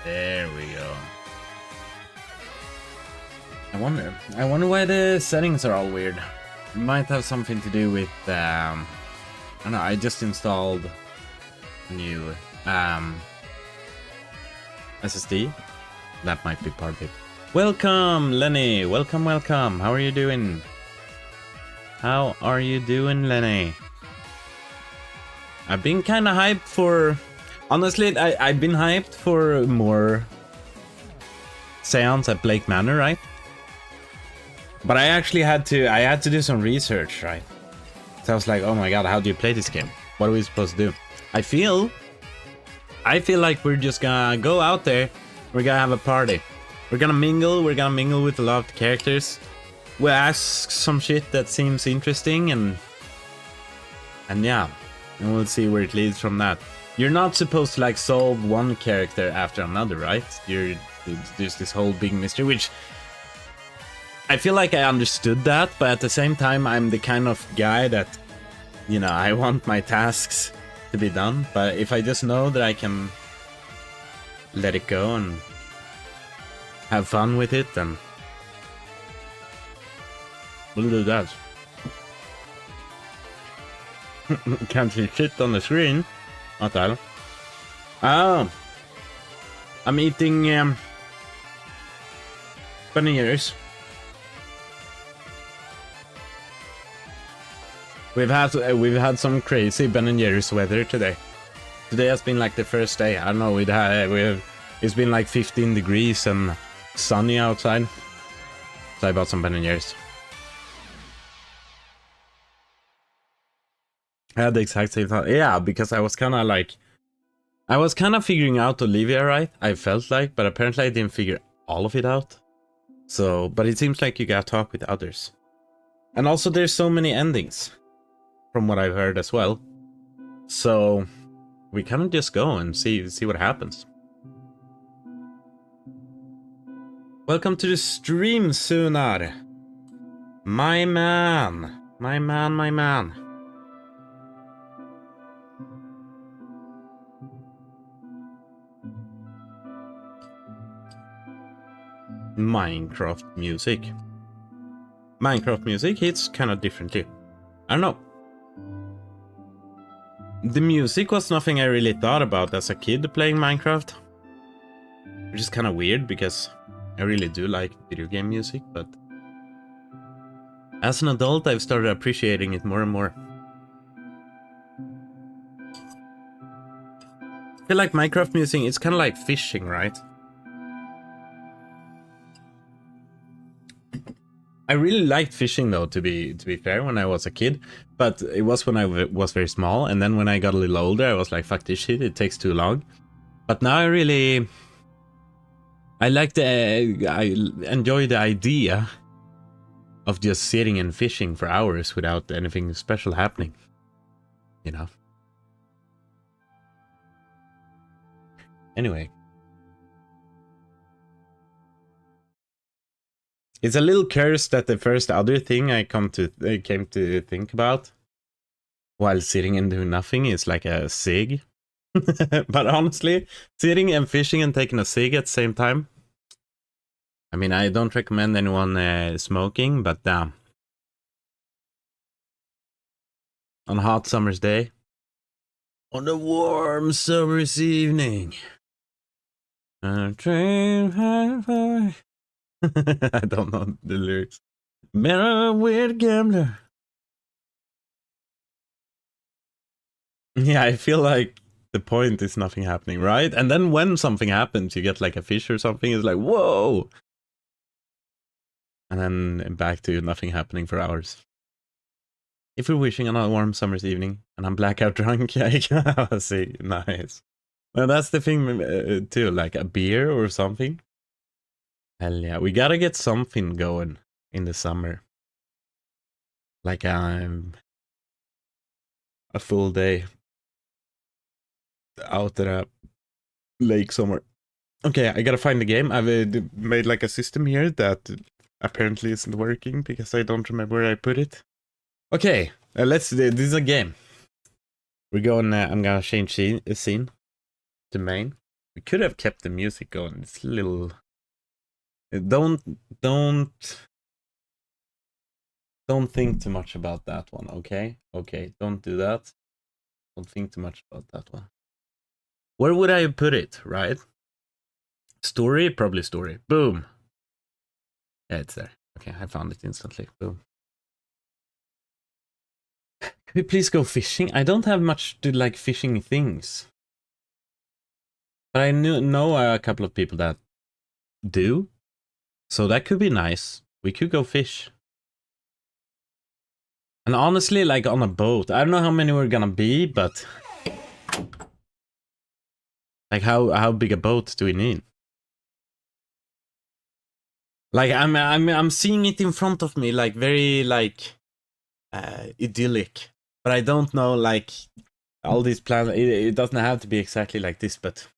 There we go. I wonder why the settings are all weird. It might have something to do with, I don't know, I just installed a new SSD. That might be part of it. Welcome, Lenny. Welcome, welcome. How are you doing? How are you doing, Lenny? I've been kind of hyped for... Honestly, I've been hyped for more Séance at Blake Manor, right? But I actually had to do some research, right? So I was like, oh my god, how do you play this game? What are we supposed to do? I feel like we're just gonna go out there, we're gonna have a party. We're gonna mingle with a lot of characters. We'll ask some shit that seems interesting and yeah, and we'll see where it leads from that. You're not supposed to like solve one character after another, right? There's this whole big mystery, which I feel like I understood that, but at the same time, I'm the kind of guy that, you know, I want my tasks to be done. But if I just know that I can let it go and have fun with it, then we'll do that. Can't see shit on the screen. Not that. Oh, I'm eating bananas. We've had some crazy Ben & Jerry's weather today. Today has been like the first day. I don't know. It's been like 15 degrees and sunny outside. So I bought some Ben & Jerry's. I had the exact same thought. Yeah, because I was kind of figuring out Olivia, right? I felt like, but apparently I didn't figure all of it out. So, but it seems like you gotta talk with others. And also there's so many endings, from what I've heard as well. So, we kind of just go and see what happens. Welcome to the stream, Sunar. My man. My man, my man. Minecraft music. Minecraft music hits kind of differently. I don't know. The music was nothing I really thought about as a kid playing Minecraft. Which is kind of weird because I really do like video game music, but as an adult I've started appreciating it more and more. I feel like Minecraft music, it's kind of like fishing, right? I really liked fishing though, to be fair, when I was a kid, but it was when I was very small, and then when I got a little older I was like, fuck this shit, it takes too long. But now I enjoy the idea of just sitting and fishing for hours without anything special happening, you know. Anyway. It's a little cursed that the first other thing I came to think about while sitting and doing nothing is like a cig. But honestly, sitting and fishing and taking a cig at the same time. I mean, I don't recommend anyone smoking, but damn. On a hot summer's day. On a warm summer's evening. A train high far. I don't know the lyrics. Manor with gambler. Yeah, I feel like the point is nothing happening, right? And then when something happens, you get like a fish or something, it's like, whoa! And then back to nothing happening for hours. If you're wishing on a warm summer's evening, and I'm blackout drunk, yeah, you can have a cig. Nice. Well, that's the thing too, like a beer or something. Hell yeah, we gotta get something going in the summer. Like a full day out at a lake somewhere. Okay, I gotta find the game. I've made like a system here that apparently isn't working because I don't remember where I put it. Okay, this is a game. We're going, I'm gonna change scene to main. We could have kept the music going. It's a little... Don't think too much about that one, okay? Okay, don't do that. Don't think too much about that one. Where would I put it, right? Story? Probably story. Boom. Yeah, it's there. Okay, I found it instantly. Boom. Could we please go fishing? I don't have much to like fishing things. But I know a couple of people that do. So that could be nice. We could go fish. And honestly, like on a boat, I don't know how many we're gonna be, but like how big a boat do we need? Like I'm seeing it in front of me, like very like idyllic, but I don't know like all these plans. It doesn't have to be exactly like this, but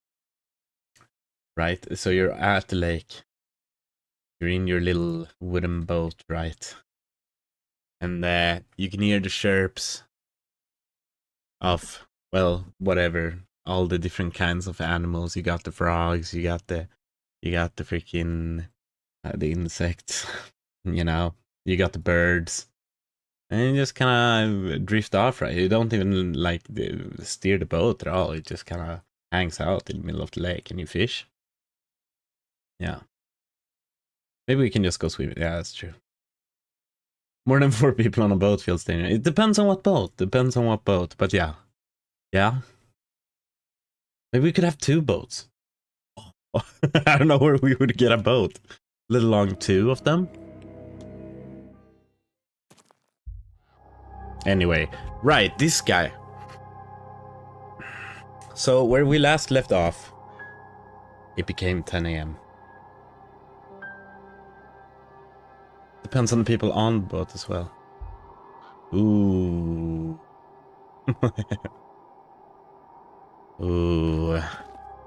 right. So you're at the lake. You're in your little wooden boat, right? And you can hear the chirps of, well, whatever, all the different kinds of animals. You got the frogs, you got the freaking the insects, you know, you got the birds, and you just kind of drift off, right? You don't even like steer the boat at all. It just kind of hangs out in the middle of the lake, and you fish. Yeah. Maybe we can just go swimming. Yeah, that's true. More than 4 people on a boat feels dangerous. It depends on what boat. Depends on what boat. But yeah. Yeah. Maybe we could have 2 boats. I don't know where we would get a boat. Let alone 2 of them. Anyway. Right, this guy. So where we last left off, it became 10 AM. Depends on the people on the boat as well. Ooh. Ooh.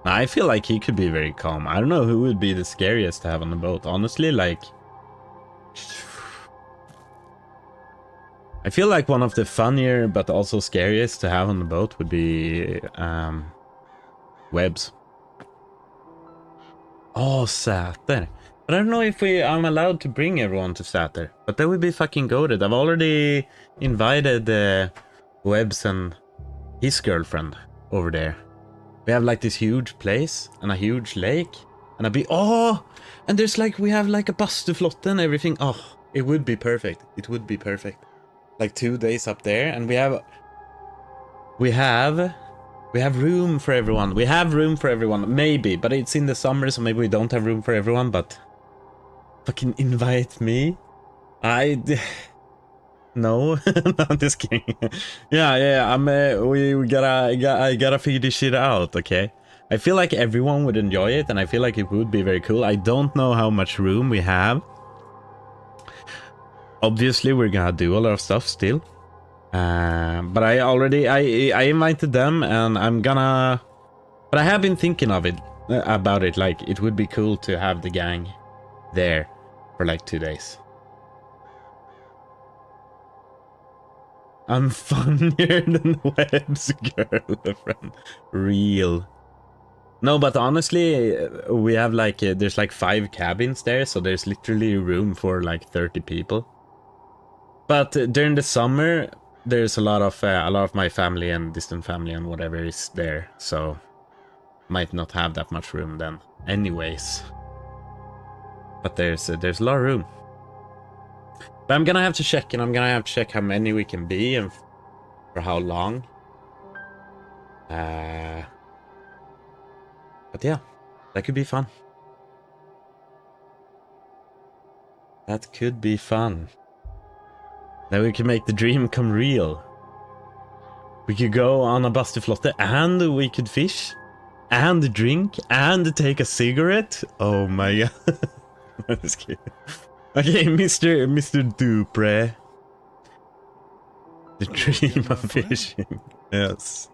I feel like he could be very calm. I don't know who would be the scariest to have on the boat. Honestly, like... I feel like one of the funnier but also scariest to have on the boat would be... Webs. Oh, Säter. But I don't know if I'm allowed to bring everyone to Säter. But that would be fucking goated. I've already invited Webs and his girlfriend over there. We have like this huge place and a huge lake. And I'd be, oh! And there's like, we have like a bastuflotte and everything. Oh, it would be perfect. It would be perfect. Like 2 days up there, and we have room for everyone. We have room for everyone, maybe, but it's in the summer, so maybe we don't have room for everyone. But fucking invite me. No, no, I'm just kidding. Yeah. I gotta figure this shit out. Okay. I feel like everyone would enjoy it, and I feel like it would be very cool. I don't know how much room we have. Obviously, we're gonna do a lot of stuff still. But I invited them, and I'm gonna... But I have been thinking about it, like, it would be cool to have the gang there for like 2 days. I'm funnier than Webb's girlfriend. Real. No, but honestly, we have like, there's like 5 cabins there, so there's literally room for like 30 people. But during the summer, there's a lot of my family and distant family and whatever is there, so might not have that much room then, anyways. But there's a lot of room. But I'm gonna have to check, and I'm gonna have to check how many we can be and for how long. But yeah, that could be fun. That could be fun. Then we can make the dream come real. We could go on a bastuflotte, and we could fish, and drink, and take a cigarette. Oh my god. I'm just kidding. Okay, Mr. Dupre. The dream of fishing. Yes.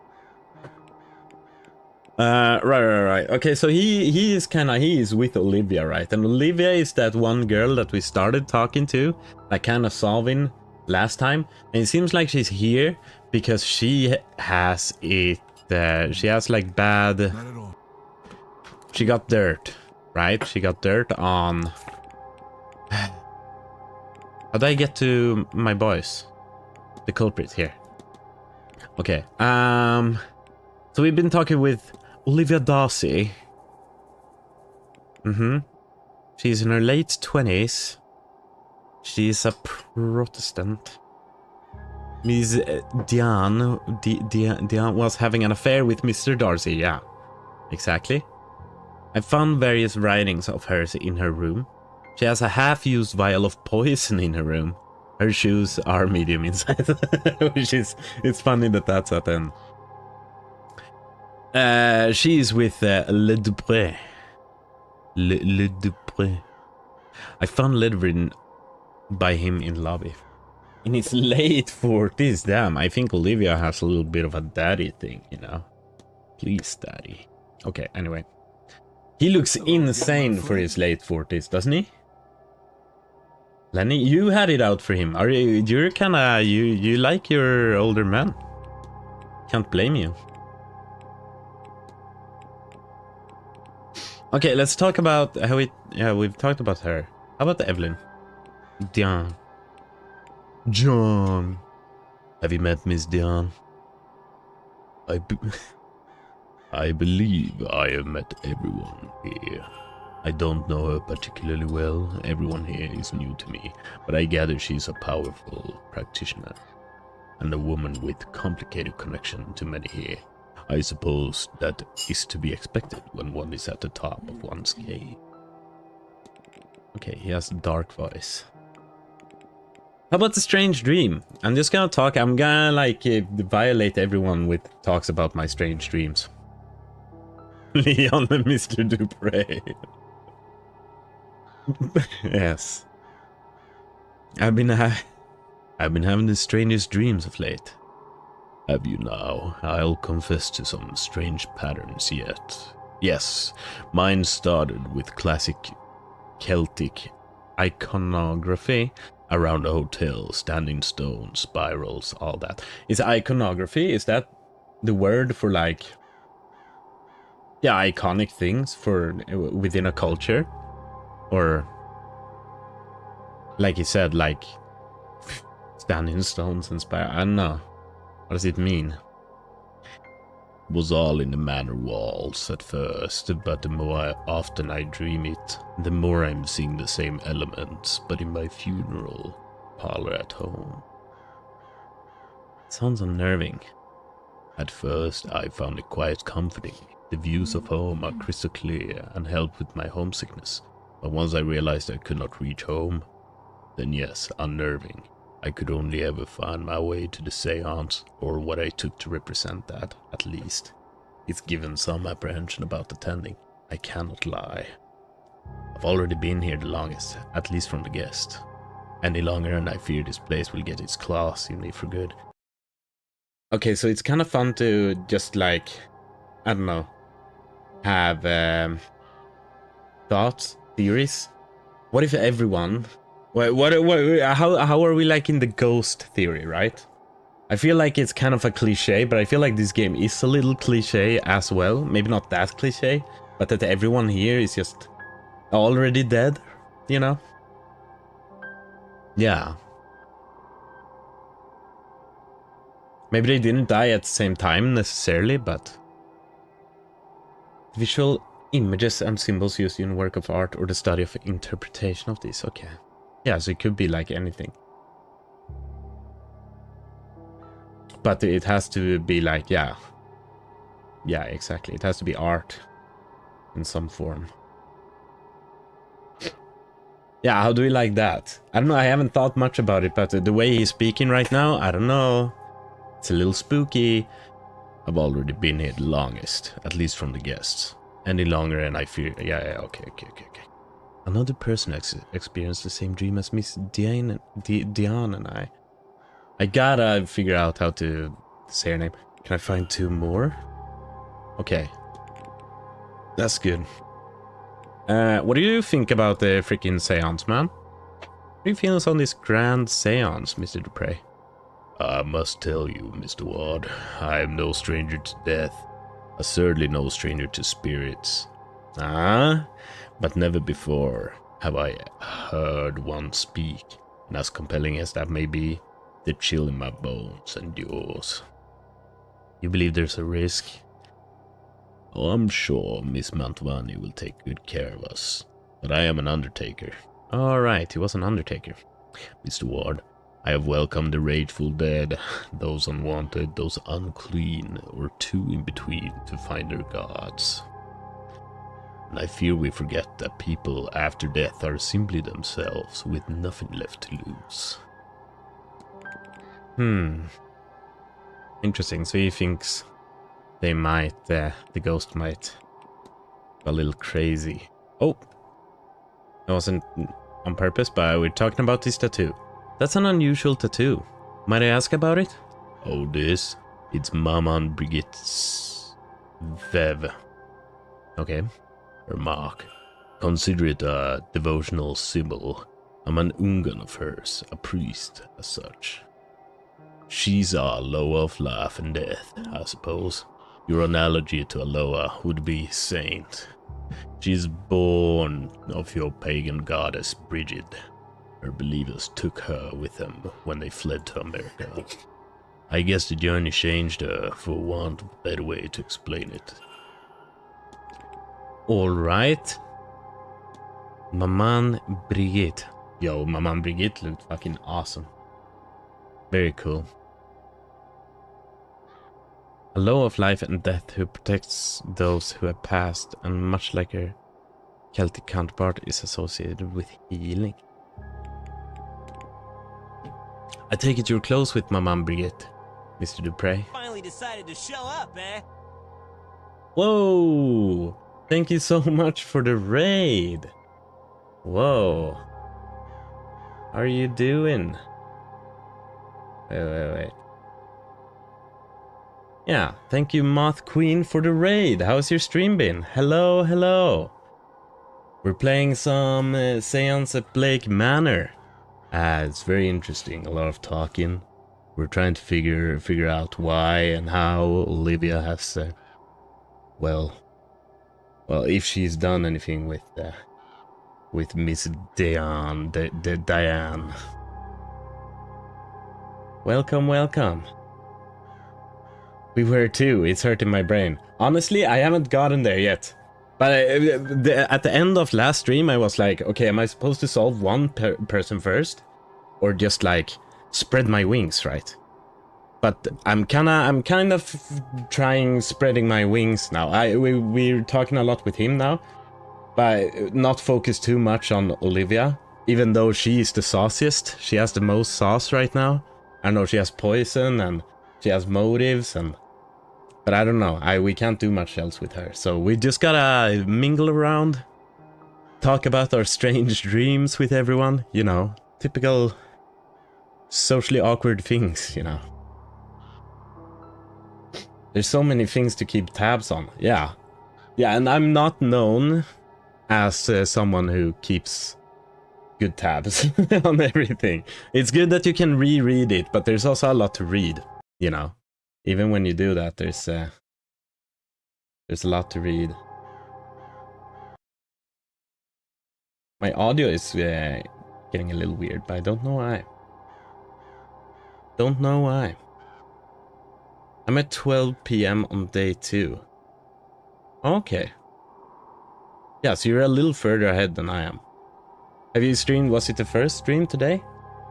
Right. Okay, so he is with Olivia, right? And Olivia is that one girl that we started talking to, like kind of solving last time, and it seems like she's here because she has it. She has like bad. she got dirt, right? She got dirt on... How do I get to my boys? The culprit here. Okay, so we've been talking with Olivia Darcy. She's in her late 20s. She's a Protestant. Miss Diane was having an affair with Mr. Darcy, yeah. Exactly. I found various writings of hers in her room. She has a half-used vial of poison in her room. Her shoes are medium in size. Which is, it's funny that that's at the end. She's with Le Dupré. Le Dupré. I found letter written by him in lobby. In his late 40s, damn, I think Olivia has a little bit of a daddy thing, you know? Please, daddy. Okay, anyway. He looks insane for his late 40s, doesn't he? Lenny, you had it out for him. You're kinda, you like your older man. Can't blame you. Okay, let's talk about how we've talked about her. How about Evelyn? Diane. John. Have you met Miss Diane? I believe I have met everyone here. I don't know her particularly well. Everyone here is new to me, but I gather she's a powerful practitioner and a woman with complicated connection to many here. I suppose that is to be expected when one is at the top of one's game. Okay, he has a dark voice. How about the strange dream? I'm just gonna talk. I'm gonna like violate everyone with talks about my strange dreams. Leon and Mr. Dupré. Yes. I've been having the strangest dreams of late. Have you now? I'll confess to some strange patterns yet. Yes, mine started with classic Celtic iconography around a hotel, standing stones, spirals, all that. Is iconography, is that the word for like, yeah, iconic things for within a culture? Or, like you said, like standing stones and spirals? I don't know. What does it mean? It was all in the manor walls at first, but the more often I dream it, the more I'm seeing the same elements, but in my funeral parlor at home. It sounds unnerving. At first, I found it quite comforting. The views of home are crystal clear and help with my homesickness. But once I realized I could not reach home, then yes, unnerving. I could only ever find my way to the Séance, or what I took to represent that, at least. It's given some apprehension about attending. I cannot lie. I've already been here the longest, at least from the guest. Any longer and I fear this place will get its claws in me for good. Okay, so it's kind of fun to just like, I don't know, have thoughts, theories. What if everyone... How are we like in the ghost theory, right? I feel like it's kind of a cliche, but I feel like this game is a little cliche as well. Maybe not that cliche, but that everyone here is just already dead, you know? Yeah. Maybe they didn't die at the same time necessarily, but... Visual images and symbols used in work of art or the study of interpretation of these, okay. Yeah, so it could be like anything. But it has to be like, yeah. Yeah, exactly. It has to be art in some form. Yeah, how do we like that? I don't know, I haven't thought much about it, but the way he's speaking right now, I don't know. It's a little spooky. I've already been here the longest, at least from the guests. Any longer and I fear... Yeah, okay. Another person experienced the same dream as Miss Diane and I. I gotta figure out how to say her name. Can I find two more? Okay. That's good. What do you think about the freaking seance, man? What are your feelings on this grand seance, Mr. Dupré? I must tell you, Mr. Ward, I am no stranger to death. Certainly no stranger to spirits. Ah, but never before have I heard one speak, and as compelling as that may be, the chill in my bones endures. You believe there's a risk? Oh, I'm sure Miss Mantovani will take good care of us, but I am an undertaker. Alright, he was an undertaker. Mr. Ward, I have welcomed the rageful dead, those unwanted, those unclean, or two in between, to find their gods. And I fear we forget that people after death are simply themselves, with nothing left to lose. Interesting, so he thinks they might, the ghost might go a little crazy. Oh! It wasn't on purpose, but we're talking about this tattoo. That's an unusual tattoo. Might I ask about it? Oh, this? It's Maman Brigitte's Vev. Okay. Her mark. Consider it a devotional symbol. I'm an Ungan of hers, a priest as such. She's a Loa of life and death, I suppose. Your analogy to a Loa would be saint. She's born of your pagan goddess Brigid. Her believers took her with them when they fled to America. I guess the journey changed her, for want of a better way to explain it. Alright. Maman Brigitte. Yo, Maman Brigitte looked fucking awesome. Very cool. A law of life and death who protects those who have passed, and much like her Celtic counterpart is associated with healing. I take it you're close with Maman Brigitte, Mr. Dupre. Finally decided to show up, eh? Whoa! Thank you so much for the raid. Whoa. How are you doing? Wait. Yeah, thank you Moth Queen for the raid. How's your stream been? Hello. We're playing some Séance at Blake Manor. It's very interesting, a lot of talking. We're trying to figure out why and how Olivia has, well, if she's done anything with Miss Diane. Welcome. We were too. It's hurting my brain. Honestly, I haven't gotten there yet. But at the end of last stream, I was like, okay, am I supposed to solve one person first, or just like spread my wings, right? But I'm kind of trying spreading my wings now. We're talking a lot with him now, but not focus too much on Olivia, even though she is the sauciest. She has the most sauce right now. I know she has poison and she has motives, but I don't know. We can't do much else with her. So we just gotta mingle around, talk about our strange dreams with everyone. You know, typical socially awkward things, you know. There's so many things to keep tabs on. Yeah, and I'm not known as someone who keeps good tabs on everything. It's good that you can reread it, but there's also a lot to read, you know. Even when you do that, there's a lot to read. My audio is getting a little weird, but I don't know why. I'm at 12 PM on day 2. Okay. Yeah, so you're a little further ahead than I am. Have you streamed? Was it the first stream today?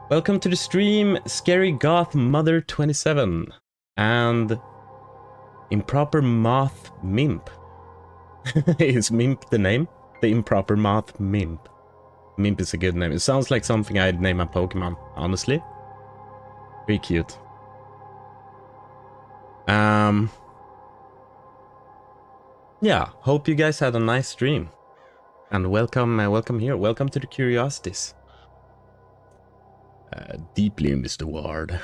Welcome to the stream, Scary Goth Mother 27. And Improper Moth Mimp. Is Mimp the name? The Improper Moth Mimp. Mimp is a good name. It sounds like something I'd name a Pokemon, honestly. Very cute. Yeah, hope you guys had a nice stream. And welcome here. Welcome to the Curiosities. Deeply, Mr. Ward.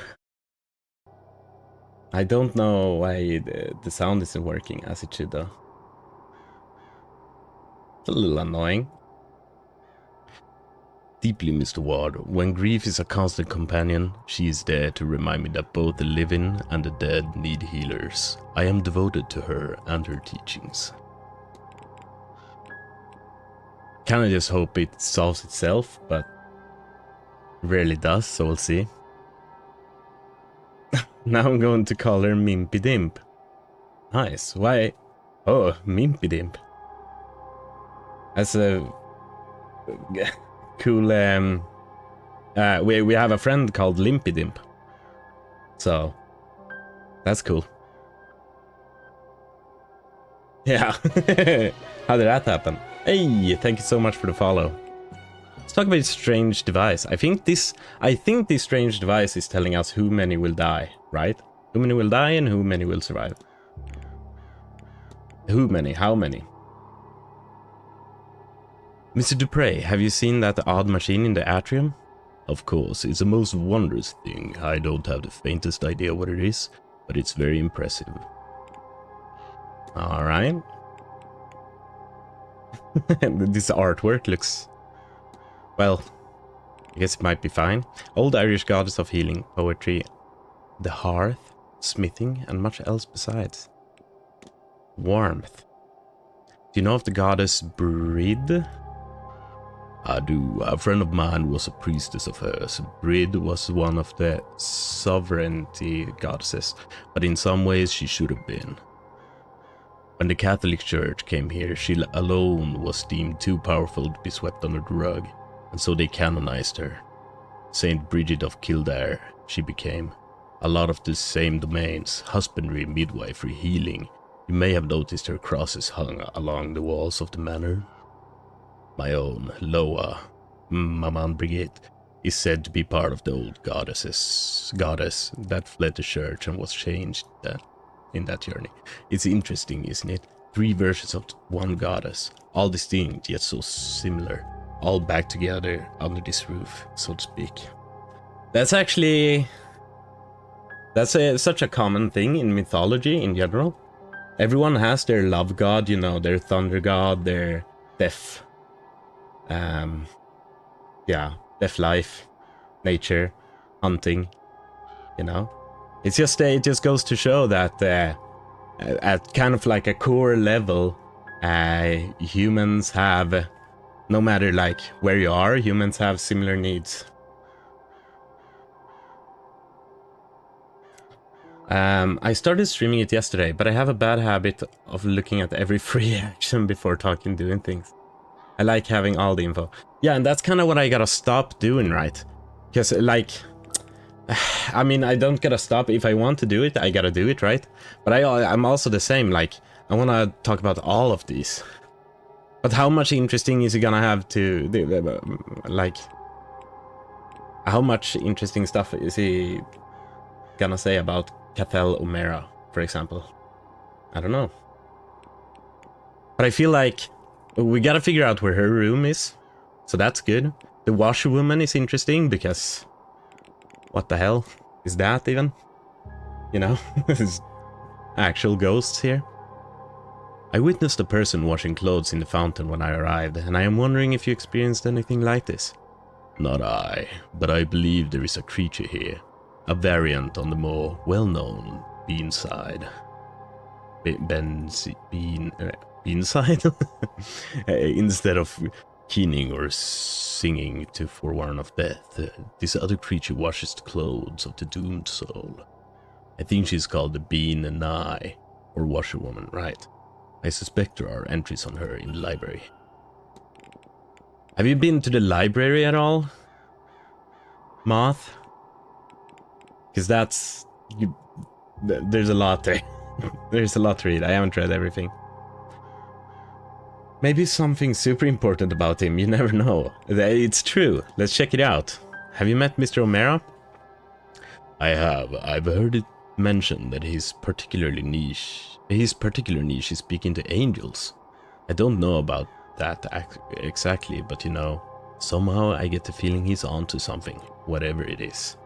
I don't know why the sound isn't working as it should though. It's a little annoying. Deeply, Mr. Ward. When grief is a constant companion, she is there to remind me that both the living and the dead need healers. I am devoted to her and her teachings. kind of just hope it solves itself, but rarely does, so we'll see. Now I'm going to call her Mimpy Dimp. Nice. Why? Oh, Mimpy Dimp. That's a cool. We have a friend called Limpy Dimp, so that's cool. Yeah. How did that happen? Hey, thank you so much for the follow. Let's talk about this strange device. I think this strange device is telling us who many will die, right? Who many will die and who many will survive. Who many? How many? Mr. Dupre, have you seen that odd machine in the atrium? Of course, it's a most wondrous thing. I don't have the faintest idea what it is, but it's very impressive. Alright. This artwork looks... well, I guess it might be fine. Old Irish goddess of healing, poetry, the hearth, smithing, and much else besides. Warmth. Do you know of the goddess Brid? I do. A friend of mine was a priestess of hers. Brid was one of the sovereignty goddesses, but in some ways she should have been. When the Catholic Church came here, she alone was deemed too powerful to be swept under the rug, and so they canonized her. Saint Bridget of Kildare, she became. A lot of the same domains, husbandry, midwifery, healing. You may have noticed her crosses hung along the walls of the manor. My own, Loa, Maman Brigitte, is said to be part of the old goddess that fled the church and was changed in that journey. It's interesting, isn't it? 3 versions of one goddess, all distinct yet so similar, all back together under this roof, so to speak. That's actually... that's such a common thing in mythology in general. Everyone has their love god, you know, their thunder god, their death. Yeah, death, life, nature, hunting, you know. It's just it just goes to show that at kind of like a core level, humans have, no matter like where you are, humans have similar needs. I started streaming it yesterday, but I have a bad habit of looking at every free action before doing things. I like having all the info. Yeah, and that's kind of what I gotta stop doing, right? Because, like, I mean, I don't gotta stop. If I want to do it, I gotta do it, right? But I'm also the same, like, I want to talk about all of these. But how much interesting is it gonna have to do, like, how much interesting stuff is he gonna say about Cathal O'Mara, for example? I don't know. But I feel like we gotta figure out where her room is, so that's good. The washerwoman is interesting because what the hell is that even? You know, there's actual ghosts here. I witnessed a person washing clothes in the fountain when I arrived, and I am wondering if you experienced anything like this. Not I, but I believe there is a creature here, a variant on the more well-known Beanside. Beanside? Instead of keening or singing to forewarn of death, this other creature washes the clothes of the doomed soul. I think she's called the Bean and I, or washerwoman, right? I suspect there are entries on her in the library. Have you been to the library at all, Moth? Because that's... there's a lot there. There's a lot to read. I haven't read everything. Maybe something super important about him, you never know. It's true. Let's check it out. Have you met Mr. O'Mara? I have. I've heard it mentioned that his particular niche is speaking to angels. I don't know about that exactly, but you know, somehow I get the feeling he's onto something, whatever it is.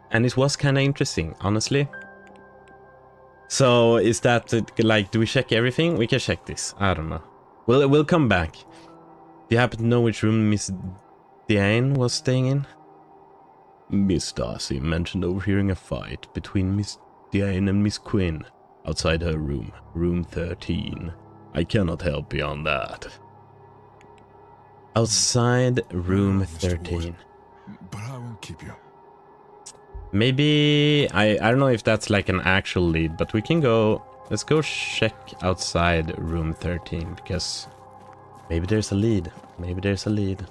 And it was kind of interesting, honestly. So is that like, do we check everything? We can check this. I don't know. We'll come back. Do you happen to know which room Miss Diane was staying in? Miss Darcy mentioned overhearing a fight between Miss Diane and Miss Quinn outside her room, room 13. I cannot help you on that. Outside room 13. But I won't keep you. Maybe I don't know if that's like an actual lead, but we can go. Let's go check outside room 13 because maybe there's a lead. Maybe there's a lead.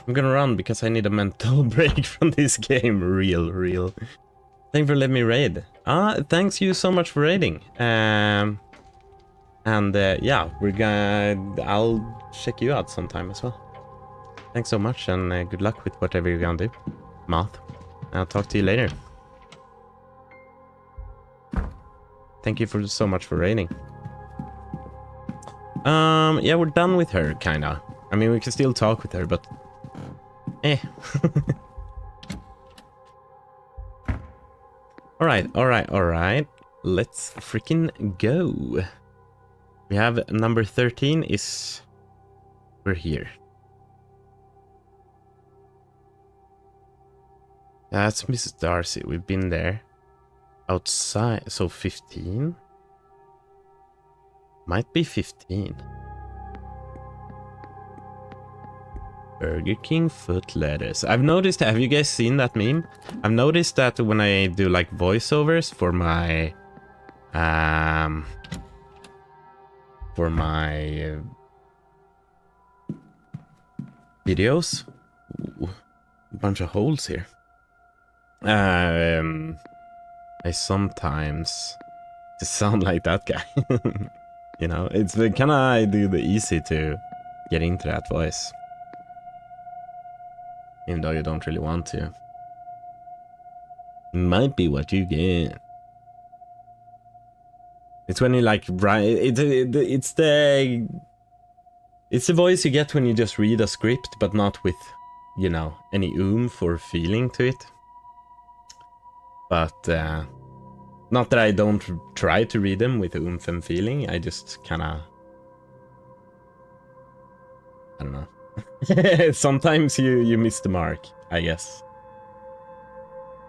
I'm gonna run because I need a mental break from this game. Real. Thank you for letting me raid. Thanks you so much for raiding. And yeah, I'll check you out sometime as well. Thanks so much, and good luck with whatever you're gonna do, Moth. I'll talk to you later. Thank you so much for raiding. Yeah, we're done with her, kinda. I mean, we can still talk with her, but eh. Alright. Let's freaking go. We have number 13 is... We're here. That's Mrs. Darcy. We've been there. Outside. So 15? Might be 15. Burger King foot lettuce. I've noticed, have you guys seen that meme? I've noticed that when I do like voiceovers for my videos. Ooh, a bunch of holes here. I sometimes just sound like that guy. You know, it's kind of do the easy to get into that voice. Even though you don't really want to. Might be what you get. It's when you like write. It's the voice you get when you just read a script, but not with, you know, any oomph or feeling to it. But not that I don't try to read them with oomph and feeling. I just kind of, I don't know. Sometimes you miss the mark, I guess.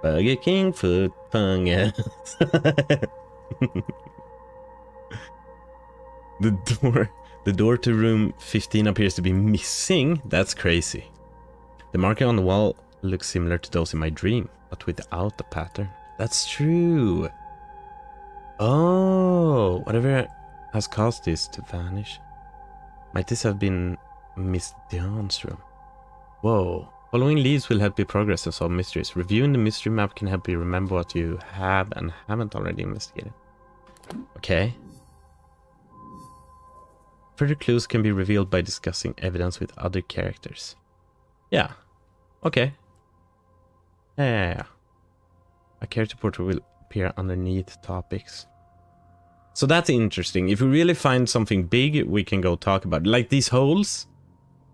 Burger King foot fungus. The door to room 15 appears to be missing. That's crazy. The marking on the wall looks similar to those in my dream, but without the pattern. That's true. Oh, whatever has caused this to vanish. Might this have been Miss Diane's room? Whoa. Following leads will help you progress and solve mysteries. Reviewing the mystery map can help you remember what you have and haven't already investigated. Okay. Further clues can be revealed by discussing evidence with other characters. Yeah. Okay. Yeah. A character portrait will appear underneath topics. So that's interesting. If we really find something big, we can go talk about it. Like these holes,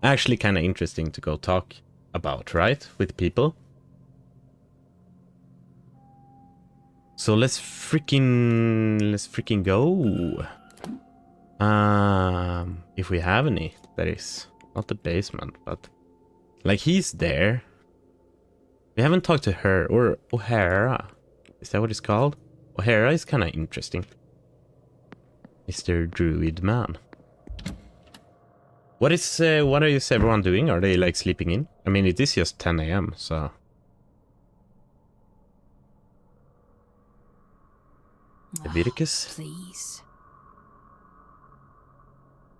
actually kind of interesting to go talk about, right? With people. So let's freaking go. If we have any, that is not the basement, but like he's there. We haven't talked to her or O'Hara. Is that what it's called? O'Hara is kind of interesting. Mr. Druid Man. What is everyone doing? Are they like sleeping in? I mean, it is just 10 AM, so. Leviticus? Please.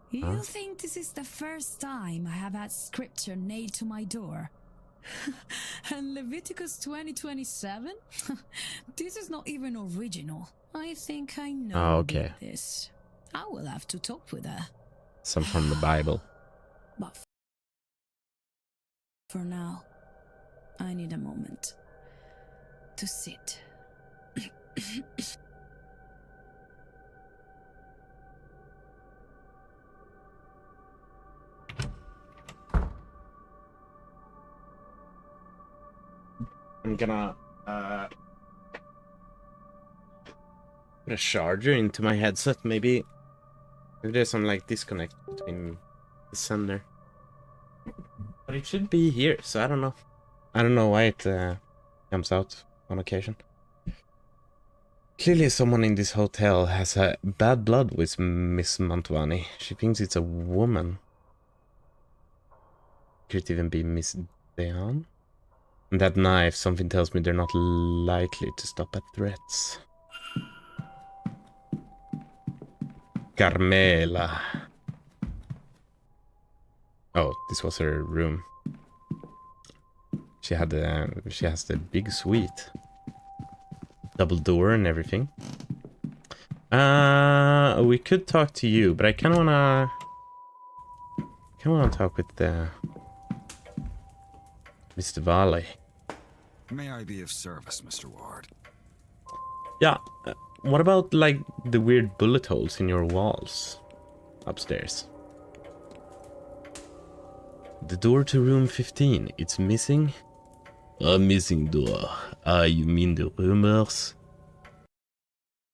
You think this is the first time I have had scripture nailed to my door? And Leviticus 20:27? This is not even original. I think I know Oh, okay. this. I will have to talk with her. Some from the Bible. But for now, I need a moment to sit. I'm gonna put a charger into my headset. Maybe there's some like disconnect between the sender. But it should be here, so I don't know. I don't know why it comes out on occasion. Clearly someone in this hotel has a bad blood with Miss Mantovani. She thinks it's a woman. Could it even be Miss Dehan? And that knife, something tells me they're not likely to stop at threats. Carmela. Oh, this was her room. She has the big suite. Double door and everything. We could talk to you, but I kinda wanna talk with Mr. Valley. May I be of service, Mr. Ward? Yeah, what about, like, the weird bullet holes in your walls upstairs? The door to room 15, it's missing? A missing door. Ah, you mean the rumors?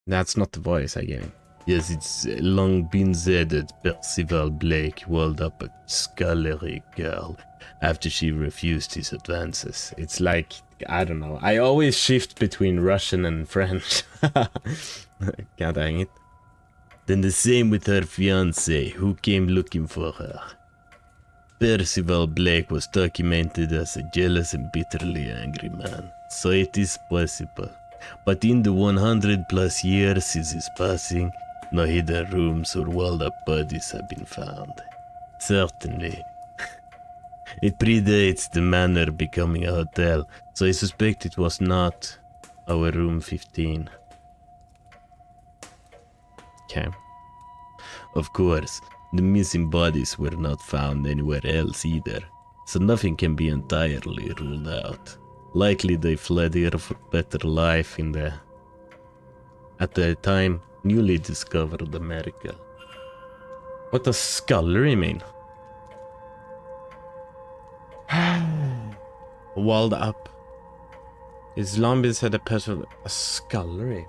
That's not the voice I gave him. Yes, it's long been said that Percival Blake walled up a scullery girl after she refused his advances. It's like, I don't know, I always shift between Russian and French. God dang it. Then the same with her fiancé, who came looking for her. Percival Blake was documented as a jealous and bitterly angry man, so it is possible. But in the 100+ years since his passing, no hidden rooms or walled up bodies have been found. Certainly. It predates the manor becoming a hotel, so I suspect it was not our room 15. Okay. Of course, the missing bodies were not found anywhere else either, so nothing can be entirely ruled out. Likely they fled here for better life in the, at the time, newly discovered America. What does scullery mean? Walled up. Islambians had a scullery.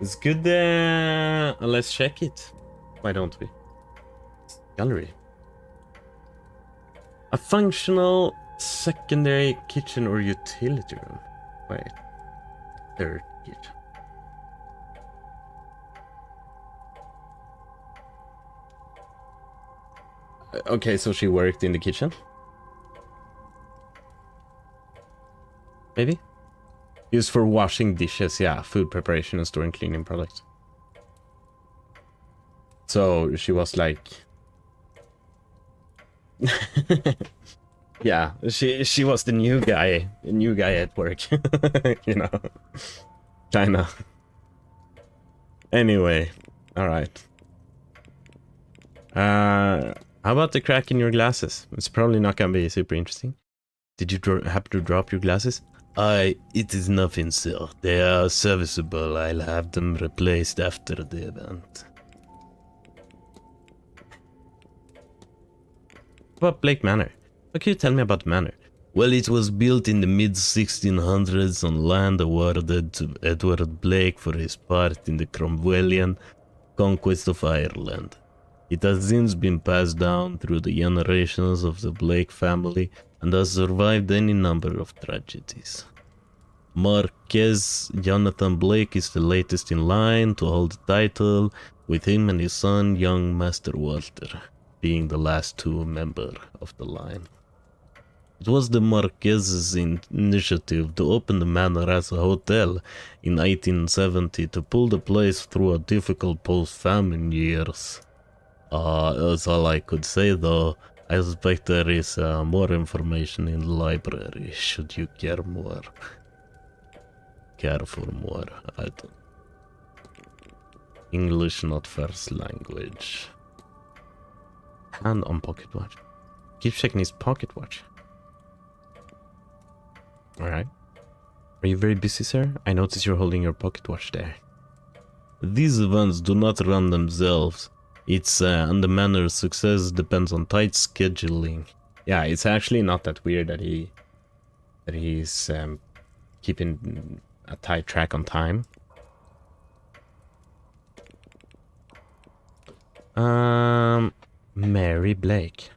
It's good, let's check it. Why don't we? Scullery. A functional secondary kitchen or utility room. Wait. Third kitchen. Okay, so she worked in the kitchen? Maybe? Used for washing dishes, yeah, food preparation and storing cleaning products. So she was like... yeah, she was the new guy at work. You know. China. Anyway, alright. How about the crack in your glasses? It's probably not gonna be super interesting. Did you happen to drop your glasses? It is nothing, sir. They are serviceable. I'll have them replaced after the event. What about Blake Manor? What can you tell me about the manor? Well, it was built in the mid-1600s on land awarded to Edward Blake for his part in the Cromwellian conquest of Ireland. It has since been passed down through the generations of the Blake family and has survived any number of tragedies. Marquess Jonathan Blake is the latest in line to hold the title, with him and his son, young Master Walter, being the last two members of the line. It was the Marquess's initiative to open the manor as a hotel in 1870 to pull the place through a difficult post-famine years. That's all I could say, though. I suspect there is more information in the library, should you care more. Care for more, I don't. English not first language. Hand on pocket watch. Keep checking his pocket watch. Alright. Are you very busy, sir? I notice you're holding your pocket watch there. These events do not run themselves. It's and the manor's success depends on tight scheduling. Yeah, it's actually not that weird that he's keeping a tight track on time. Mary Blake.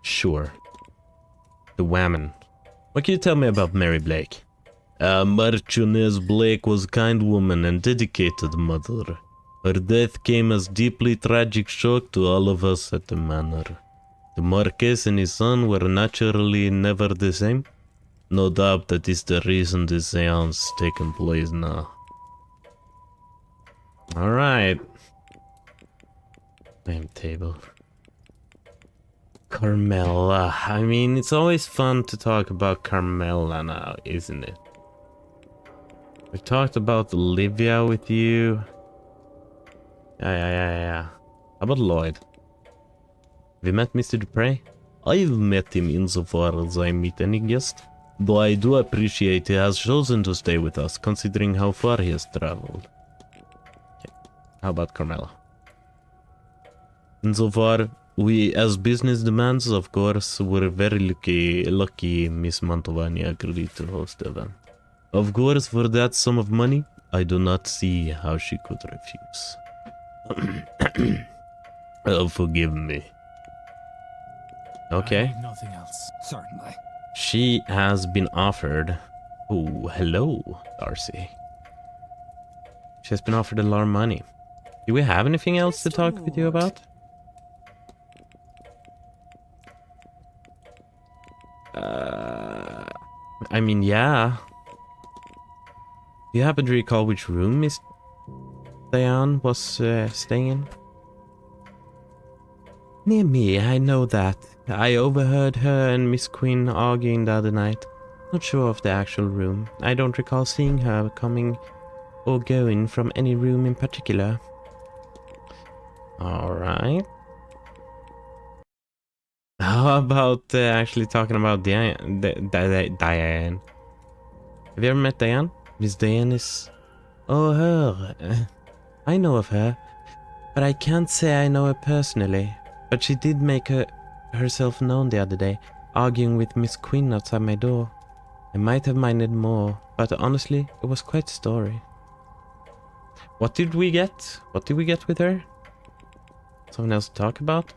Sure. The woman. What can you tell me about Mary Blake? Marchioness Blake was a kind woman and dedicated mother. Her death came as deeply tragic shock to all of us at the manor. The Marquess and his son were naturally never the same. No doubt that is the reason the seance is taking place now. Alright. Timetable. Carmela. I mean, it's always fun to talk about Carmela now, isn't it? We talked about Olivia with you. Yeah. How about Lloyd? Have you met Mr. Dupre? I've met him insofar as I meet any guest. Though I do appreciate he has chosen to stay with us, considering how far he has traveled. Okay. How about Carmela? Insofar, we, as business demands, of course, were very lucky Miss Mantovani agreed to host the event. Of course, for that sum of money, I do not see how she could refuse. Oh, forgive me. Okay. I need nothing else. Certainly. She has been offered... Oh, hello, Darcy. She has been offered a lot of money. Do we have anything else to talk with you about? I mean, yeah. Do you happen to recall which room Miss Diane was staying in? Near me, I know that. I overheard her and Miss Quinn arguing the other night. Not sure of the actual room. I don't recall seeing her coming or going from any room in particular. Alright. How about actually talking about Diane? Diane. Have you ever met Diane? Miss Diane is... Oh, her. I know of her. But I can't say I know her personally. But she did make herself known the other day, arguing with Miss Quinn outside my door. I might have minded more, but honestly, it was quite a story. What did we get? What did we get with her? Something else to talk about?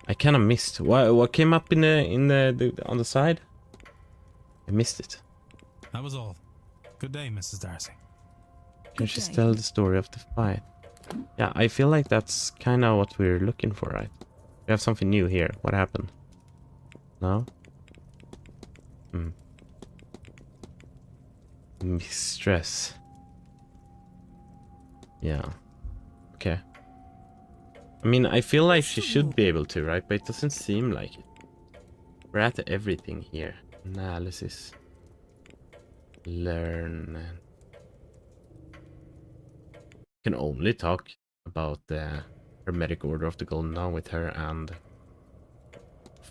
I kind of missed. What came up in the on the side? I missed it. That was all. Good day, Mrs. Darcy. Can she tell the story of the fight? Yeah, I feel like that's kind of what we're looking for, right? We have something new here. What happened? No? Mistress. Yeah. Okay. I mean, I feel like she should be able to, right? But it doesn't seem like it. We're at everything here. Analysis. Learn. Can only talk about the Hermetic Order of the Golden Dawn with her and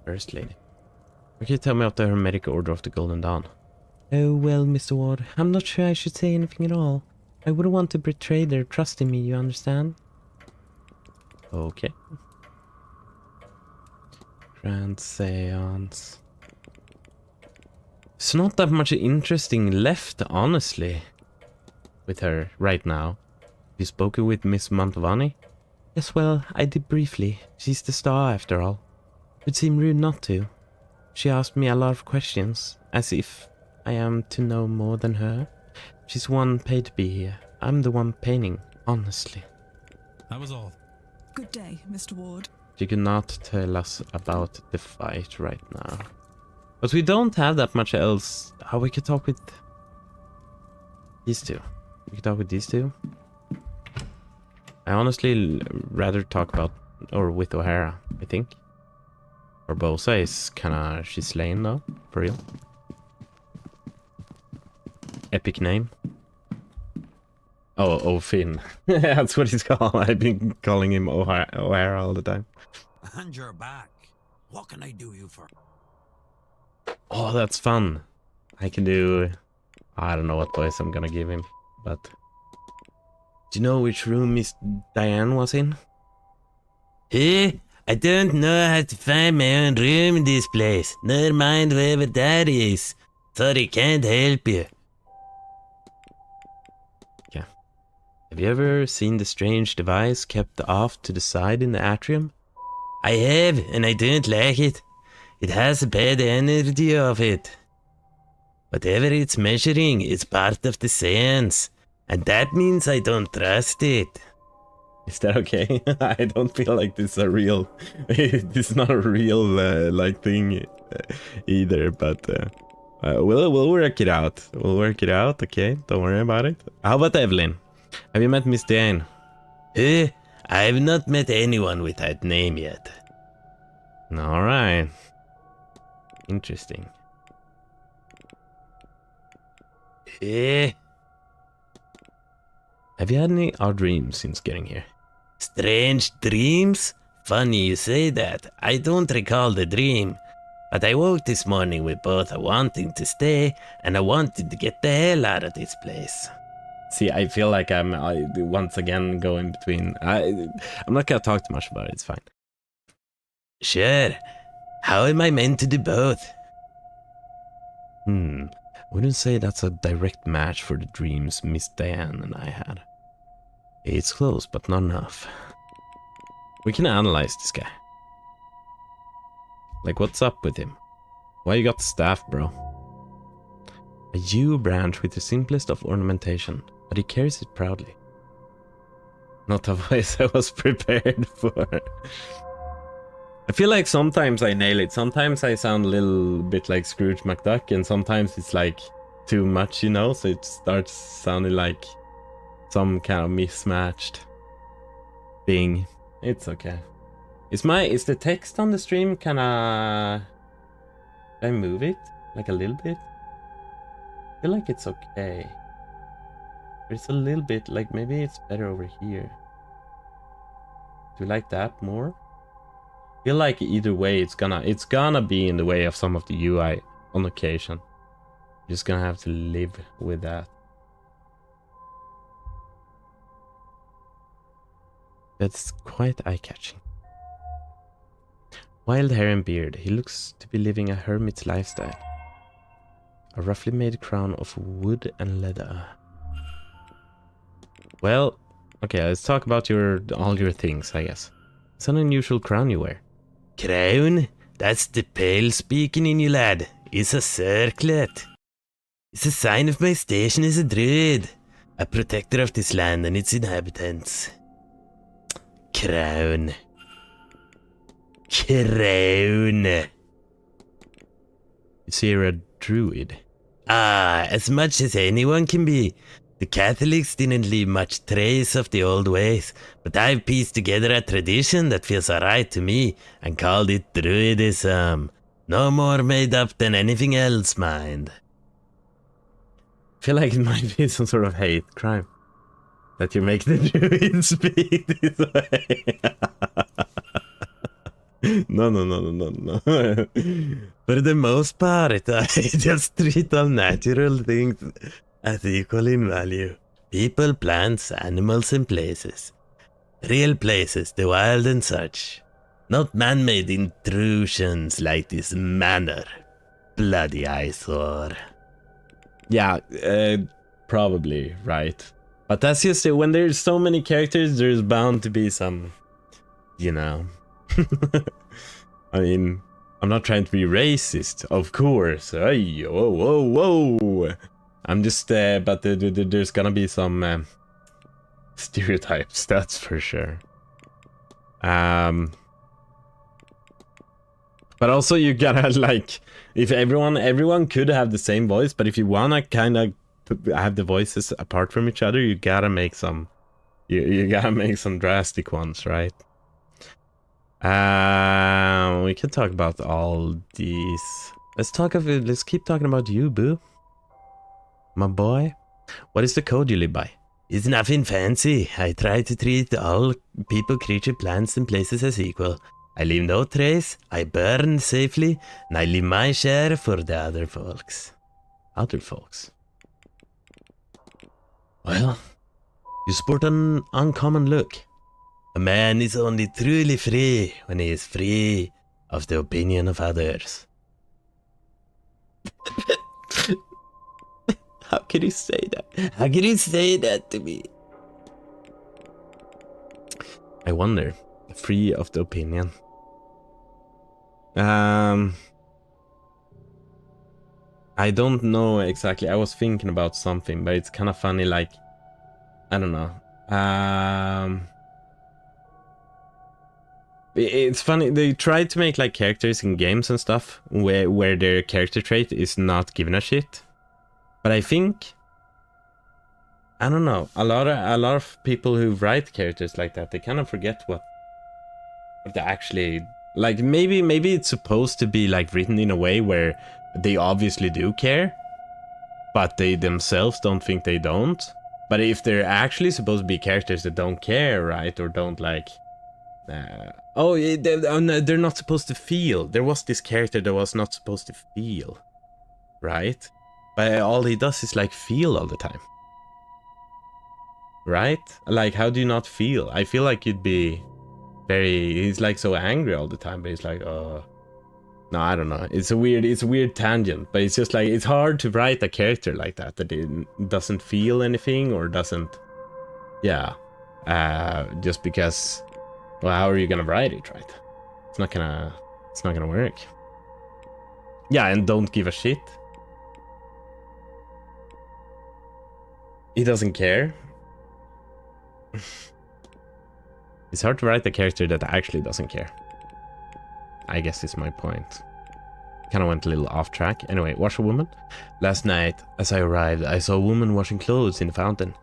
First Lady. What can you tell me about the Hermetic Order of the Golden Dawn? Oh, well, Mr. Ward, I'm not sure I should say anything at all. I wouldn't want to betray their trust in me, you understand? Okay. Grand Séance. There's not that much interesting left, honestly, with her right now. You spoken with Miss Mantovani? Yes, well, I did briefly. She's the star, after all. It would seem rude not to. She asked me a lot of questions, as if I am to know more than her. She's the one paid to be here. I'm the one painting, honestly. That was all. Good day, Mr. Ward. She could not tell us about the fight right now. But we don't have that much else. How we could talk with these two. We could talk with these two. I honestly rather talk about, or with O'Hara, I think. Barbosa is kinda, she's slain though, for real. Epic name. Oh, Finn. That's what he's called. I've been calling him O'Hara all the time. And you're back. What can I do you for? Oh, that's fun. I can do... I don't know what voice I'm gonna give him, but... Do you know which room Miss Diane was in? Hey, I don't know how to find my own room in this place. Never mind wherever that is. Sorry, can't help you. Yeah. Have you ever seen the strange device kept off to the side in the atrium? I have, and I don't like it. It has a bad energy of it. Whatever it's measuring is part of the Séance, and that means I don't trust it. Is that okay? I don't feel like this is a real... this is not a real, like, thing either, but... we'll work it out. We'll work it out, okay? Don't worry about it. How about Evelyn? Have you met Miss Diane? I've not met anyone with that name yet. Alright. Interesting. Have you had any odd dreams since getting here? Strange dreams? Funny you say that. I don't recall the dream. But I woke this morning with both a wanting to stay and a wanting to get the hell out of this place. See, I feel like I'm once again going between... I'm not gonna talk too much about it, it's fine. Sure. How am I meant to do both? Wouldn't say that's a direct match for the dreams Miss Diane and I had. It's close, but not enough. We can analyze this guy. Like, what's up with him? Why you got the staff, bro? A yew branch with the simplest of ornamentation, but he carries it proudly. Not a voice I was prepared for. I feel like sometimes I nail it. Sometimes I sound a little bit like Scrooge McDuck, and sometimes it's like too much, you know? So it starts sounding like some kind of mismatched thing. It's okay. Is the text on the stream kinda... Can I move it? Like a little bit? I feel like it's okay. But it's a little bit, like maybe it's better over here. Do you like that more? I feel like either way it's gonna be in the way of some of the UI on occasion. You're just gonna have to live with that. That's quite eye-catching. Wild hair and beard, he looks to be living a hermit's lifestyle. A roughly made crown of wood and leather. Well, okay, let's talk about all your things, I guess. It's an unusual crown you wear. Crown? That's the pale speaking in you, lad. It's a circlet. It's a sign of my station as a druid, a protector of this land and its inhabitants. Crown. Crown. You see, you're a druid. As much as anyone can be. The Catholics didn't leave much trace of the old ways, but I've pieced together a tradition that feels alright to me and called it Druidism. No more made up than anything else, mind. I feel like it might be some sort of hate crime. That you make the druids speak this way. No. For the most part, I just treat all natural things as equal in value. People, plants, animals, and places. Real places, the wild and such. Not man-made intrusions like this manor. Bloody eyesore. Yeah, probably, right. But that's just it. When there's so many characters, there's bound to be some, you know. I mean, I'm not trying to be racist, of course. Hey, whoa. I'm just, but there's gonna be some stereotypes, that's for sure. But also you gotta, like, if everyone could have the same voice, but if you wanna kind of have the voices apart from each other, you gotta make some, you gotta make some drastic ones, right? We can talk about all these. Let's keep talking about you, boo. My boy. What is the code you live by? It's nothing fancy. I try to treat all people, creature, plants, and places as equal. I leave no trace, I burn safely, and I leave my share for the other folks. Other folks? Well, you sport an uncommon look. A man is only truly free when he is free of the opinion of others. How can you say that? How can you say that to me? I wonder. Free of the opinion. I don't know exactly. I was thinking about something, but it's kind of funny. Like, I don't know. It's funny. They try to make like characters in games and stuff where their character trait is not given a shit. But I think, I don't know. A lot of people who write characters like that, they kind of forget what they actually like. Maybe it's supposed to be like written in a way where they obviously do care, but they themselves don't think they don't. But if they're actually supposed to be characters that don't care, right, or don't like, they're not supposed to feel. There was this character that was not supposed to feel, right? But all he does is like feel all the time, right? Like, how do you not feel? I feel like you'd be he's like so angry all the time, but he's like, no, I don't know. It's a weird tangent, but it's just like, it's hard to write a character like that it doesn't feel anything or doesn't, just because, well, how are you gonna write it, right? It's not gonna work. Yeah, and don't give a shit. He doesn't care. It's hard to write a character that actually doesn't care, I guess is my point. Kind of went a little off track. Anyway, wash a woman. Last night, as I arrived, I saw a woman washing clothes in the fountain.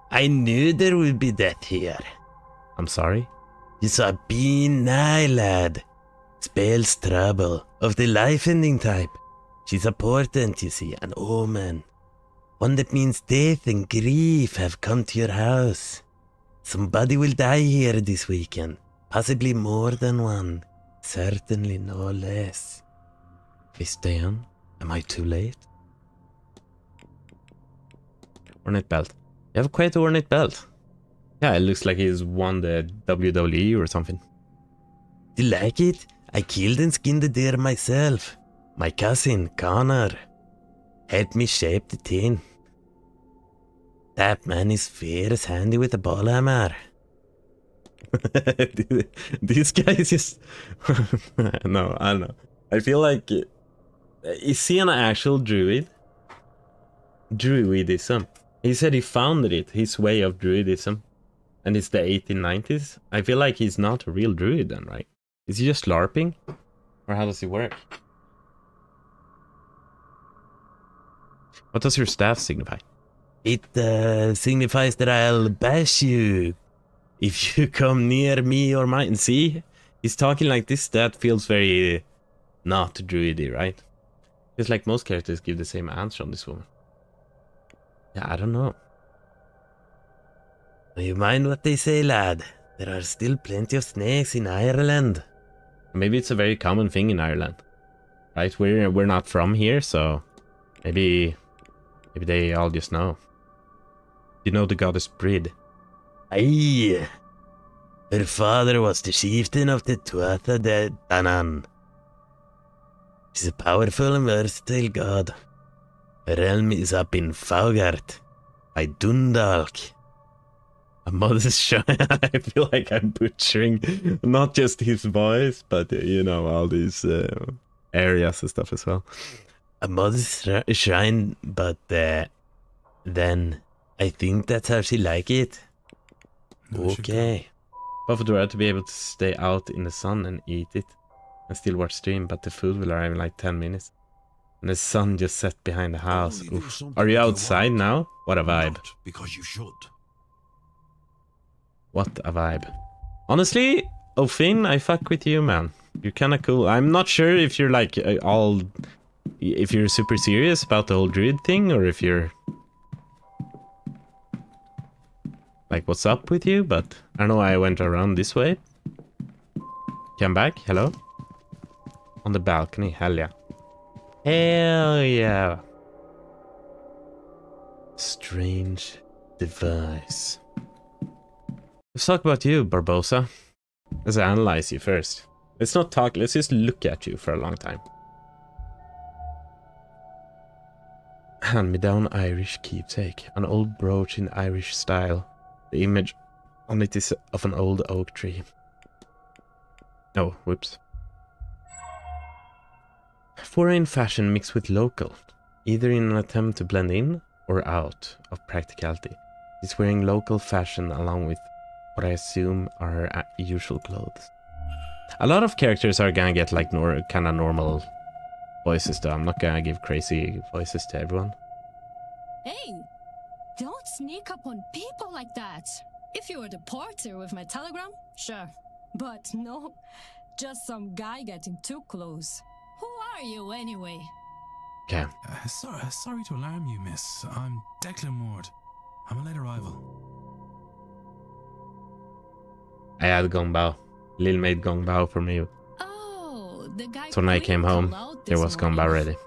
I knew there would be death here. I'm sorry? You saw a benigh lad. Spells trouble, of the life-ending type. She's a portent, you see, an omen. One that means death and grief have come to your house. Somebody will die here this weekend. Possibly more than one. Certainly no less. Miss Diane, am I too late? Ornate belt. You have quite an ornate belt. Yeah, it looks like he's won the WWE or something. Do you like it? I killed and skinned the deer myself. My cousin, Connor, helped me shape the tin. That man is fair as handy with a ball hammer. This guy is just... No, I don't know. I feel like... Is he an actual druid? Druidism. He said he founded it, his way of druidism. And it's the 1890s. I feel like he's not a real druid then, right? Is he just LARPing? Or how does it work? What does your staff signify? It signifies that I'll bash you if you come near me or mine. See? He's talking like this. That feels very not druidy, right? It's like most characters give the same answer on this woman. Yeah, I don't know. You mind what they say, lad? There are still plenty of snakes in Ireland. Maybe it's a very common thing in Ireland, right? We're not from here, so maybe they all just know. You know the goddess Brid? Aye. Her father was the chieftain of the Tuatha De Danann. She's a powerful and versatile god. Her realm is up in Faugart by Dundalk. A mother's shrine. I feel like I'm butchering not just his voice, but you know, all these areas and stuff as well. A mother's shrine, but then I think that's how she like it. Okay. Buffett would to be able to stay out in the sun and eat it and still watch stream, but the food will arrive in like 10 minutes. And the sun just set behind the house. Oof. Are you outside now? What a vibe. Not because you should. What a vibe. Honestly, oh Finn, I fuck with you, man. You're kinda cool. I'm not sure if you're like if you're super serious about the whole druid thing, or if you're like, what's up with you, but I don't know why I went around this way. Come back, hello? On the balcony, hell yeah. Hell yeah. Strange device. Let's talk about you, Barbosa. Let's analyze you first. Let's not talk, let's just look at you for a long time. Hand-me-down Irish keepsake. An old brooch in Irish style. The image on it is of an old oak tree. Oh, whoops. Foreign fashion mixed with local, either in an attempt to blend in or out of practicality. He's wearing local fashion along with what I assume are her usual clothes. A lot of characters are gonna get like kind of normal voices though. I'm not gonna give crazy voices to everyone. Hey, don't sneak up on people like that. If you were the porter with my telegram, sure. But no, just some guy getting too close. Who are you anyway? Okay. Sorry to alarm you, miss. I'm Declan Ward. I'm a late arrival. I had Gong Bao. Lil made Gong Bao for me. Oh, the guy. So when I came home, there was Gong Bao ready.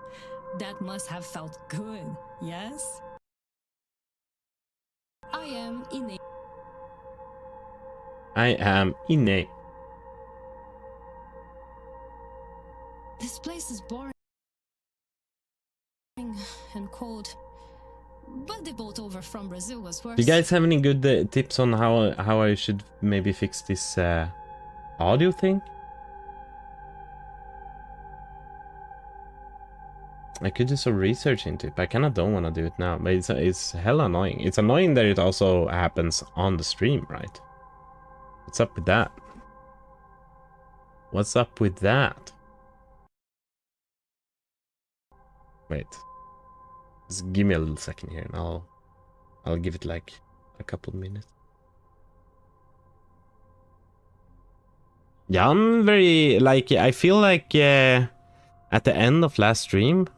That must have felt good, yes? I am Ine. I am Ine. This place is boring and cold. But the boat over from Brazil was worse. Do you guys have any good tips on how I should maybe fix this audio thing? I could do some research into it, but I kind of don't want to do it now. But it's hella annoying. It's annoying that it also happens on the stream, right? What's up with that? What's up with that? Wait. Just give me a little second here and I'll give it like a couple minutes. Yeah, I'm very like I feel like at the end of last stream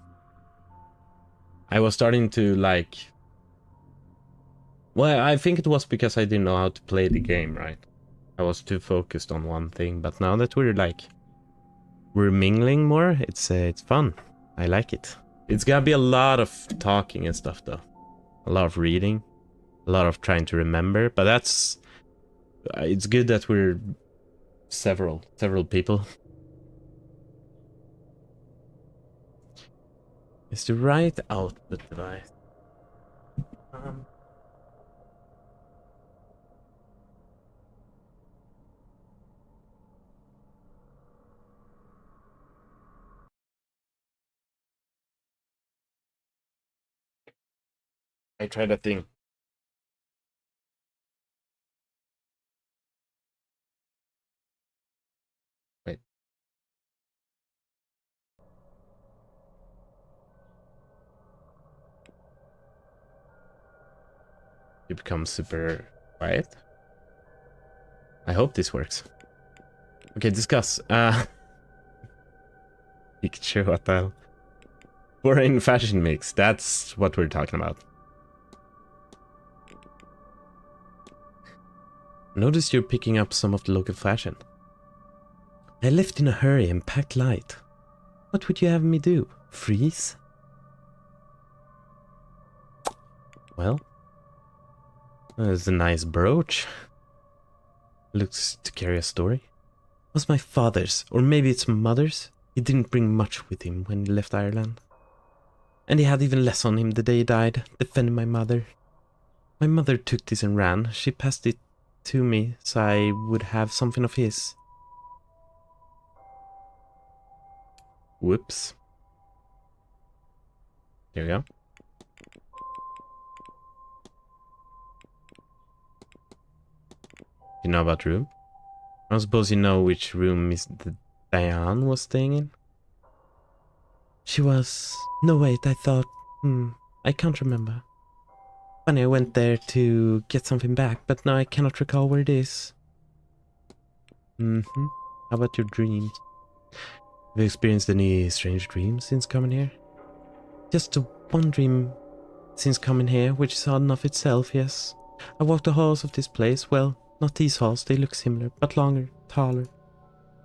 I was starting to like, well, I think it was because I didn't know how to play the game, right? I was too focused on one thing, but now that we're mingling more, it's fun. I like it. It's gonna be a lot of talking and stuff though. A lot of reading, a lot of trying to remember, but that's it's good that we're several people. It's the right output device. I tried a thing. Wait. You become super quiet. I hope this works. Okay, discuss. Picture, what the hell? Foreign fashion mix. That's what we're talking about. Notice you're picking up some of the local fashion. I left in a hurry and packed light. What would you have me do? Freeze? Well, there's a nice brooch. Looks to carry a story. It was my father's, or maybe it's mother's. He didn't bring much with him when he left Ireland. And he had even less on him the day he died, defending my mother. My mother took this and ran. She passed it to me so I would have something of his. Whoops. There we go. You know about room? I suppose you know which room Miss Diane was staying in? She was... No, wait, I thought... I can't remember. Funny, I went there to get something back, but now I cannot recall where it is. How about your dreams? Have you experienced any strange dreams since coming here? Just one dream since coming here, which is odd enough itself, yes. I walked the halls of this place, well, not these halls, they look similar, but longer, taller.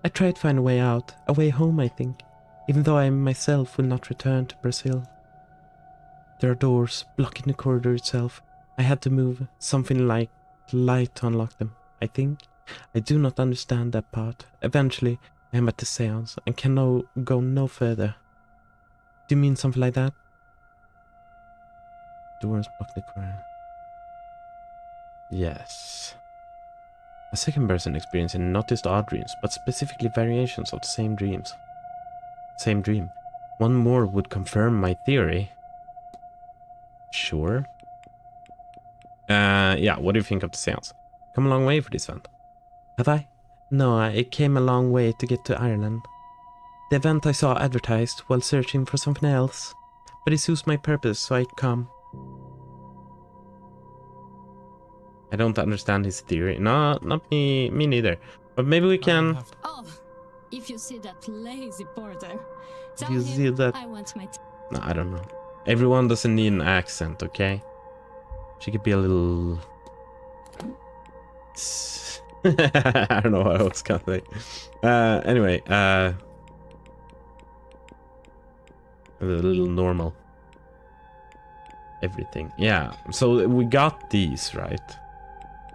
I tried to find a way out, a way home, I think, even though I myself will not return to Brazil. There are doors blocking the corridor itself. I had to move something like light to unlock them, I think. I do not understand that part. Eventually, I am at the Séance and can go no further. Do you mean something like that? Doors block the corridor. Yes. A second person experiencing not just odd dreams, but specifically variations of the same dreams. Same dream. One more would confirm my theory. Sure. Yeah, what do you think of the seance? Come a long way for this event. Have I? No, it came a long way to get to Ireland. The event I saw advertised while searching for something else, but it suits my purpose, so I come. I don't understand his theory. No, not me neither. But maybe we can... Oh, if you see that lazy porter, tell You him see that... I want my No, I don't know. Everyone doesn't need an accent, okay? She could be a little... I don't know what I was gonna say. Anyway, a little normal. Everything. Yeah, so we got these, right?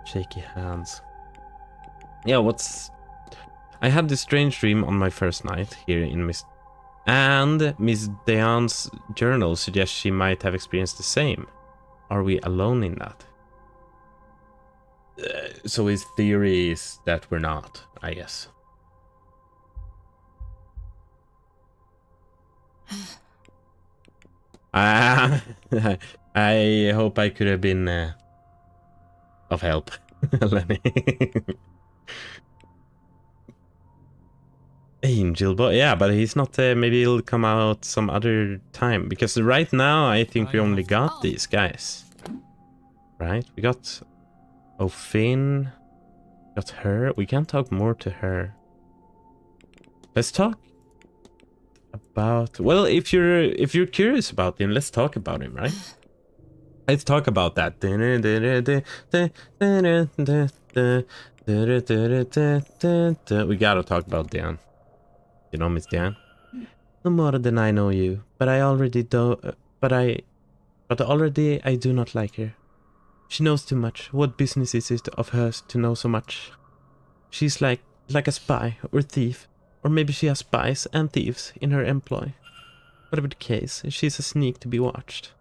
Shaky hands. Yeah, I had this strange dream on my first night here in Miss... And Miss Diane's journal suggests she might have experienced the same. Are we alone in that? So his theory is that we're not, I guess. I hope I could have been of help, Lenny. Angel boy, yeah, but he's not. Maybe he'll come out some other time, because right now I think we only got these guys. Right? We got O'Finn, got her. We can't talk more to her. Let's talk about. Well, if you're curious about him, let's talk about him, right? Let's talk about that. We gotta talk about Dan. You know, Miss Dan? No more than I know you, but I already do. But already I do not like her. She knows too much. What business is it of hers to know so much? She's like a spy or thief, or maybe she has spies and thieves in her employ. Whatever the case, she's a sneak to be watched.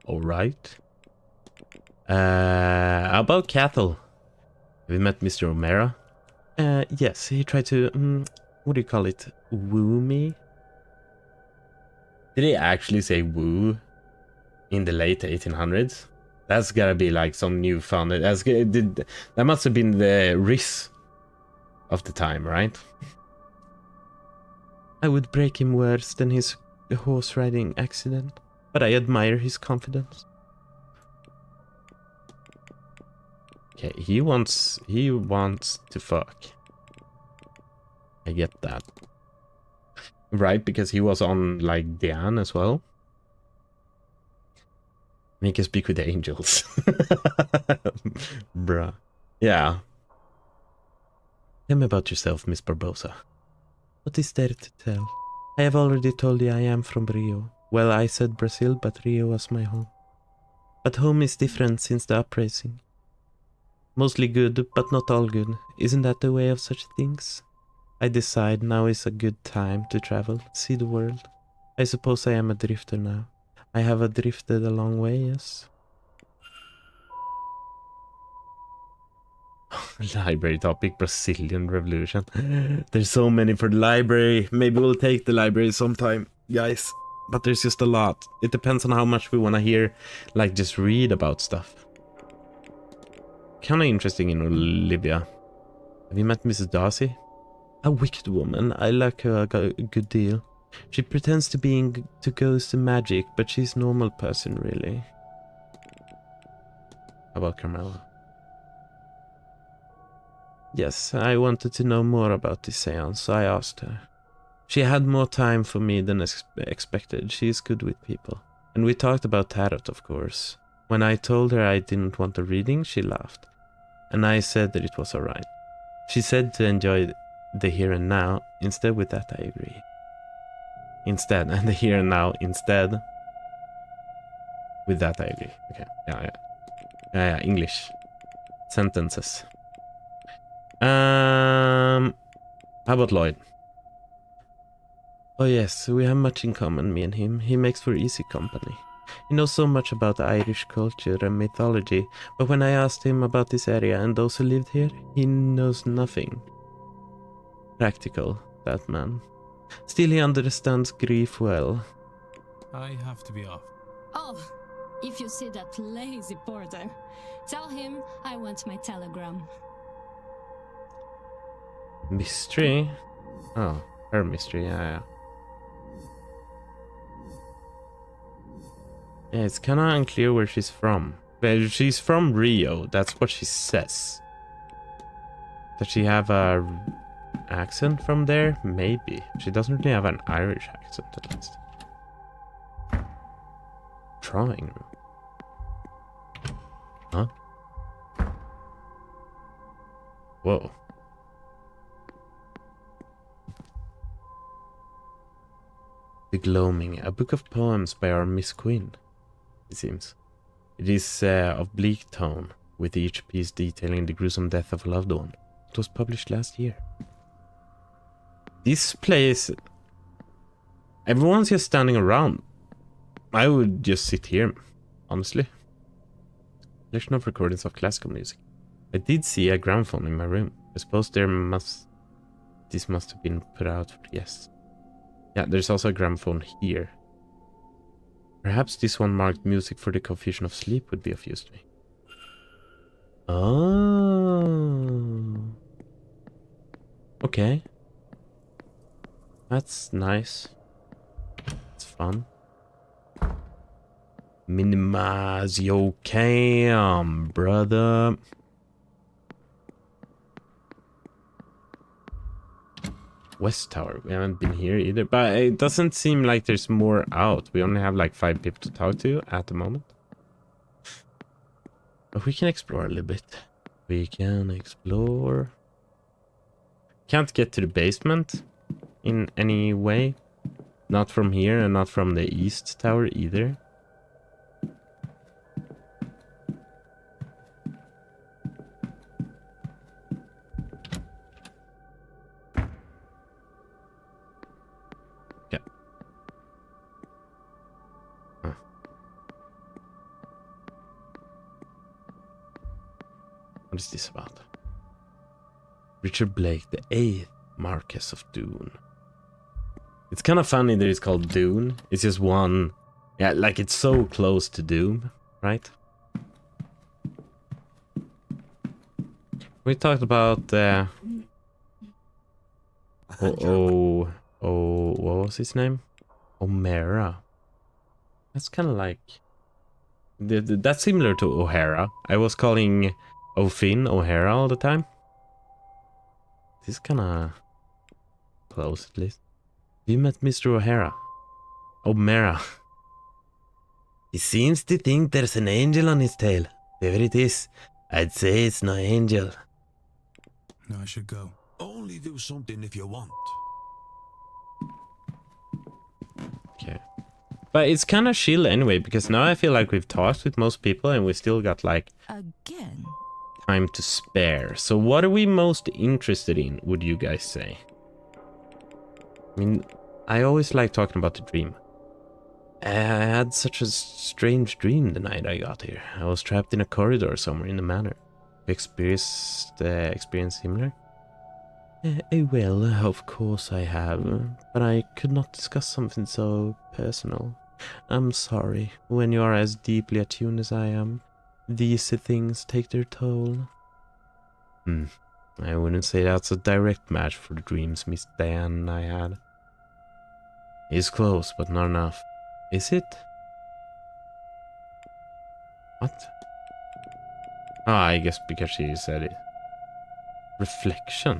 All right. How about Cathal? Have you met Mr. O'Mara? Yes, he tried to, what do you call it, woo me? Did he actually say woo in the late 1800s? That's gotta be like some new found. That must have been the Riz of the time, right? I would break him worse than his horse riding accident, but I admire his confidence. Okay, he wants to fuck. I get that. Right, because he was on like Diane as well. And he can speak with the angels. Bruh. Yeah. Tell me about yourself, Miss Barbosa. What is there to tell? I have already told you I am from Rio. Well, I said Brazil, but Rio was my home. But home is different since the uprising. Mostly good, but not all good. Isn't that the way of such things? I decide now is a good time to travel, see the world. I suppose I am a drifter now. I have drifted a long way, yes. Library topic, Brazilian Revolution. There's so many for the library. Maybe we'll take the library sometime, guys. But there's just a lot. It depends on how much we want to hear, like just read about stuff. Kinda interesting in Olivia. Have you met Mrs. Darcy? A wicked woman. I like her a good deal. She pretends to be into ghosts and magic, but she's a normal person, really. How about Carmela? Yes, I wanted to know more about this seance, so I asked her. She had more time for me than expected. She is good with people. And we talked about tarot, of course. When I told her I didn't want a reading, she laughed. And I said that it was alright. She said to enjoy the here and now. Instead, with that, I agree. Instead, and the here and now, instead. With that, I agree. Okay, yeah, English. Sentences. How about Lloyd? Oh yes, we have much in common, me and him. He makes for easy company. He knows so much about Irish culture and mythology, but when I asked him about this area and those who lived here, he knows nothing. Practical, that man. Still, he understands grief well. I have to be off. Oh, if you see that lazy porter, tell him I want my telegram. Mystery? Oh, her mystery, yeah. Yeah, it's kind of unclear where she's from. But she's from Rio, that's what she says. Does she have a accent from there? Maybe. She doesn't really have an Irish accent, at least. Drawing room. Huh? Whoa. The Gloaming, a book of poems by our Miss Queen, it seems. It is of bleak tone, with each piece detailing the gruesome death of a loved one. It was published last year. This place... Everyone's just standing around. I would just sit here, honestly. Collection of recordings of classical music. I did see a gramophone in my room. I suppose this must have been put out for guests. Yeah, there's also a gramophone here. Perhaps this one marked music for the confusion of sleep would be of use to me. Oh. Okay. That's nice. It's fun. Minimize your cam, brother. West Tower. We haven't been here either, but it doesn't seem like there's more out. We only have like 5 people to talk to at the moment. But we can explore a little bit. We can explore. Can't get to the basement in any way. Not from here and not from the East Tower either. What is this about? Richard Blake, the 8th Marquess of Doon. It's kind of funny that it's called Doon. It's just one... Yeah, like it's so close to Doom, right? We talked about... what was his name? O'Mara. That's kind of like... That's similar to O'Hara. I was calling... O'Finn O'Hara all the time. This is kinda close at least. You met Mr. O'Hara. O'Mara. He seems to think there's an angel on his tail. Whoever it is, I'd say it's no angel. No, I should go. Only do something if you want. Okay. But it's kind of chill anyway, because now I feel like we've talked with most people and we still got like... Again? Time to spare. So what are we most interested in, would you guys say? I mean, I always like talking about the dream. I had such a strange dream the night I got here. I was trapped in a corridor somewhere in the manor. You experienced similar? Well, of course I have, but I could not discuss something so personal. I'm sorry. When you are as deeply attuned as I am, these things take their toll. I wouldn't say that's a direct match for the dreams Miss Diane and I had. It's close, but not enough. Is it? What? Ah, I guess because she said it. Reflection.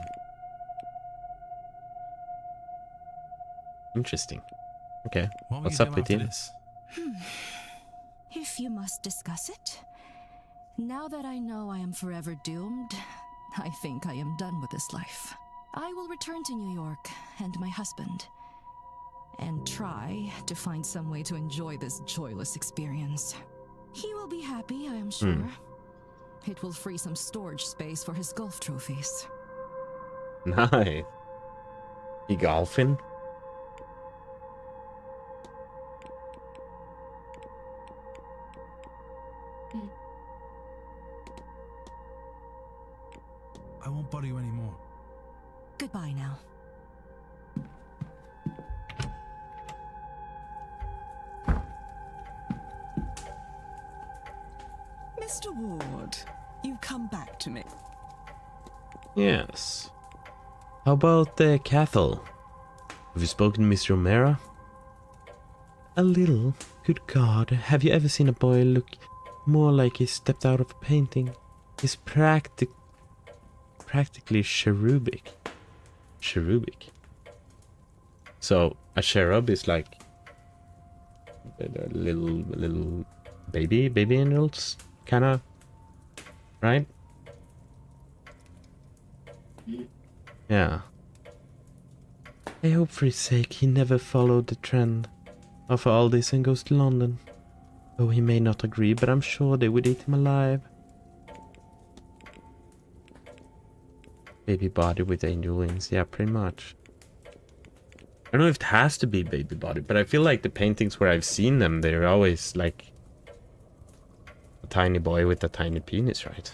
Interesting. Okay, What will what's you up do with after you? this? If you must discuss it. Now that I know I am forever doomed, I think I am done with this life. I will return to New York and my husband, and try to find some way to enjoy this joyless experience. He will be happy, I am sure. It will free some storage space for his golf trophies. Nice. You golfing? I won't bother you anymore. Goodbye now. Mr. Ward, you've come back to me. Yes. How about the Cathal? Have you spoken to Mr. O'Mara? A little. Good God, have you ever seen a boy look more like he stepped out of a painting? He's practically cherubic. Cherubic. So a cherub is like little baby angels, kind of, right? Yeah. I hope for his sake he never followed the trend of all this and goes to London. Oh, he may not agree, but I'm sure they would eat him alive. Baby body with angel wings, yeah, pretty much. I don't know if it has to be baby body, but I feel like the paintings where I've seen them, they're always like a tiny boy with a tiny penis, right?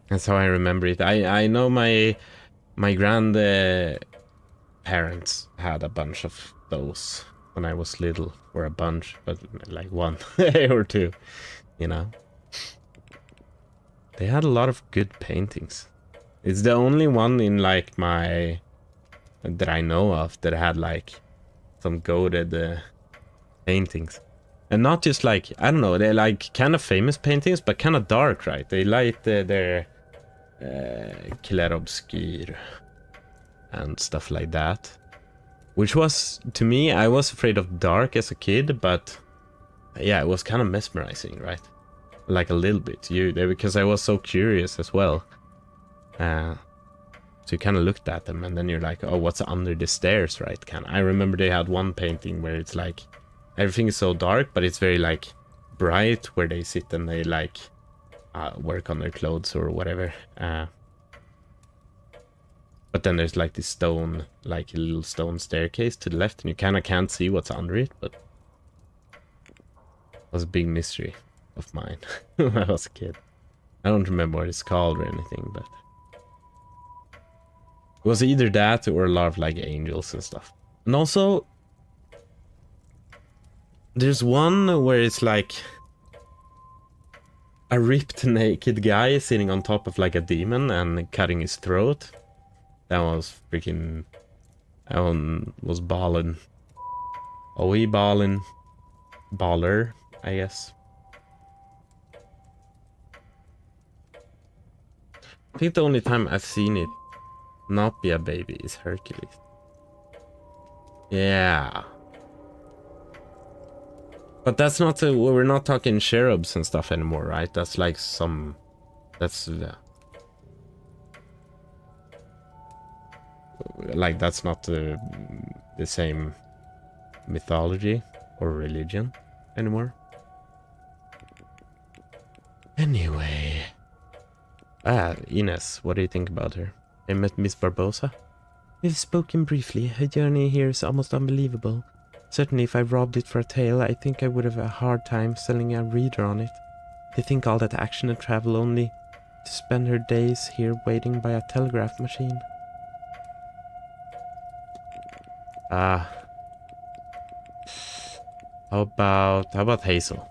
That's how I remember it. I know my parents had a bunch of those when I was little, or a bunch, but like one or two, you know. They had a lot of good paintings. It's the only one in like that I know of that had like some goated paintings. And not just like, I don't know, they're like kind of famous paintings, but kind of dark, right? They light their clair obscur and stuff like that. Which was, to me, I was afraid of dark as a kid, but yeah, it was kind of mesmerizing, right? Like a little bit, because I was so curious as well. So you kind of looked at them and then you're like, oh, what's under the stairs, right? I remember they had one painting where it's like, everything is so dark, but it's very like bright where they sit and they like work on their clothes or whatever. But then there's like this stone, like a little stone staircase to the left, and you kind of can't see what's under it, but it was a big mystery of mine when I was a kid. I don't remember what it's called or anything, but it was either that or a lot of like angels and stuff. And also, there's one where it's like a ripped naked guy sitting on top of like a demon and cutting his throat. That was freaking... That one was ballin'. A wee ballin'. Baller, I guess. I think the only time I've seen it not be a baby is Hercules. Yeah. But that's not we're not talking cherubs and stuff anymore, right? That's like some... That's... like that's not the same mythology or religion anymore. Anyway, Ines, what do you think about her? I met Miss Barbosa. We've spoken briefly. Her journey here is almost unbelievable. Certainly if I robbed it for a tale, I think I would have a hard time selling a reader on it. They think all that action and travel only to spend her days here waiting by a telegraph machine. How about Hazel?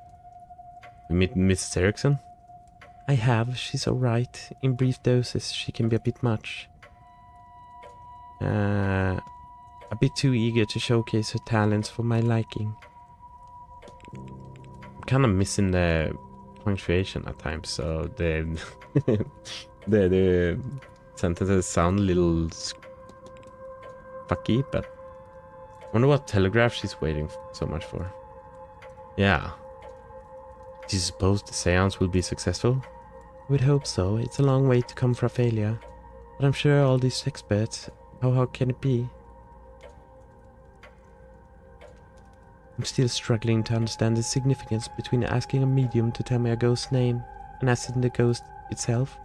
You meet Mrs. Erickson? I have. She's alright. In brief doses, she can be a bit much. A bit too eager to showcase her talents for my liking. I'm kind of missing the punctuation at times, so the the sentences sound a little fucky, but I wonder what telegraph she's waiting so much for. Yeah. Do you suppose the seance will be successful? I would hope so. It's a long way to come for a failure. But I'm sure all these experts, how hard can it be? I'm still struggling to understand the significance between asking a medium to tell me a ghost's name and asking the ghost itself.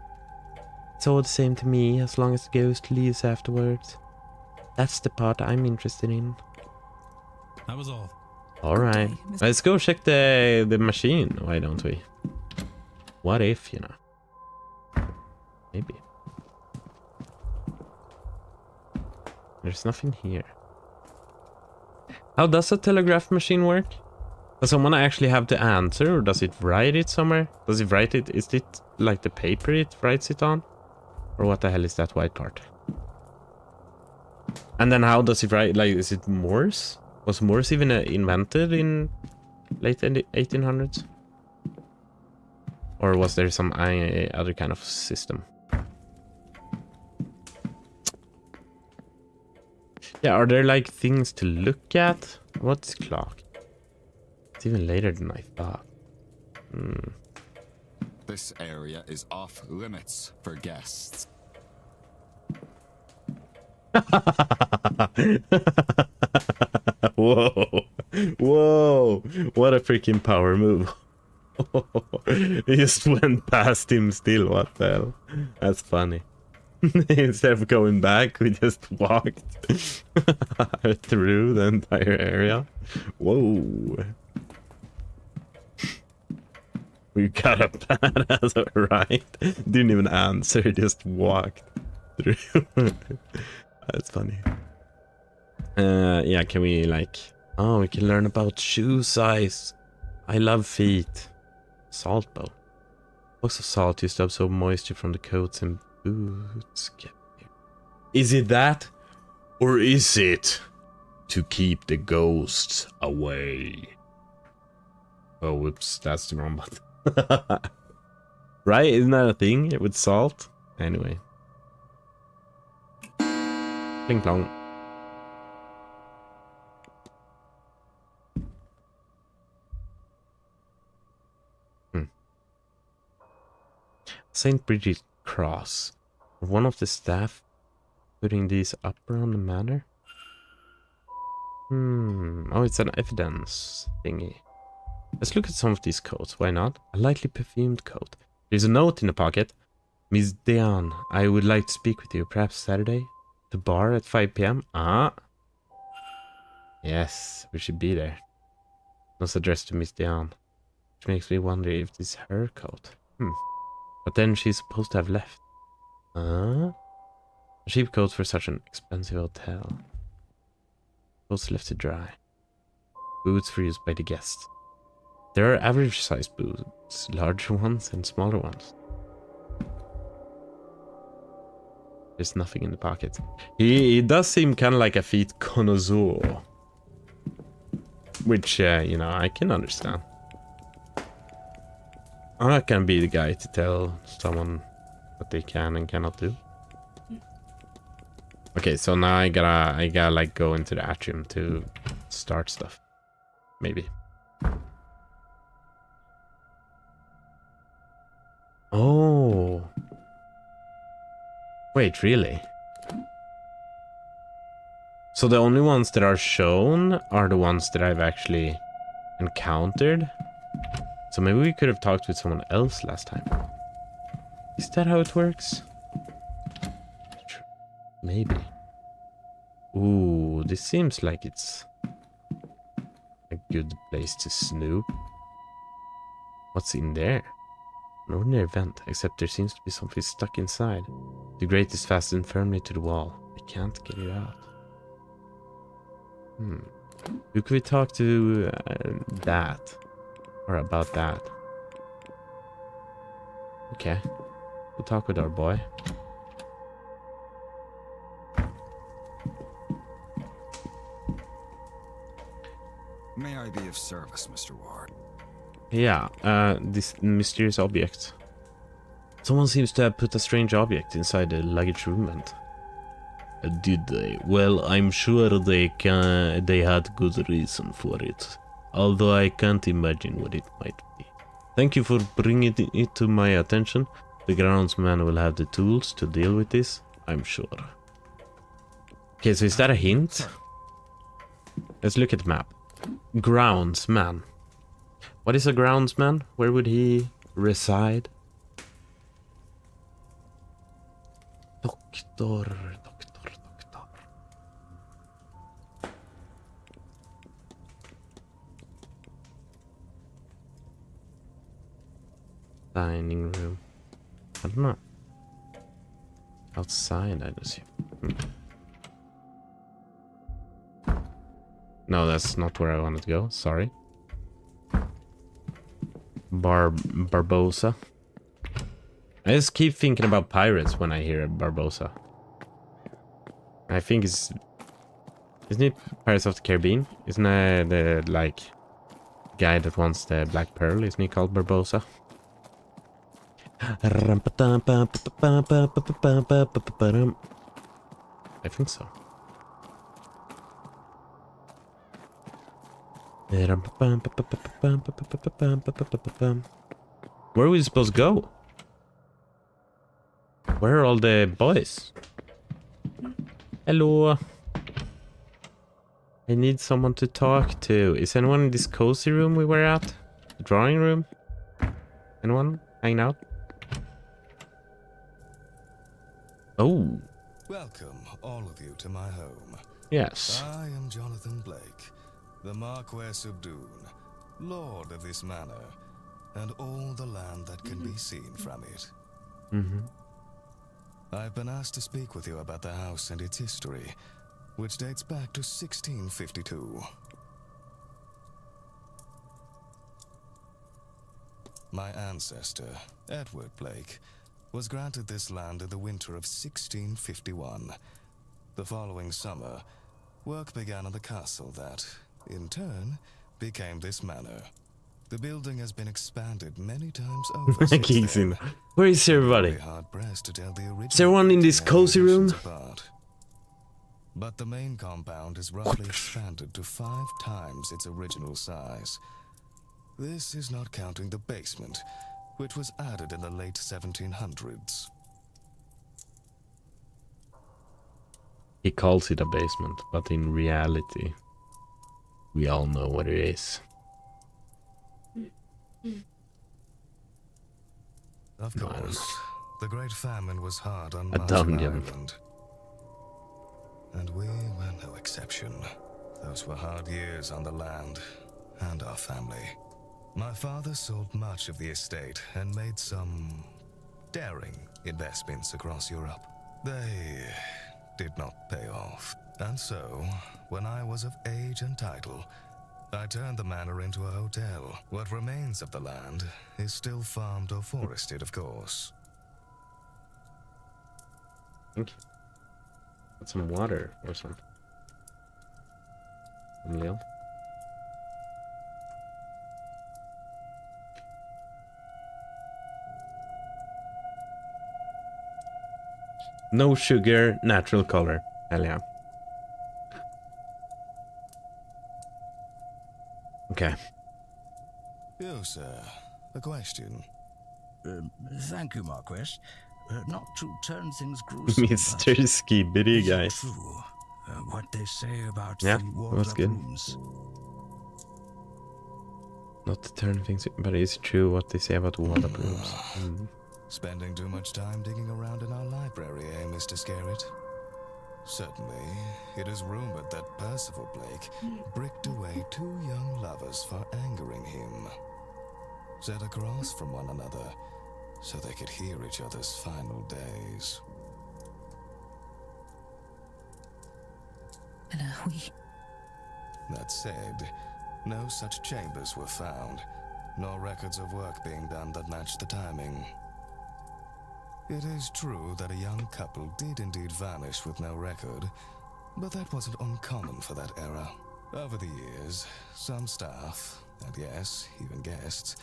It's all the same to me as long as the ghost leaves afterwards. That's the part I'm interested in. That was all. Alright. Let's go check the machine, why don't we? What if, you know? Maybe. There's nothing here. How does a telegraph machine work? Does someone actually have to answer, or does it write it somewhere? Does it write it? Is it like the paper it writes it on? Or what the hell is that white part? And then how does it write? Like, is it Morse? Was Morse even invented in late 1800s? Or was there some other kind of system? Yeah, are there like things to look at? What's clock? It's even later than I thought. This area is off limits for guests. Whoa. Whoa. What a freaking power move. He just went past him still. What the hell? That's funny. Instead of going back, we just walked through the entire area. Whoa. We got a badass, right? Didn't even answer, just walked through. That's funny. Yeah, can we like... Oh, we can learn about shoe size. I love feet. Salt bowl. Blocks of salt used to absorb moisture from the coats and boots. Is it that? Or is it to keep the ghosts away? Oh, whoops, that's the wrong button. Right? Isn't that a thing with salt? Anyway. Pling plong. St. Bridget Cross. One of the staff putting these up around the manor? Oh, it's an evidence thingy. Let's look at some of these coats. Why not? A lightly perfumed coat. There's a note in the pocket. Miss Diane, I would like to speak with you. Perhaps Saturday? The bar at 5 p.m.? Ah. Yes, we should be there. Note's addressed to Miss Diane. Which makes me wonder if this is her coat. But then she's supposed to have left. A cheap coat for such an expensive hotel. Clothes left to dry. Boots for use by the guests. There are average sized boots, larger ones and smaller ones. There's nothing in the pocket. He does seem kind of like a feet connoisseur. Which, you know, I can understand. I'm not gonna be the guy to tell someone what they can and cannot do. Okay, so now I gotta like go into the atrium to start stuff. Maybe. Oh. Wait, really? So the only ones that are shown are the ones that I've actually encountered? So maybe we could have talked with someone else last time. Is that how it works? Maybe. Ooh, this seems like it's a good place to snoop. What's in there? An ordinary vent, except there seems to be something stuck inside. The grate is fastened firmly to the wall. I can't get it out. Who could we talk to that? Or about that? Okay. We'll talk with our boy. May I be of service, Mr. Ward? Yeah, this mysterious object. Someone seems to have put a strange object inside the luggage room vent. Did they? Well, I'm sure they had good reason for it. Although I can't imagine what it might be. Thank you for bringing it to my attention. The groundsman will have the tools to deal with this, I'm sure. Okay, so is that a hint? Let's look at the map. Groundsman. What is a groundsman? Where would he reside? Doctor. Dining room. I don't know. Outside, I'd assume. No, that's not where I wanted to go. Sorry. Barbosa. I just keep thinking about pirates when I hear Barbosa. I think isn't it Pirates of the Caribbean? Isn't it the like guy that wants the Black Pearl? Isn't he called Barbosa? I think so. Where are we supposed to go? Where are all the boys? Hello. I need someone to talk to. Is anyone in this cozy room we were at? The drawing room? Anyone hanging out? Oh. Welcome, all of you, to my home. Yes. I am Jonathan Blake, the Marquess of Doon, Lord of this manor, and all the land that can be seen from it. I've been asked to speak with you about the house and its history, which dates back to 1652. My ancestor, Edward Blake, was granted this land in the winter of 1651. The following summer, work began on the castle that, in turn, became this manor. The building has been expanded many times over since then. Where is everybody? Is everyone in this cozy room? But the main compound is roughly expanded to 5 times its original size. This is not counting the basement, which was added in the late 1700s. He calls it a basement, but in reality, we all know what it is. Of course, the Great Famine was hard on A Manor dungeon. Island. And we were no exception. Those were hard years on the land and our family. My father sold much of the estate and made some daring investments across Europe. They did not pay off. And so, when I was of age and title, I turned the manor into a hotel. What remains of the land is still farmed or forested, of course. Thank you. Got some water or something. Lil. No sugar, natural color. Hell yeah. Okay. You, sir, a question. Thank you, Marquess. Not to turn things gruesome, Mr. Skibidi, is it guys. true, what they say about Yeah, the that was walled-up good. rooms? Not to turn things, but it's true what they say about walled-up rooms. Spending too much time digging around in our library, eh, Mr. Scarrett? Certainly, it is rumored that Percival Blake bricked away 2 young lovers for angering him. Set across from one another, so they could hear each other's final days. That said, no such chambers were found, nor records of work being done that matched the timing. It is true that a young couple did indeed vanish with no record, but that wasn't uncommon for that era. Over the years, some staff, and yes, even guests,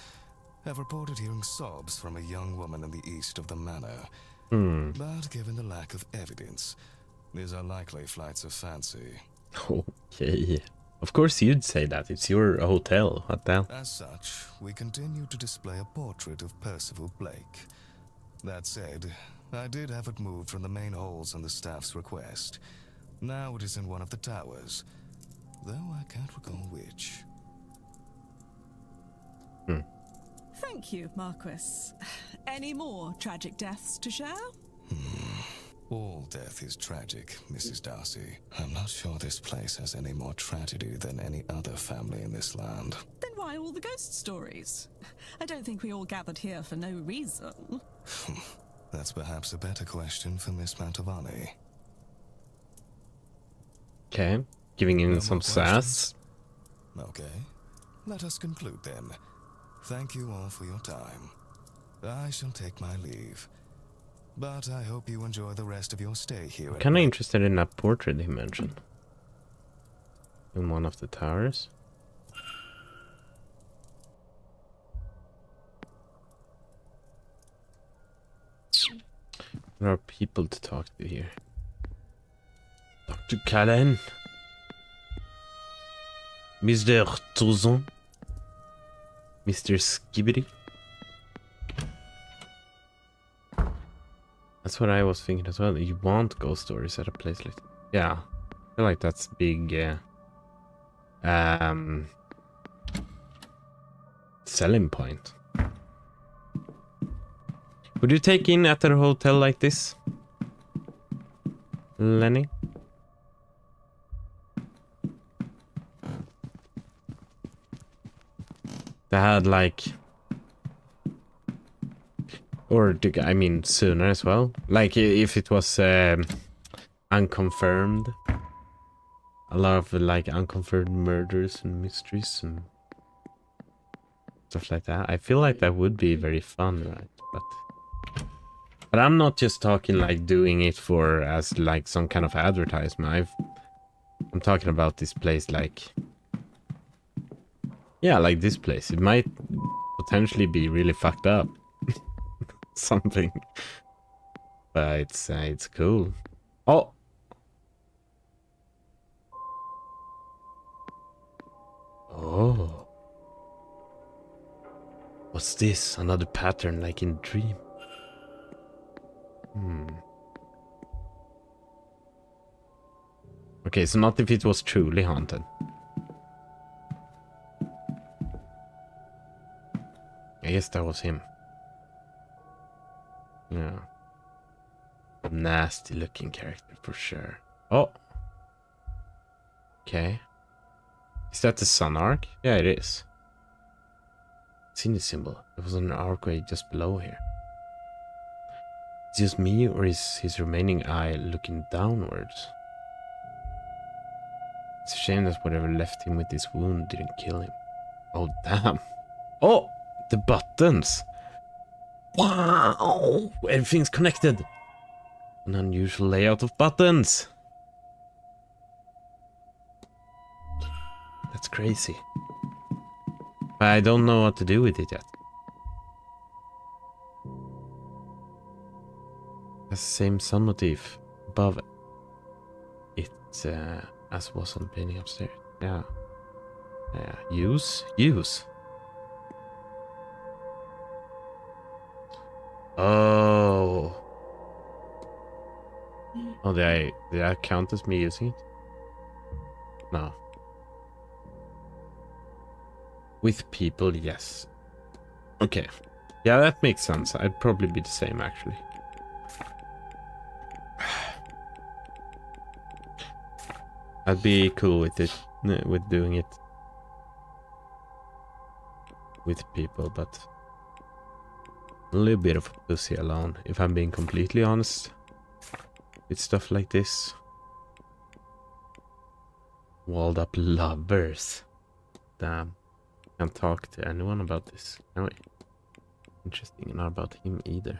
have reported hearing sobs from a young woman in the east of the manor. But given the lack of evidence, these are likely flights of fancy. Okay. Of course you'd say that. It's your hotel. What the hell? As such, we continue to display a portrait of Percival Blake. That said, I did have it moved from the main halls on the staff's request. Now it is in one of the towers, though I can't recall which. Thank you, Marquis. Any more tragic deaths to share? All death is tragic, Mrs. Darcy. I'm not sure this place has any more tragedy than any other family in this land. Then why all the ghost stories? I don't think we all gathered here for no reason. That's perhaps a better question for Miss Mantovani. Okay. Giving in No some more sass. Okay. Let us conclude then. Thank you all for your time. I shall take my leave. But I hope you enjoy the rest of your stay here. Kind of interested in that portrait he mentioned. In one of the towers. There are people to talk to here. Dr. Callan. Mr. Touzon. Mr. Skibbity. That's what I was thinking as well. You want ghost stories at a place like that. Yeah. I feel like that's big selling point. Would you take in at a hotel like this, Lenny? They had like, or I mean sooner as well. Like if it was unconfirmed, a lot of like unconfirmed murders and mysteries and stuff like that. I feel like that would be very fun, right? But I'm not just talking like doing it for as like some kind of advertisement. I'm talking about this place like, yeah, like this place. It might potentially be really fucked up. Something. But it's cool. Oh. Oh. What's this? Another pattern like in Dream. Okay, so not if it was truly haunted. I guess that was him. Yeah. A nasty looking character for sure. Oh. Okay. Is that the sun arc? Yeah, it is. It's in the symbol. There was an archway just below here. Is it just me, or is his remaining eye looking downwards? It's a shame that whatever left him with this wound didn't kill him. Oh, damn. Oh, the buttons. Wow, everything's connected. An unusual layout of buttons. That's crazy. But I don't know what to do with it yet. The same sun motif above it as was on the painting upstairs. Yeah. Yeah. Use. Oh. Oh, did I count as me using it? No. With people, yes. Okay. Yeah, that makes sense. I'd probably be the same, actually. I'd be cool with it, with doing it with people, but a little bit of a pussy alone, if I'm being completely honest. With stuff like this. Walled up lovers. Damn. Can't talk to anyone about this, can we? Interesting, not about him either.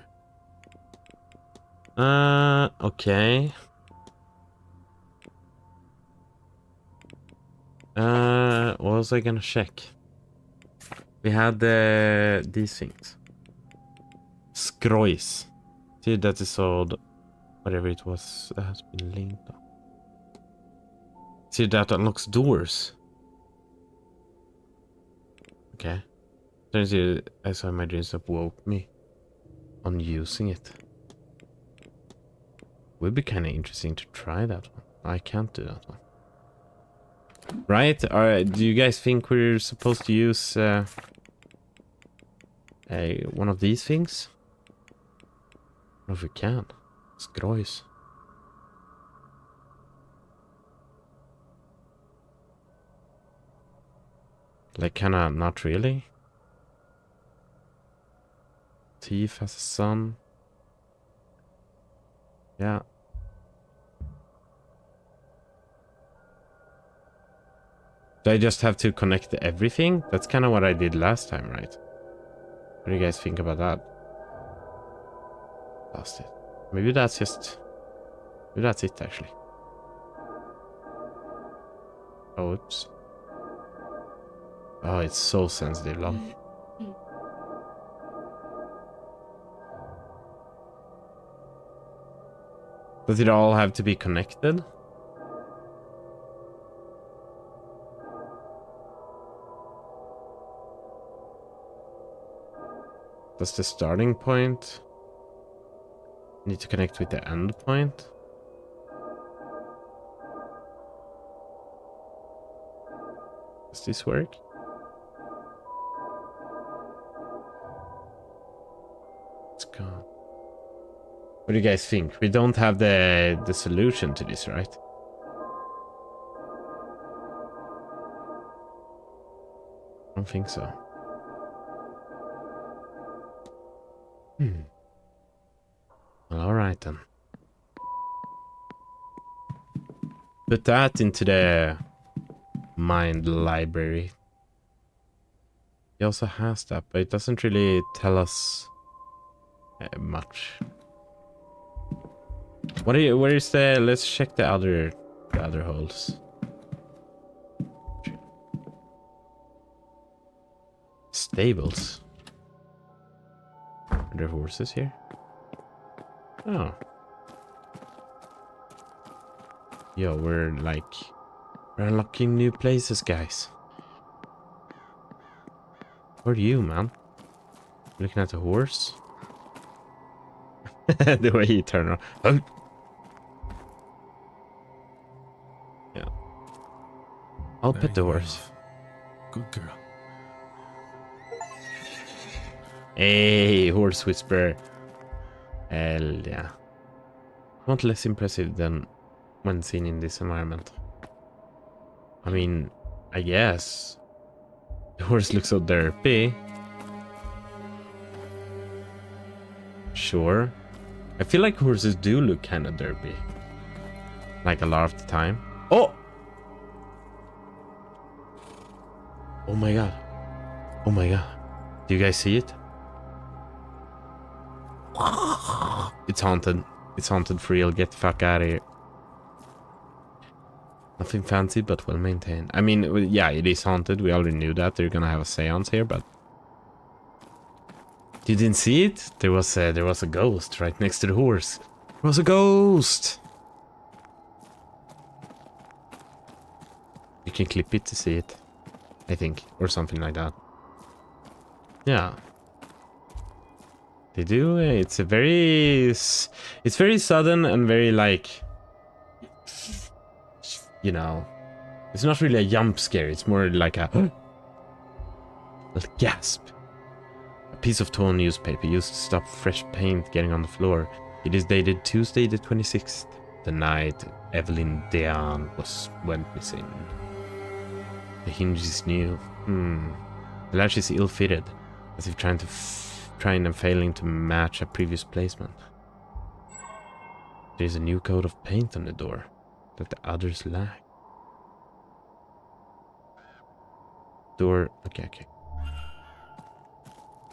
Okay. What was I gonna check? We had these things. Scroys. See, that is sold. Whatever it was that has been linked on. See, that unlocks doors. Okay. Turns out I saw my dreams that woke me on using it. Would be kind of interesting to try that one. I can't do that one. Right? Do you guys think we're supposed to use one of these things? I don't know if we can. Scroys. Like, kinda not really. Thief has a son. Yeah. Do I just have to connect everything? That's kind of what I did last time, right? What do you guys think about that? Lost it. Maybe that's just... Maybe that's it, actually. Oh, oops. Oh, it's so sensitive, lol. Does it all have to be connected? Does the starting point need to connect with the end point? Does this work? It's gone. What do you guys think? We don't have the solution to this, right? I don't think so. Well, alright then. Put that into the mind library. He also has that, but it doesn't really tell us much. What are you? Where is the? Let's check the other holes. Stables. Are there horses here? Oh. Yo, we're unlocking new places, guys. Where are you, man? Looking at the horse? The way you turn around. Oh. Yeah. I'll pet the horse. Good girl. Hey, horse whisperer. Hell yeah. Not less impressive than when seen in this environment. I mean, I guess. The horse looks so derpy. Sure. I feel like horses do look kind of derpy. Like a lot of the time. Oh! Oh my god. Oh my god. Do you guys see it? It's haunted. It's haunted for real. Get the fuck out of here. Nothing fancy, but well maintained. I mean, yeah, it is haunted. We already knew that. They're gonna have a seance here, but... You didn't see it? There was a ghost right next to the horse. There was a ghost! You can clip it to see it. I think. Or something like that. Yeah. They do. It's a very... It's very sudden and very like... You know... It's not really a jump scare. It's more like a gasp. A piece of torn newspaper used to stop fresh paint getting on the floor. It is dated Tuesday the 26th. The night Evelyn Dean went missing. The hinge is new. The latch is ill-fitted, as if trying and failing to match a previous placement. There is a new coat of paint on the door that the others lack. Door. Okay.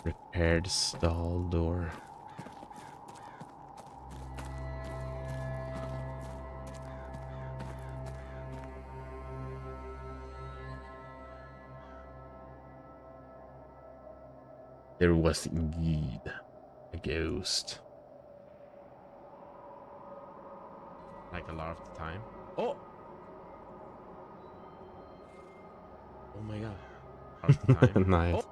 Repaired stall door. There was indeed a ghost. Like a lot of the time. Oh! Oh my god. A lot of the time. Nice. Oh.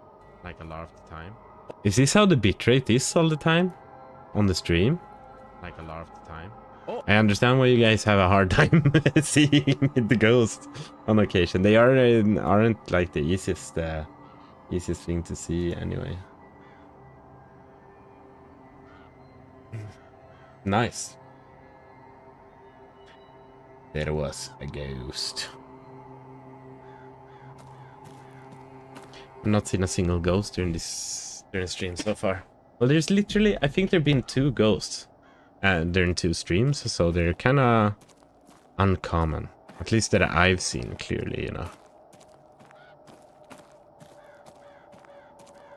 Like a lot of the time. Is this how the bitrate is all the time? On the stream? Like a lot of the time. Oh. I understand why you guys have a hard time seeing the ghost on occasion. They aren't like the easiest thing to see anyway. Nice. There was a ghost. I've not seen a single ghost during the stream so far. Well, there's literally, I think there've been 2 ghosts during 2 streams, so they're kind of uncommon. At least that I've seen clearly, you know.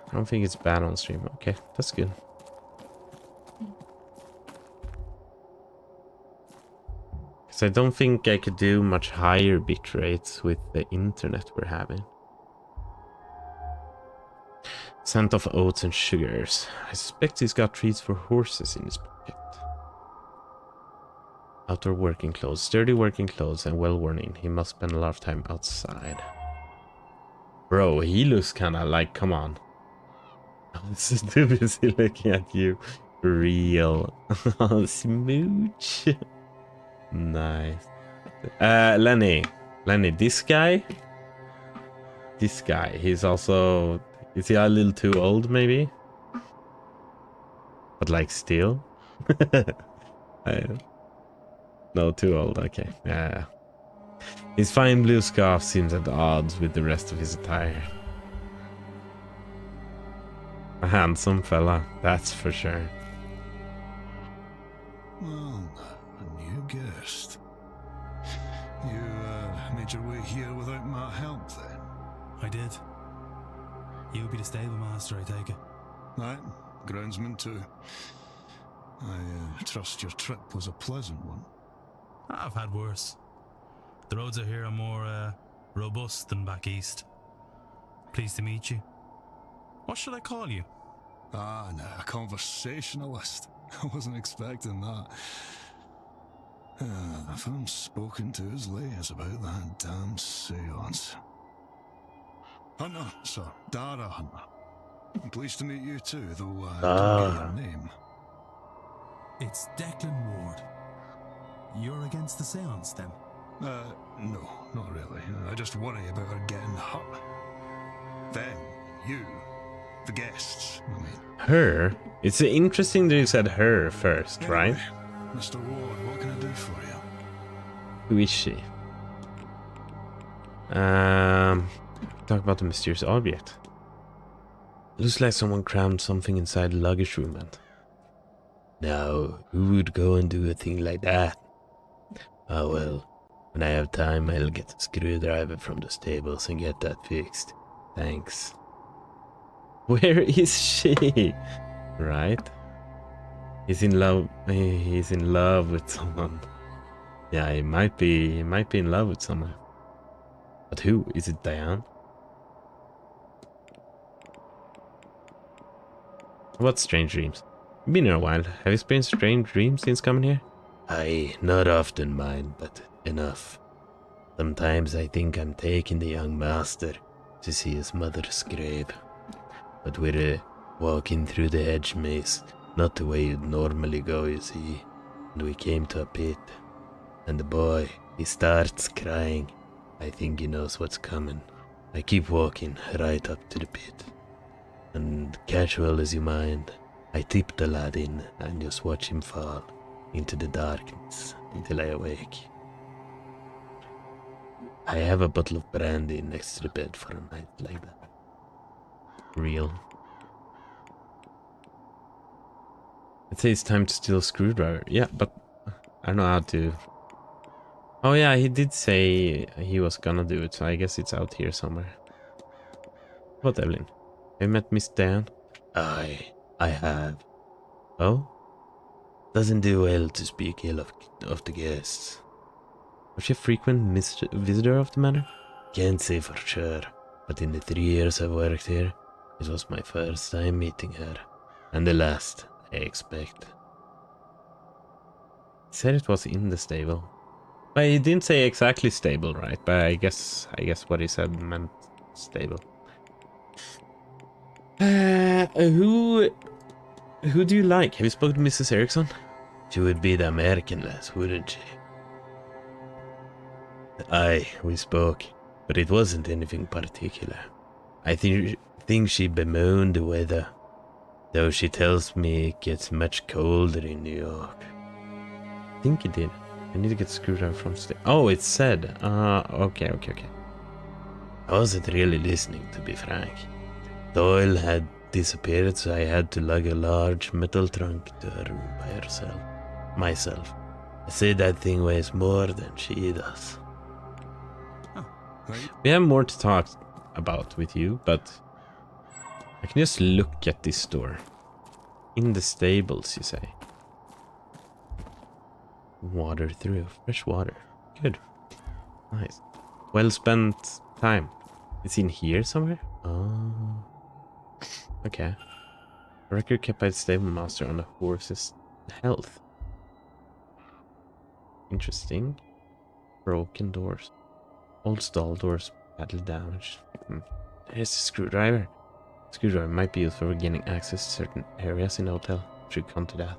I don't think it's bad on stream. Okay, that's good. Because I don't think I could do much higher bit rates with the internet we're having. Scent of oats and sugars. I suspect he's got treats for horses in his pocket. Outdoor working clothes. Sturdy working clothes and well worn in. He must spend a lot of time outside. Bro, he looks kinda like, come on. I'm so too busy looking at you. Real. Smooch. Nice. Lenny, this guy, he's also, is he a little too old maybe? But like still? No, too old, okay. Yeah. His fine blue scarf seems at odds with the rest of his attire. A handsome fella, that's for sure. Well, a new guest. You made your way here without my help then? I did. You'll be the stable master, I take it. Right, groundsman too. I trust your trip was a pleasant one. I've had worse. The roads out here are more robust than back east. Pleased to meet you. What should I call you? Ah, no, a conversationalist. I wasn't expecting that. If I'm spoken to as late as about that damn seance. Hunter, sir. Dara Hunter. I'm pleased to meet you too, though I don't get your name. It's Declan Ward. You're against the Séance, then? No, not really. I just worry about her getting hurt. Then, you, the guests, I mean. Her? It's interesting that you said her first, Anyway, right? Mr. Ward, what can I do for you? Who is she? Talk about the mysterious object. Looks like someone crammed something inside the luggage room and... Now, who would go and do a thing like that? Oh well, when I have time I'll get a screwdriver from the stables and get that fixed. Thanks. Where is she? Right? He's in love with someone. Yeah, he might be in love with someone. But who? Is it Diane? What strange dreams? Been here a while. Have you experienced strange dreams since coming here? Aye, not often mine, but enough. Sometimes I think I'm taking the young master to see his mother's grave. But we're walking through the hedge maze, not the way you'd normally go, you see. And we came to a pit. And the boy, he starts crying. I think he knows what's coming. I keep walking right up to the pit. And casual as you mind, I tip the lad in and just watch him fall into the darkness until I awake. I have a bottle of brandy next to the bed for a night like that. Real. I'd say it's time to steal a screwdriver. Yeah, but I don't know how to... Oh yeah, he did say he was gonna do it, so I guess it's out here somewhere. What, Evelyn? Have you met Miss Dan? Aye, I have. Oh? Doesn't do well to speak ill of the guests. Was she a frequent visitor of the manor? Can't say for sure, but in the 3 years I've worked here, it was my first time meeting her. And the last, I expect. He said it was in the stable. But he didn't say exactly stable, right? But I guess what he said meant stable. Who do you like? Have you spoken to Mrs. Erickson? She would be the American lass, wouldn't she? Aye, we spoke, but it wasn't anything particular. I think she bemoaned the weather, though she tells me it gets much colder in New York. I think it did. I need to get screwdriver from Oh, it said. Okay. I wasn't really listening, to be frank. Doyle had disappeared, so I had to lug a large metal trunk to her room by myself. I say that thing weighs more than she does. We have more to talk about with you, but I can just look at this door. In the stables, you say. Water through. Fresh water. Good. Nice. Well spent time. It's in here somewhere? Oh. Okay. A record kept by the stable master on the horse's health. Interesting. Broken doors. Old stall doors badly damaged. There's a screwdriver. Screwdriver might be used for gaining access to certain areas in the hotel. Should come to that.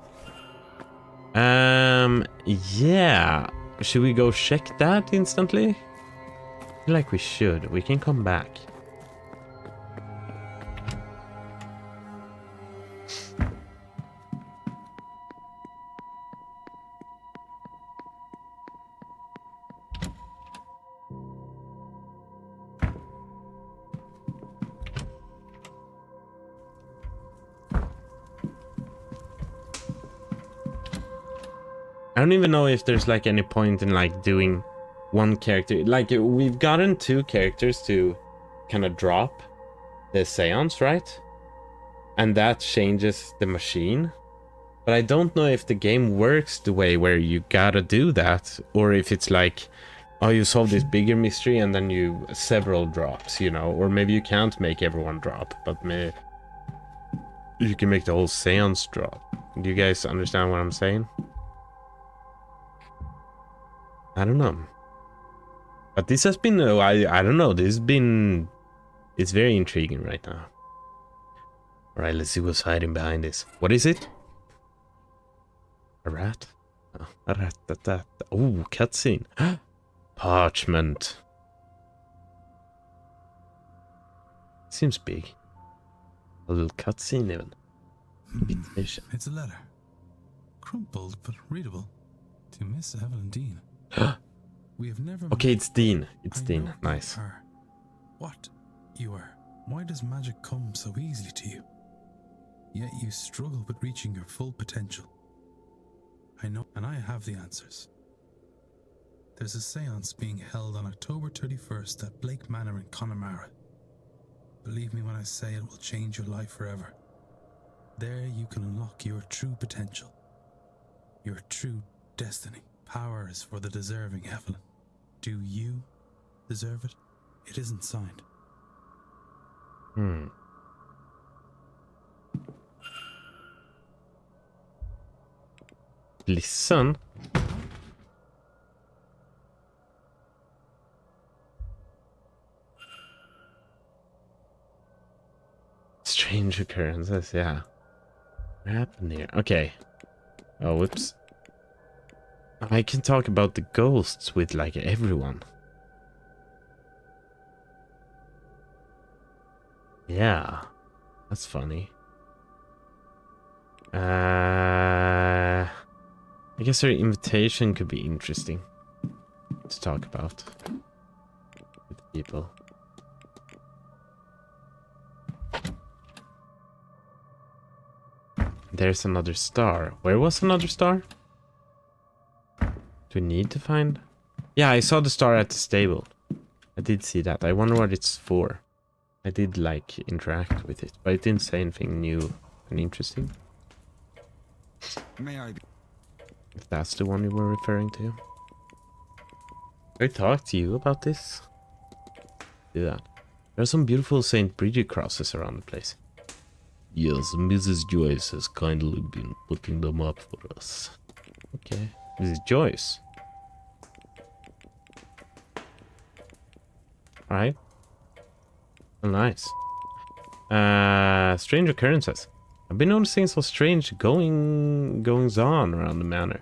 Yeah. Should we go check that instantly? I feel like we should. We can come back. I don't even know if there's like any point in like doing one character. Like we've gotten 2 characters to kind of drop the seance, right? And that changes the machine. But I don't know if the game works the way where you gotta do that, or if it's like, oh, you solve this bigger mystery and then you several drops, you know, or maybe you can't make everyone drop, but you can make the whole seance drop. Do you guys understand what I'm saying? I don't know. But this has been, I don't know, this has been, it's very intriguing right now. Alright, let's see what's hiding behind this. What is it? A rat? Oh, a rat. Oh, cutscene. Parchment. Seems big. A little cutscene even. Invitation. It's a letter. Crumpled but readable. To Miss Evelyn Dean. We have never Okay, it's Dean. It's I Dean. know Nice. you are. What you are. Why does magic come so easily to you? Yet you struggle with reaching your full potential. I know, and I have the answers. There's a séance being held on October 31st at Blake Manor in Connemara. Believe me when I say it will change your life forever. There you can unlock your true potential. Your true destiny. Power is for the deserving, Evelyn. Do you deserve it? It isn't signed. Listen. Strange occurrences, yeah. What happened here? Okay. Oh, whoops. I can talk about the ghosts with like everyone. Yeah. That's funny. I guess her invitation could be interesting to talk about with people. There's another star. Where was another star? Do we need to find? Yeah, I saw the star at the stable. I did see that. I wonder what it's for. I did like interact with it, but it didn't say anything new and interesting. May I be? If that's the one you were referring to. I talked to you about this. Do that. There are some beautiful St. Bridget crosses around the place. Yes, Mrs. Joyce has kindly been putting them up for us. Okay. Mrs. Joyce. Alright. Oh, nice. Strange occurrences. I've been noticing some strange goings on around the manor.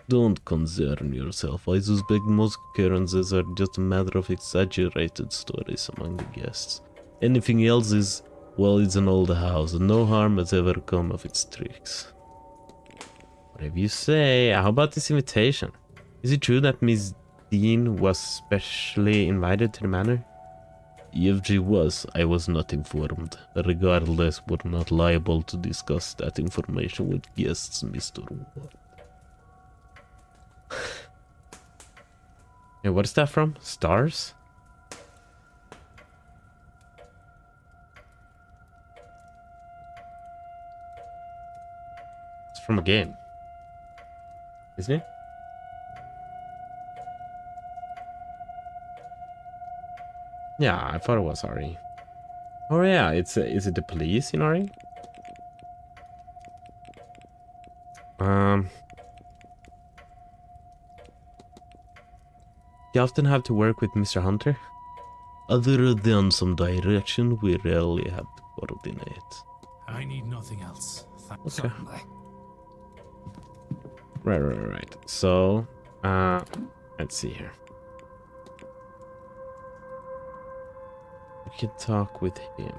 Don't concern yourself. I suspect most occurrences are just a matter of exaggerated stories among the guests. Anything else is, well, it's an old house, and no harm has ever come of its tricks. Whatever you say. How about this invitation? Is it true that Miss Dean was specially invited to the manor? If she was, I was not informed. Regardless, we're not liable to discuss that information with guests, Mr. Ward. Hey, what is that from? Stars? from a game, isn't it? Yeah, I thought it was RE. Oh yeah, is it the police in RE? You often have to work with Mr. Hunter? Other than some direction, we rarely have to coordinate. I need nothing else. Okay. Right. So, let's see here. We can talk with him.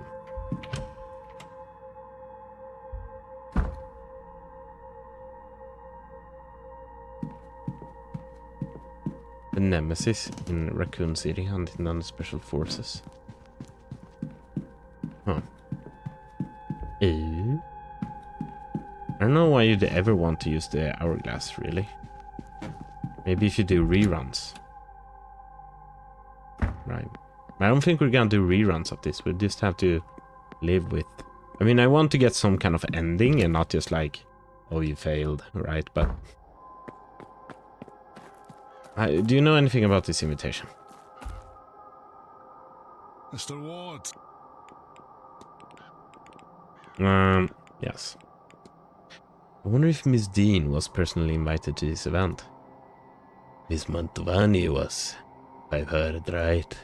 The Nemesis in Raccoon City hunting down the special forces. Huh. I don't know why you'd ever want to use the hourglass, really. Maybe if you do reruns. Right. I don't think we're gonna do reruns of this. We'll just have to live with... I mean, I want to get some kind of ending and not just like, oh, you failed, right? But... do you know anything about this invitation? Mr. Ward. Yes. I wonder if Miss Dean was personally invited to this event. Miss Mantovani was, if I've heard right.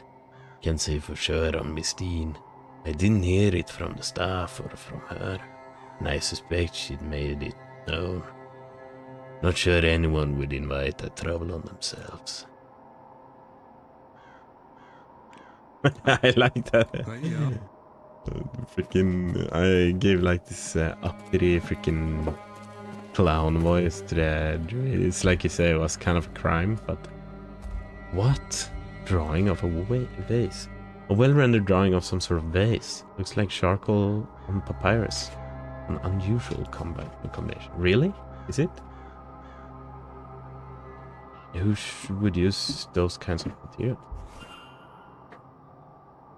Can't say for sure on Miss Dean. I didn't hear it from the staff or from her, and I suspect she'd made it known. Not sure anyone would invite that trouble on themselves. I like that. Yeah. Freaking, I gave like this uppity freaking clown voice to the druid. It's like you say, it was kind of a crime, but what? Drawing of a vase. A well-rendered drawing of some sort of vase. Looks like charcoal on papyrus. An unusual combination. Really? Is it? Who would use those kinds of material?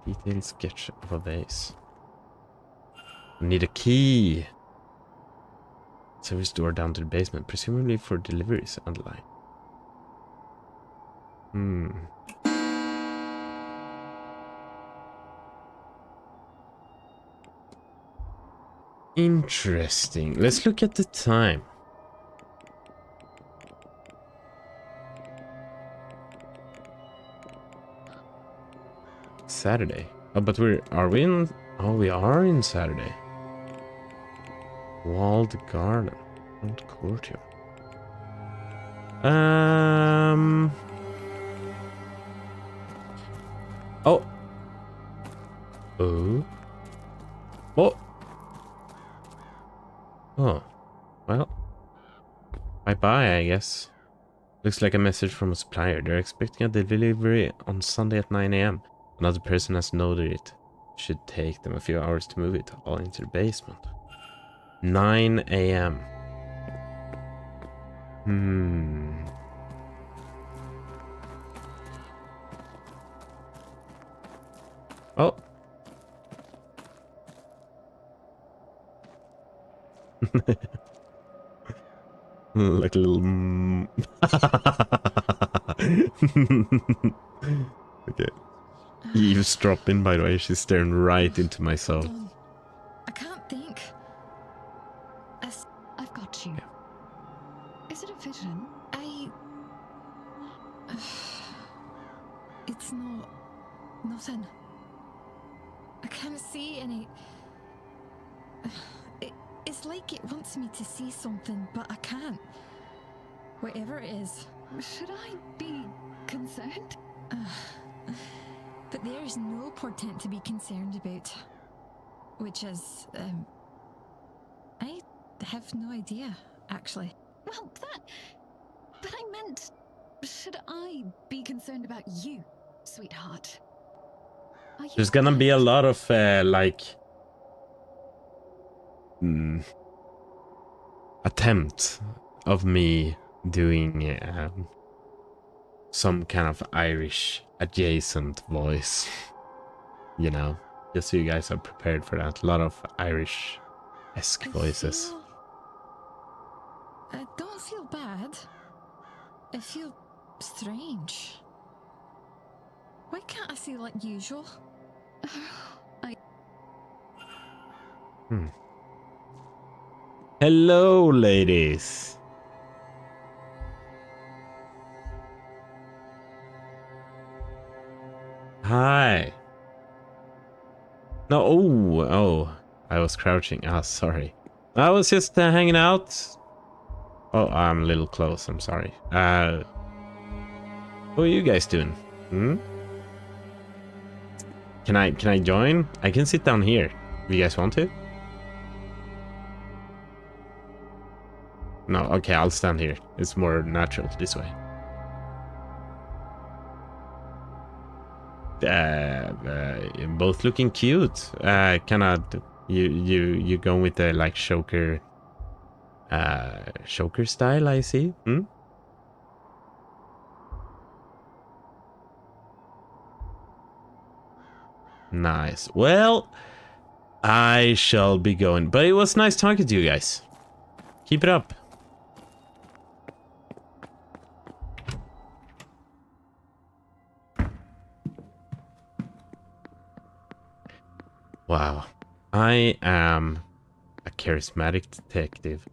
Detailed sketch of a vase. I need a key. Service door down to the basement, presumably for deliveries on the line. Interesting. Let's look at the time. Saturday. Oh, but are we in? Oh, we are in Saturday. Walled garden. Old courtyard. Oh. Oh. Oh. Oh. Well. Bye-bye, I guess. Looks like a message from a supplier. They're expecting a delivery on Sunday at 9 AM. Another person has noted it. Should take them a few hours to move it all into the basement. 9 AM. Oh. Like a little... Okay. Eavesdropping, by the way. She's staring right into my soul. I can't think. I've got you. Is it a vision? It's not... nothing. I can't see any... It's like it wants me to see something, but I can't. Whatever it is. Should I be concerned? But there is no portent to be concerned about. Which is, I have no idea, actually. Well, but I meant, should I be concerned about you, sweetheart? There's gonna be a lot of, like... attempt of me doing some kind of Irish adjacent voice, you know, just so you guys are prepared for that. A lot of Irish-esque voices. I don't feel bad. I feel strange. Why can't I feel like usual? Hello, ladies. Hi. No, oh, I was crouching. Ah, sorry. I was just hanging out. Oh, I'm a little close. I'm sorry. What are you guys doing? Hmm? Can I join? I can sit down here. If you guys want to? No, okay, I'll stand here. It's more natural this way. Both looking cute. You going with the like choker style, I see. Hmm? Nice. Well, I shall be going, but it was nice talking to you guys. Keep it up. Wow, I am a charismatic detective.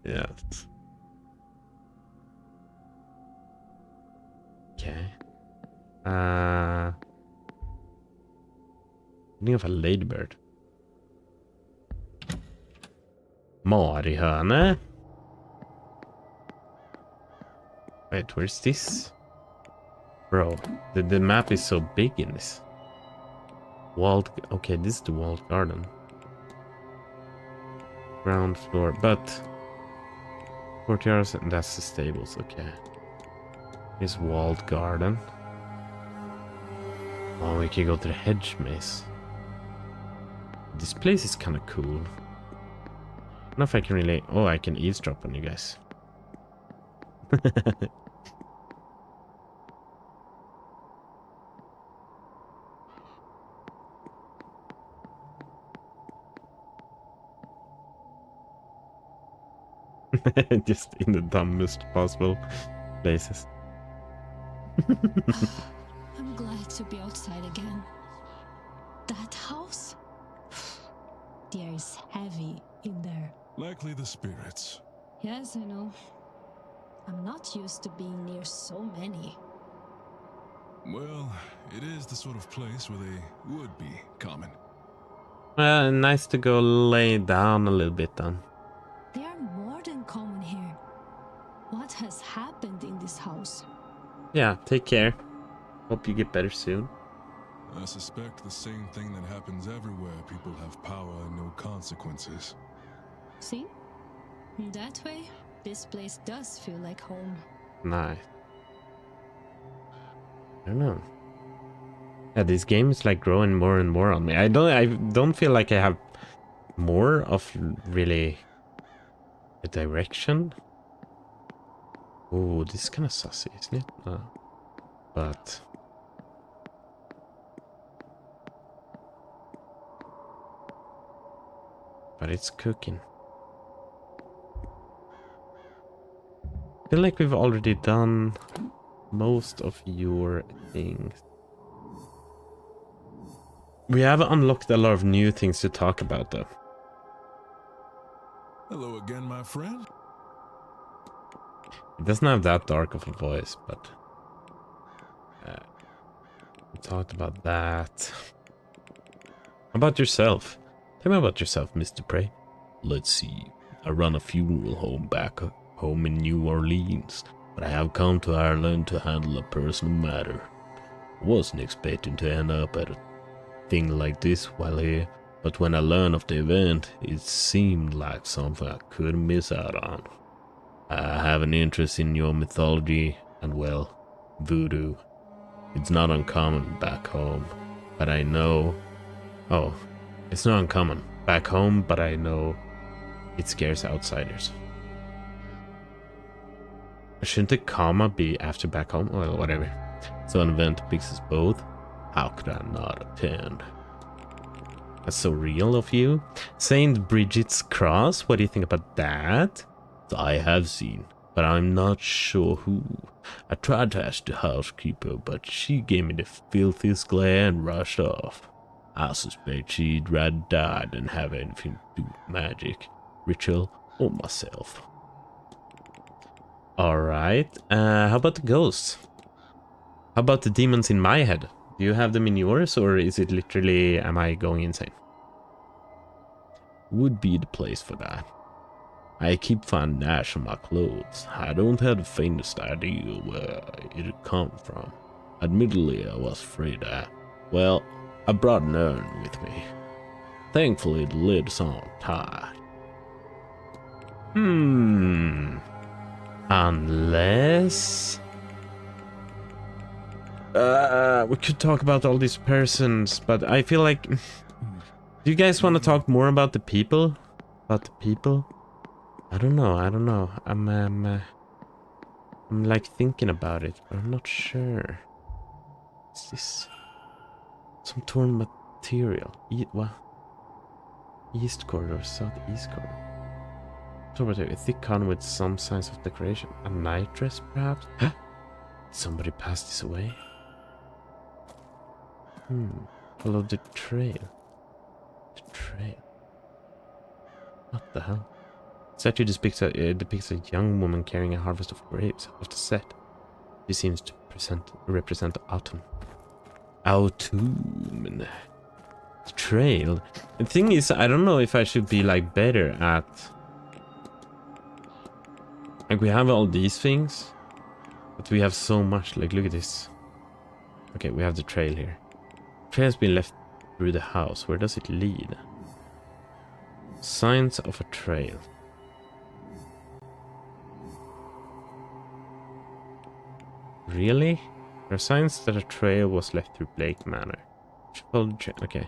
Yes. Okay. Thinking of a ladybird. Marihöne. Wait, where's this? Bro, the map is so big in this. Walled... Okay, this is the walled garden. Ground floor, but... Courtyards, and that's the stables, okay. Here's walled garden. Oh, we can go to the hedge maze. This place is kind of cool. I don't know if I can really... Oh, I can eavesdrop on you guys. Just in the dumbest possible places. I'm glad to be outside again. That house? The air is heavy in there. Likely the spirits. Yes, I know. I'm not used to being near so many. Well, it is the sort of place where they would be common. Nice to go lay down a little bit then. They are more than common here. What has happened in this house? Yeah, take care. Hope you get better soon. I suspect the same thing that happens everywhere people have power and no consequences. See? In that way, this place does feel like home. Nice. I don't know. Yeah, this game is like growing more and more on me. I don't feel like I have more of really a direction. Oh, this is kind of sussy, isn't it? No. But it's cooking. I feel like we've already done most of your things. We have unlocked a lot of new things to talk about, though. Hello again, my friend. It doesn't have that dark of a voice, but we talked about that. How about yourself? Tell me about yourself, Mr. Prey. Let's see. I run a funeral home back home in New Orleans, but I have come to Ireland to handle a personal matter. I wasn't expecting to end up at a thing like this while here, but when I learned of the event, it seemed like something I couldn't miss out on. I have an interest in your mythology and, well, voodoo. It's not uncommon back home, but I know... Oh, it's not uncommon back home, but I know it scares outsiders. Shouldn't the comma be after back home? Well, whatever. So an event mixes both. How could I not attend? That's so real of you. Saint Bridget's Cross, what do you think about that? I have seen, but I'm not sure who. I tried to ask the housekeeper, but she gave me the filthiest glare and rushed off. I suspect she'd rather die than have anything to do with magic, ritual, or myself. Alright, how about the ghosts? How about the demons in my head? Do you have them in yours, or is it literally, am I going insane? Would be the place for that. I keep finding ash on my clothes. I don't have the faintest idea where it come from. Admittedly, I was afraid that, well, I brought an urn with me. Thankfully, the lid's on tight. Unless... we could talk about all these persons, but I feel like... Do you guys want to talk more about the people? About the people? I don't know. I'm like thinking about it, but I'm not sure. What's this? Some torn material. What? East corridor, southeast corridor. Torn material, a thick cotton with some signs of decoration. A night dress, perhaps? Somebody passed this away. Follow the trail. The trail. What the hell? Statue depicts a young woman carrying a harvest of grapes off the set. She seems to represent autumn. Autumn. The trail. The thing is, I don't know if I should be like better at... Like, we have all these things, but we have so much. Like, look at this. Okay, we have the trail here. The trail has been left through the house. Where does it lead? Signs of a trail. Really? There are signs that a trail was left through Blake Manor. Okay.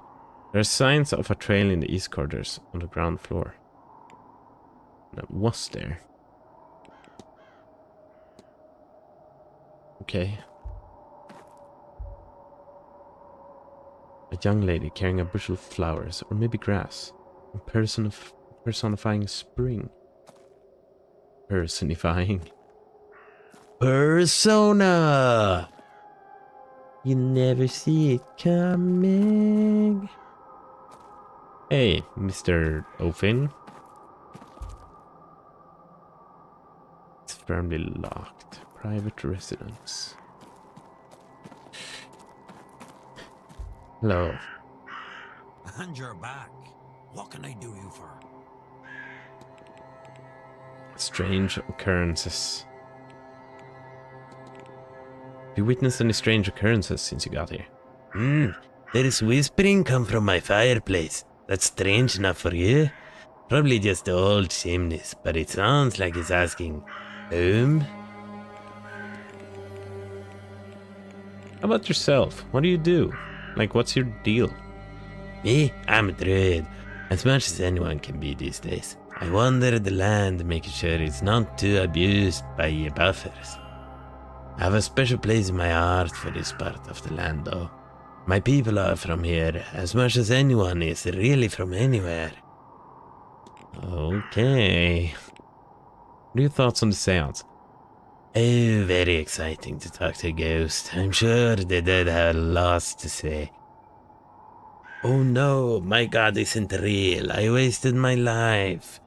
There are signs of a trail in the east corridors on the ground floor. That was there. Okay. A young lady carrying a bushel of flowers, or maybe grass. Personifying spring. Personifying. Persona! You never see it coming. Hey, Mr. Ofin. It's firmly locked. Private residence. Hello. And you're back. What can I do you for? Strange occurrences. Have you witnessed any strange occurrences since you got here? There is whispering come from my fireplace. That's strange enough for you. Probably just the old chimneys, but it sounds like it's asking, whom? How about yourself? What do you do? Like, what's your deal? Me? I'm a druid. As much as anyone can be these days. I wander the land, making sure it's not too abused by buffers. I have a special place in my heart for this part of the land, though. My people are from here, as much as anyone is really from anywhere. Okay. What are your thoughts on the Séance? Oh, very exciting to talk to a ghost. I'm sure the dead have lots to say. Oh no, my god isn't real. I wasted my life.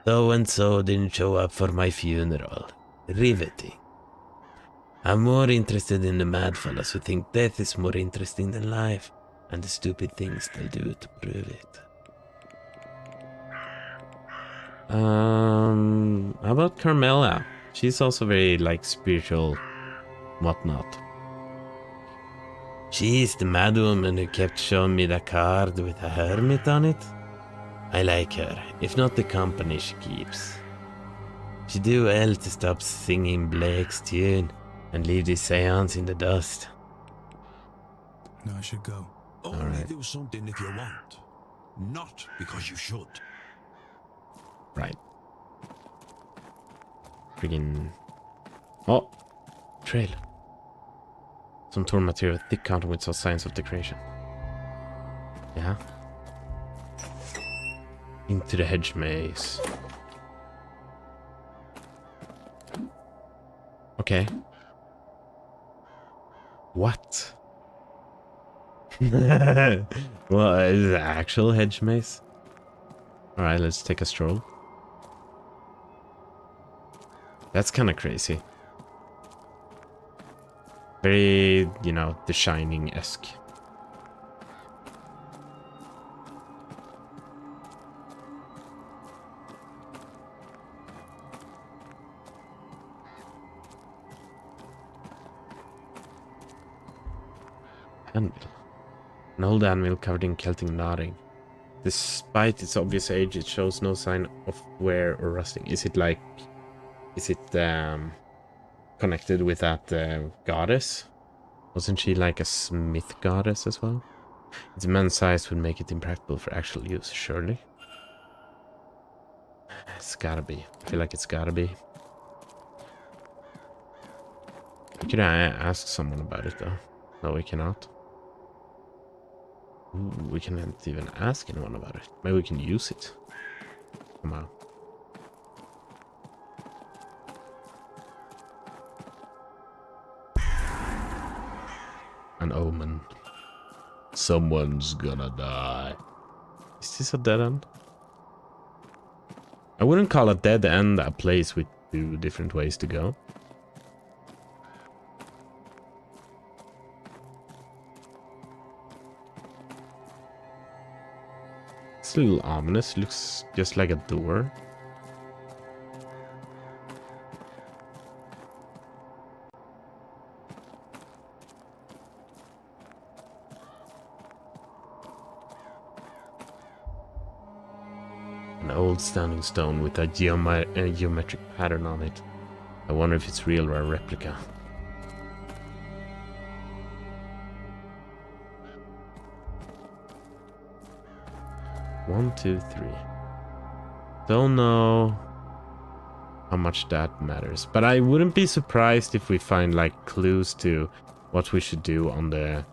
So-and-so didn't show up for my funeral. Riveting. I'm more interested in the mad fellas who think death is more interesting than life, and the stupid things they'll do to prove it. How about Carmela? She's also very, like, spiritual, whatnot. She's the mad woman who kept showing me the card with a hermit on it. I like her, if not the company she keeps. She do well to stop singing Blake's tune and leave this seance in the dust. No, I should go. Only do something if you want, not because you should. Right. Friggin... Oh! Trail. Some torn material, thick counter with some signs of decoration. Yeah? Into the hedge maze. Okay. What? Well, is it actual hedge maze? Alright, let's take a stroll. That's kind of crazy. Very, you know, The Shining-esque. Anvil. An old anvil covered in Celtic knotting. Despite its obvious age, it shows no sign of wear or rusting. Is it like... Is it connected with that goddess? Wasn't she like a smith goddess as well? Its immense size would make it impractical for actual use, surely. It's gotta be. I feel like it's gotta be. We could ask someone about it though. No, we cannot. Ooh, we can't even ask anyone about it. Maybe we can use it. Come on. An omen. Someone's gonna die. Is this a dead end? I wouldn't call a dead end a place with two different ways to go. It's a little ominous. Looks just like a door. An old standing stone with a geometric pattern on it. I wonder if it's real or a replica. One, two, three. Don't know how much that matters, but I wouldn't be surprised if we find like clues to what we should do on the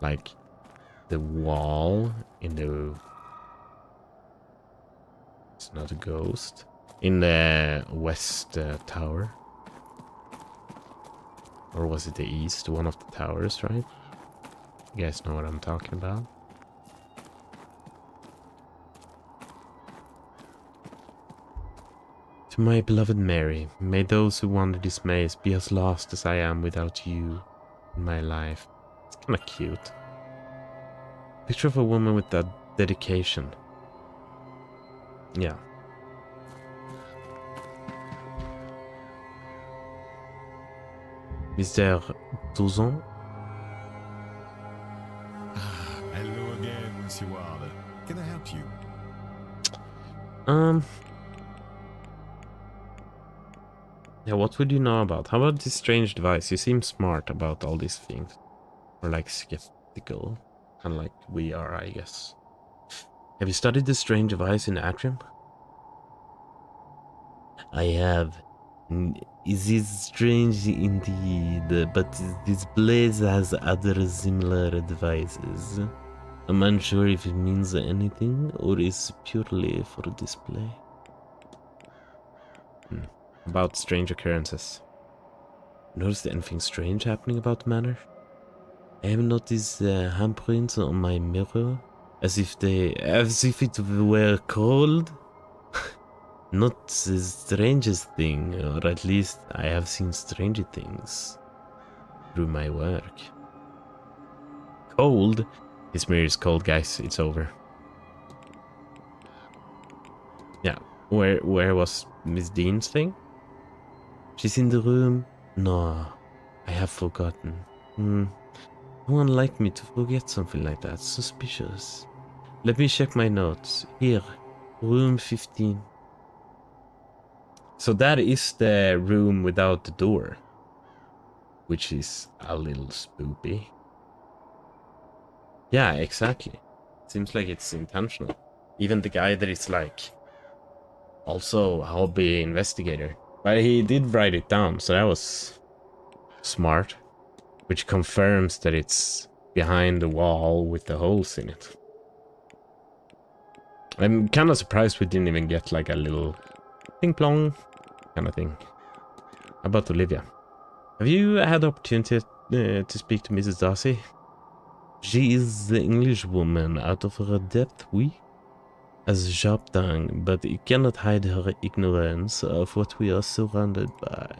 like the wall in the... It's not a ghost. In the west tower. Or was it the east? One of the towers, right? You guys know what I'm talking about. To my beloved Mary, may those who wander this maze be as lost as I am without you in my life. It's kinda cute. Picture of a woman with that dedication. Yeah. Mr. Touzon? Hello again, Monsieur Wilder. Can I help you? Yeah, what would you know about? How about this strange device? You seem smart about all these things. Or like skeptical. Kinda like we are, I guess. Have you studied this strange device in the atrium? I have. It is strange indeed, but this place has other similar devices. I'm unsure if it means anything or is purely for display. About strange occurrences. Noticed anything strange happening about the manor? I have noticed handprints on my mirror, as if it were cold. Not the strangest thing, or at least I have seen stranger things through my work. Cold? This mirror is cold, guys. It's over. Yeah. Where was Miss Dean's thing? She's in the room. No, I have forgotten. No one like me to forget something like that. Suspicious. Let me check my notes. Here, room 15. So that is the room without the door, which is a little spoopy. Yeah, exactly. Seems like it's intentional. Even the guy that is like also a hobby investigator, but he did write it down, so that was smart, which confirms that it's behind the wall with the holes in it. I'm kind of surprised we didn't even get like a little ping plong kind of thing. How about Olivia? Have you had the opportunity to speak to Mrs. Darcy? She is the English woman out of her depth, oui? As sharp tongue, but it cannot hide her ignorance of what we are surrounded by.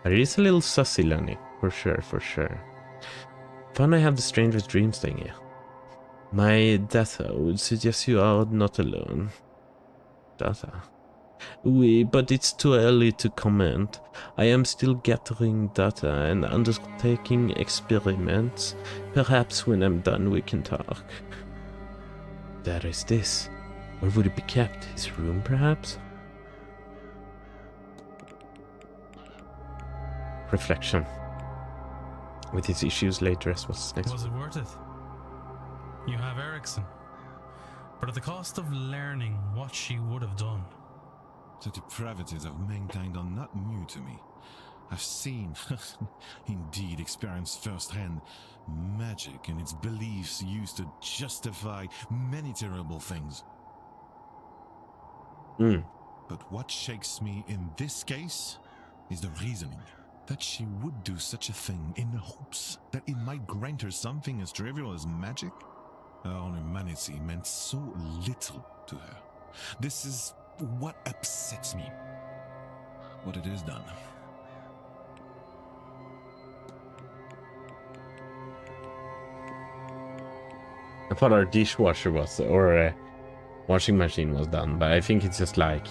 But it is a little sussy, Lenny. For sure, for sure. Fun I have the strangest dreams thing here. My data would suggest you are not alone. Data? Oui, but it's too early to comment. I am still gathering data and undertaking experiments. Perhaps when I'm done we can talk. There is this. Where would it be kept? His room, perhaps? Reflection. With his issues laid to rest, what's next? Was it worth it? You have Ericsson, but at the cost of learning what she would have done. The depravities of mankind are not new to me. I've seen, indeed experienced firsthand, magic and its beliefs used to justify many terrible things. But what shakes me in this case is the reasoning. That she would do such a thing in the hopes that it might grant her something as trivial as magic? Her humanity meant so little to her. This is what upsets me. What it is done. I thought our dishwasher was, or washing machine was done, but I think it's just like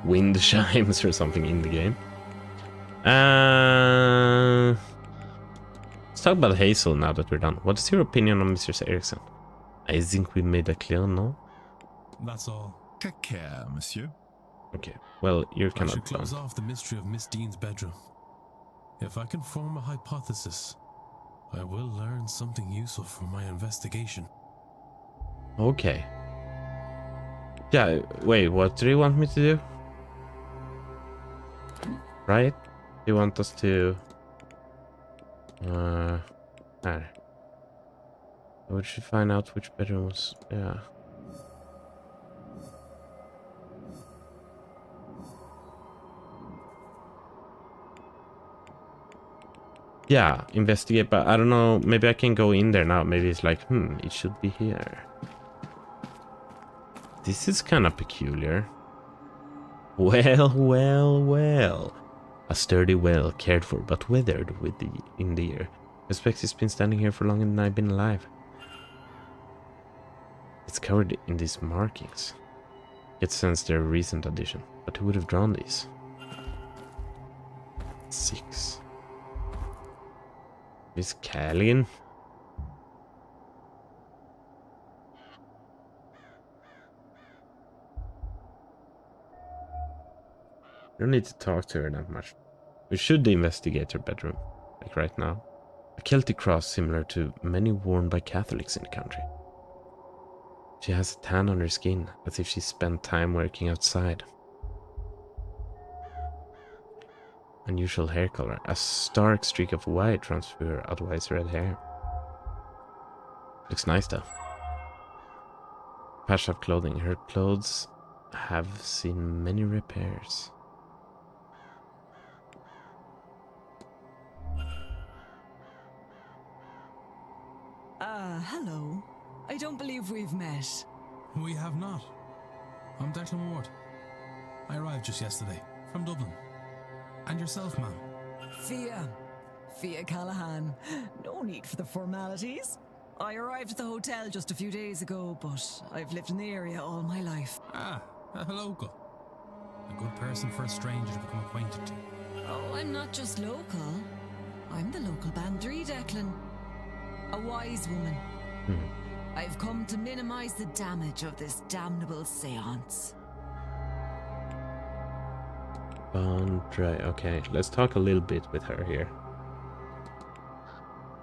wind chimes or something in the game. Let's talk about Hazel now that we're done. What is your opinion on Mr. Ericsson? I think we made that clear, no? That's all. Take care, monsieur. Okay, well, you're I kind should of done. close off the mystery of Miss Dean's bedroom. If I can form a hypothesis, I will learn something useful from my investigation. Okay. Yeah, wait, what do you want me to do? Right? You want us to... We should find out which bedroom was... Yeah. Yeah, investigate, but I don't know, maybe I can go in there now. Maybe it's like, it should be here. This is kind of peculiar. Well. A sturdy well, cared for, but weathered in the year. I suspect it's been standing here for longer than I've been alive. It's covered in these markings. It sense they're a recent addition, but who would have drawn these? 6. Miss Callian? I don't need to talk to her that much. We should investigate her bedroom, like right now. A Celtic cross similar to many worn by Catholics in the country. She has a tan on her skin, as if she spent time working outside. Unusual hair color. A stark streak of white runs through her otherwise red hair. Looks nice though. Patch of clothing. Her clothes have seen many repairs. Hello. I don't believe we've met. We have not. I'm Declan Ward. I arrived just yesterday, from Dublin. And yourself, ma'am? Fia Callahan. No need for the formalities. I arrived at the hotel just a few days ago, but I've lived in the area all my life. Ah, a local. A good person for a stranger to become acquainted to. Oh, I'm not just local. I'm the local bandry, Declan. A wise woman. I've come to minimize the damage of this damnable seance. Bandrai. Okay, let's talk a little bit with her here.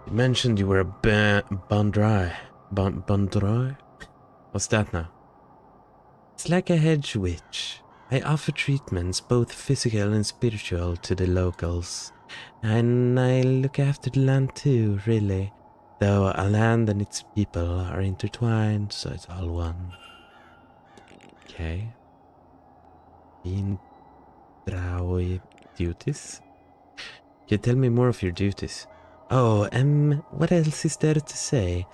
You mentioned you were a Bandrai. Bandrai? What's that now? It's like a hedge witch. I offer treatments, both physical and spiritual, to the locals. And I look after the land too, really. Though a land and its people are intertwined, so it's all one. Okay. Indraui duties? Can you tell me more of your duties? Oh, what else is there to say?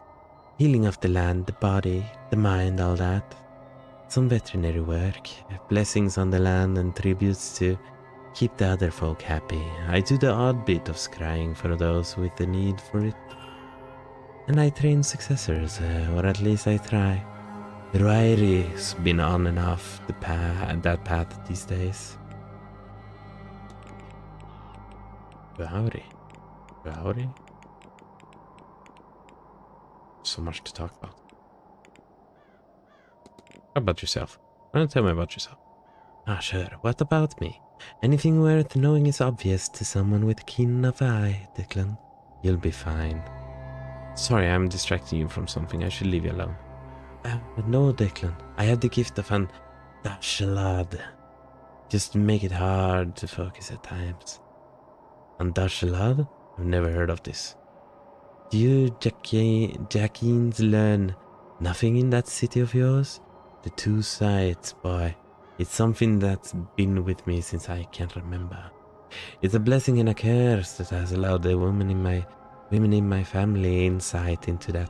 Healing of the land, the body, the mind, all that. Some veterinary work, blessings on the land and tributes to keep the other folk happy. I do the odd bit of scrying for those with the need for it. And I train successors, or at least I try. Ruairi's been on and off that path these days. Ruairi? So much to talk about. How about yourself? Why don't you tell me about yourself? Ah, sure. What about me? Anything worth knowing is obvious to someone with keen enough eye, Declan. You'll be fine. Sorry, I'm distracting you from something. I should leave you alone. No, Declan. I have the gift of an Dashalad. Just make it hard to focus at times. And Dashalad? I've never heard of this. Do you Jackines learn nothing in that city of yours? The two sides, boy. It's something that's been with me since I can't remember. It's a blessing and a curse that has allowed the women in my family insight into that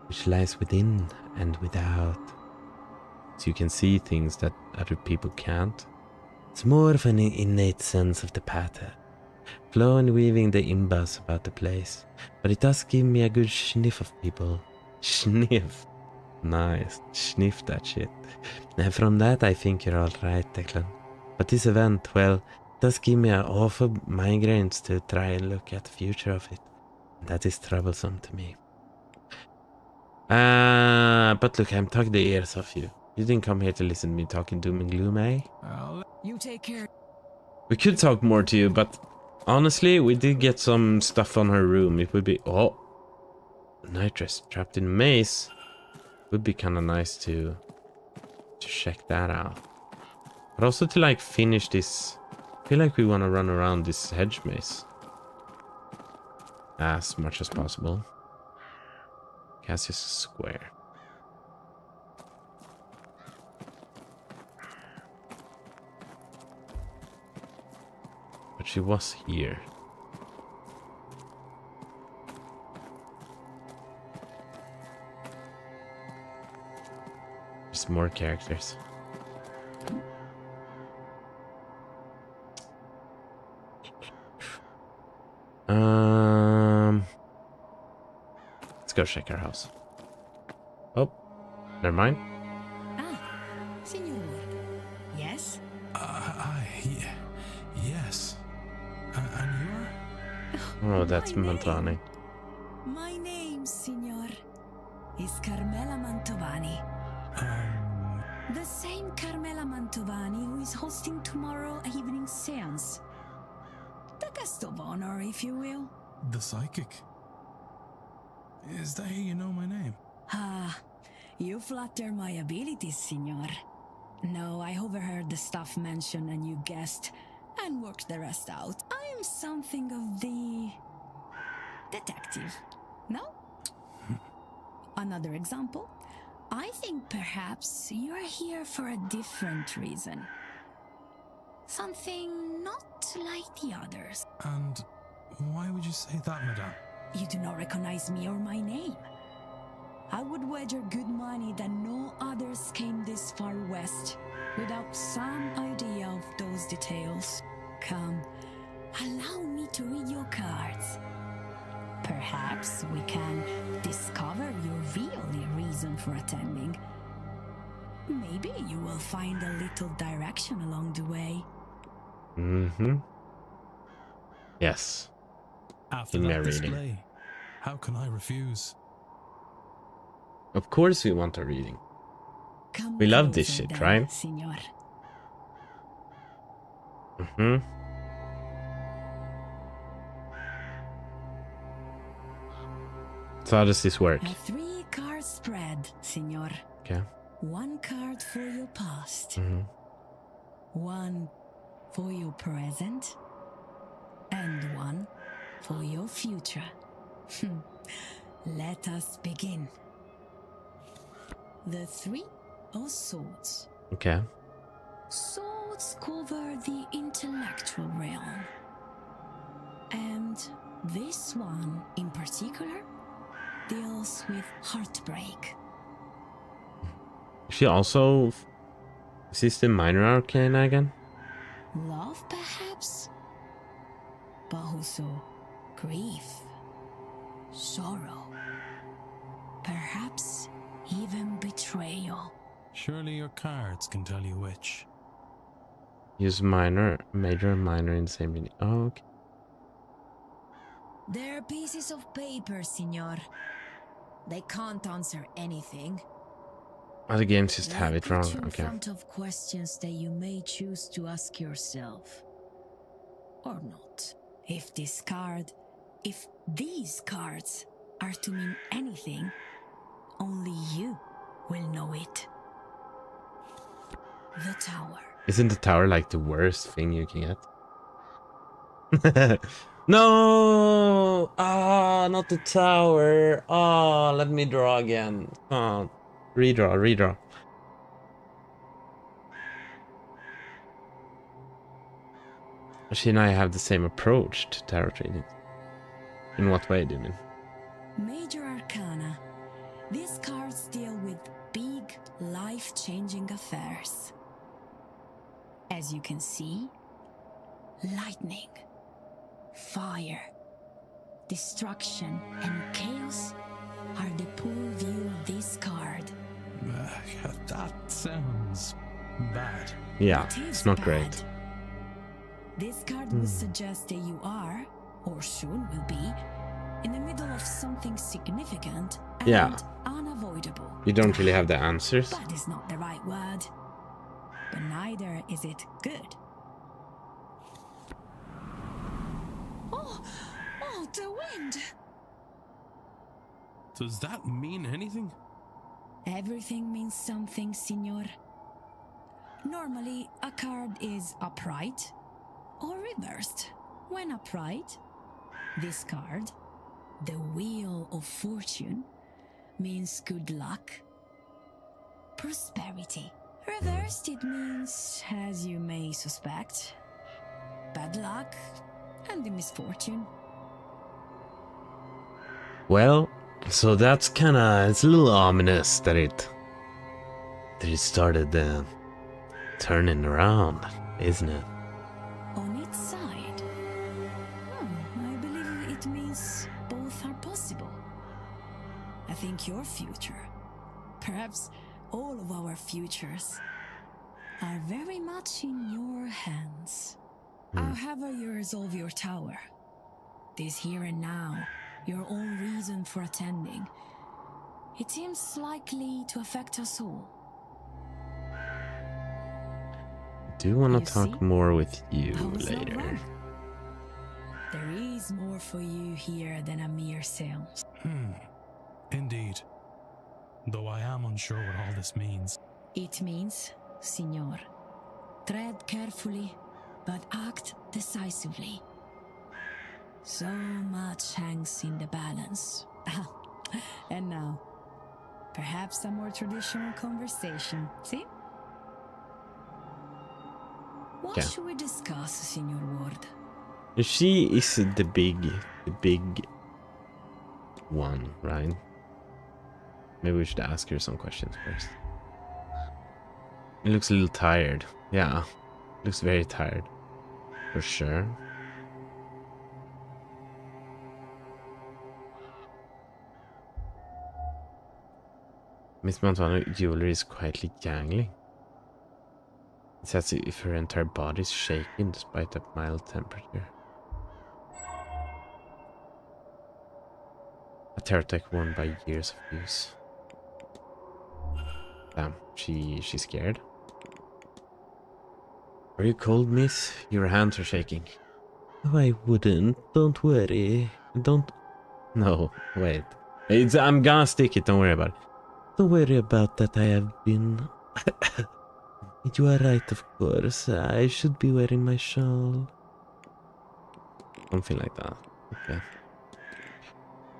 which lies within and without. So you can see things that other people can't. It's more of an innate sense of the pattern. Flow and weaving the imbas about the place. But it does give me a good sniff of people. Sniff. Nice. Sniff that shit. And from that I think you're alright, Declan. But this event, well, it does give me an awful migraines to try and look at the future of it. And that is troublesome to me. But look, I'm talking the ears off you. You didn't come here to listen to me talking doom and gloom, eh? You take care. We could talk more to you, but honestly, we did get some stuff on her room. It would be... Oh! Nitrous trapped in a maze. Would be kind of nice to check that out. But also to like finish this. I feel like we want to run around this hedge maze as much as possible. Cassius Square. But she was here. There's more characters. Let's go check our house. Oh, never mind. Ah, Signor. Yes? Yes. And you're? Oh, that's Montani. My name, Signor, is Carmela Mantovani. The same Carmela Mantovani who is hosting tomorrow evening's seance. The guest of honor, if you will. The psychic? Is that how you know my name? Ah, you flatter my abilities, Signor. No, I overheard the stuff mentioned and you guessed, and worked the rest out. I am something of the... detective, no? Another example? I think perhaps you are here for a different reason. Something not like the others. And why would you say that, madame? You do not recognize me or my name. I would wager good money that no others came this far west without some idea of those details. Come, allow me to read your cards. Perhaps we can discover your real reason for attending. Maybe you will find a little direction along the way. Mm-hmm. Yes. After In my that reading. display, how can I refuse? Of course we want a reading. Come We love this closer shit, then, right? Signor. Mm-hmm. So how does this work? A 3-card spread, Signor. Okay. 1 card for your past. Mm-hmm. 1 for your present. And 1 for your future. Let us begin. The Three of Swords. Okay. Swords cover the intellectual realm. And this one in particular deals with heartbreak. She also... Is this the minor arcana again? Love, perhaps? But also grief, sorrow, perhaps even betrayal. Surely your cards can tell you which. Use minor, major, and minor in the same meaning. Oh, okay. They're pieces of paper, senor. They can't answer anything. Other games just have They it put wrong. you in Okay. front of questions that you may choose to ask yourself. Or not. If these cards are to mean anything, only you will know it. The Tower. Isn't the tower like the worst thing you can get? No! Ah, not the tower. Ah, let me draw again. Ah, redraw. She and I have the same approach to tarot reading. In what way do you mean? Major Arcana. These cards deal with big, life-changing affairs. As you can see, lightning, fire, destruction, and chaos are the pool view of this card. That sounds bad. Yeah, It is it's not bad. great. This card would suggest that you are, or soon will be, in the middle of something significant and Yeah. unavoidable. You don't really have the answers. Bad is not the right word, but neither is it good. Oh, the wind! Does that mean anything? Everything means something, senor. Normally, a card is upright or reversed. When upright, this card, the Wheel of Fortune, means good luck, prosperity. Reversed, it means, as you may suspect, bad luck and the misfortune. Well, so that's kinda... It's a little ominous that it started turning around, isn't it? On its side, I believe it means both are possible. I think your future, perhaps all of our futures, are very much in your hands. However you resolve your tower, this here and now, your own reason for attending, it seems likely to affect us all. Do want You to talk see? more with you I was not later. wrong. There is more for you here than a mere seance. Indeed. Though I am unsure what all this means. It means, Signor, tread carefully, but act decisively. So much hangs in the balance. And now, perhaps a more traditional conversation, see? What Okay. should we discuss, Signor Ward? She is the big one, right? Maybe we should ask her some questions first. It looks a little tired. Yeah, looks very tired. For sure. Miss Montano jewelry is quietly jangling. It's as if her entire body is shaking despite the mild temperature. A tarot deck worn by years of use. Damn, she's scared. Are you cold, miss? Your hands are shaking. Oh, I wouldn't. Don't worry. Don't... No, wait. I'm gonna stick it, don't worry about it. Don't worry about that, I have been... You are right, of course. I should be wearing my shawl. Something like that. Okay.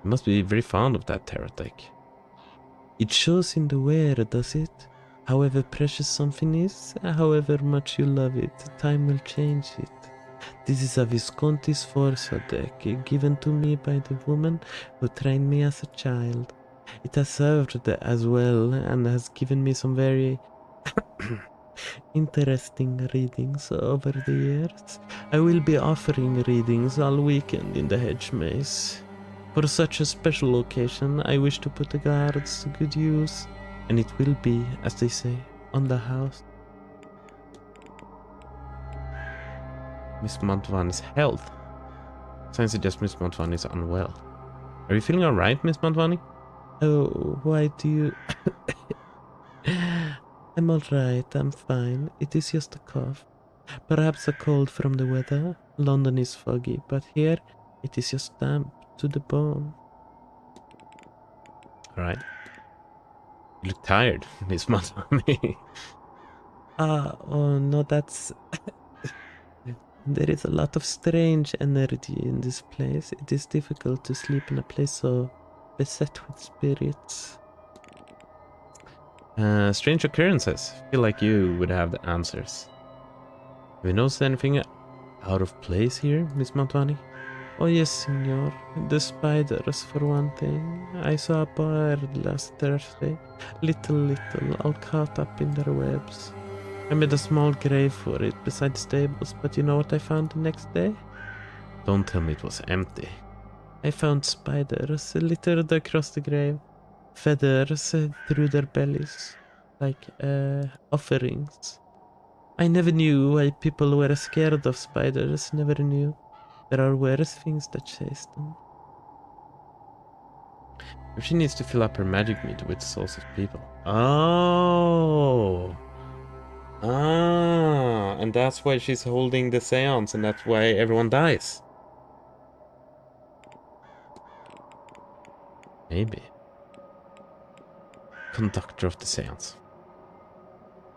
You must be very fond of that tarot deck. It shows in the wear, does it? However precious something is, however much you love it, time will change it. This is a Visconti Sforza deck, given to me by the woman who trained me as a child. It has served as well, and has given me some very interesting readings over the years. I will be offering readings all weekend in the hedge maze. For such a special occasion, I wish to put the guards to good use, and it will be, as they say, on the house. Miss Montvani's health. Signs suggest Miss Montvani is unwell. Are you feeling alright, Miss Montvani? Oh, why do you... I'm alright, I'm fine. It is just a cough. Perhaps a cold from the weather. London is foggy, but here it is just damp to the bone. Alright. You look tired, Miss Montvani. Oh no, that's... There is a lot of strange energy in this place. It is difficult to sleep in a place so beset with spirits. Strange occurrences. I feel like you would have the answers. Have you noticed anything out of place here, Miss Montvani? Oh yes, Signor. The spiders, for one thing. I saw a bird last Thursday. Little, all caught up in their webs. I made a small grave for it beside the stables, but you know what I found the next day? Don't tell me it was empty. I found spiders littered across the grave. Feathers through their bellies, like offerings. I never knew why people were scared of spiders, never knew. There are worse things that chase them. If she needs to fill up her magic meter with souls of people. Oh! Ah, and that's why she's holding the seance, and that's why everyone dies. Maybe. Conductor of the seance.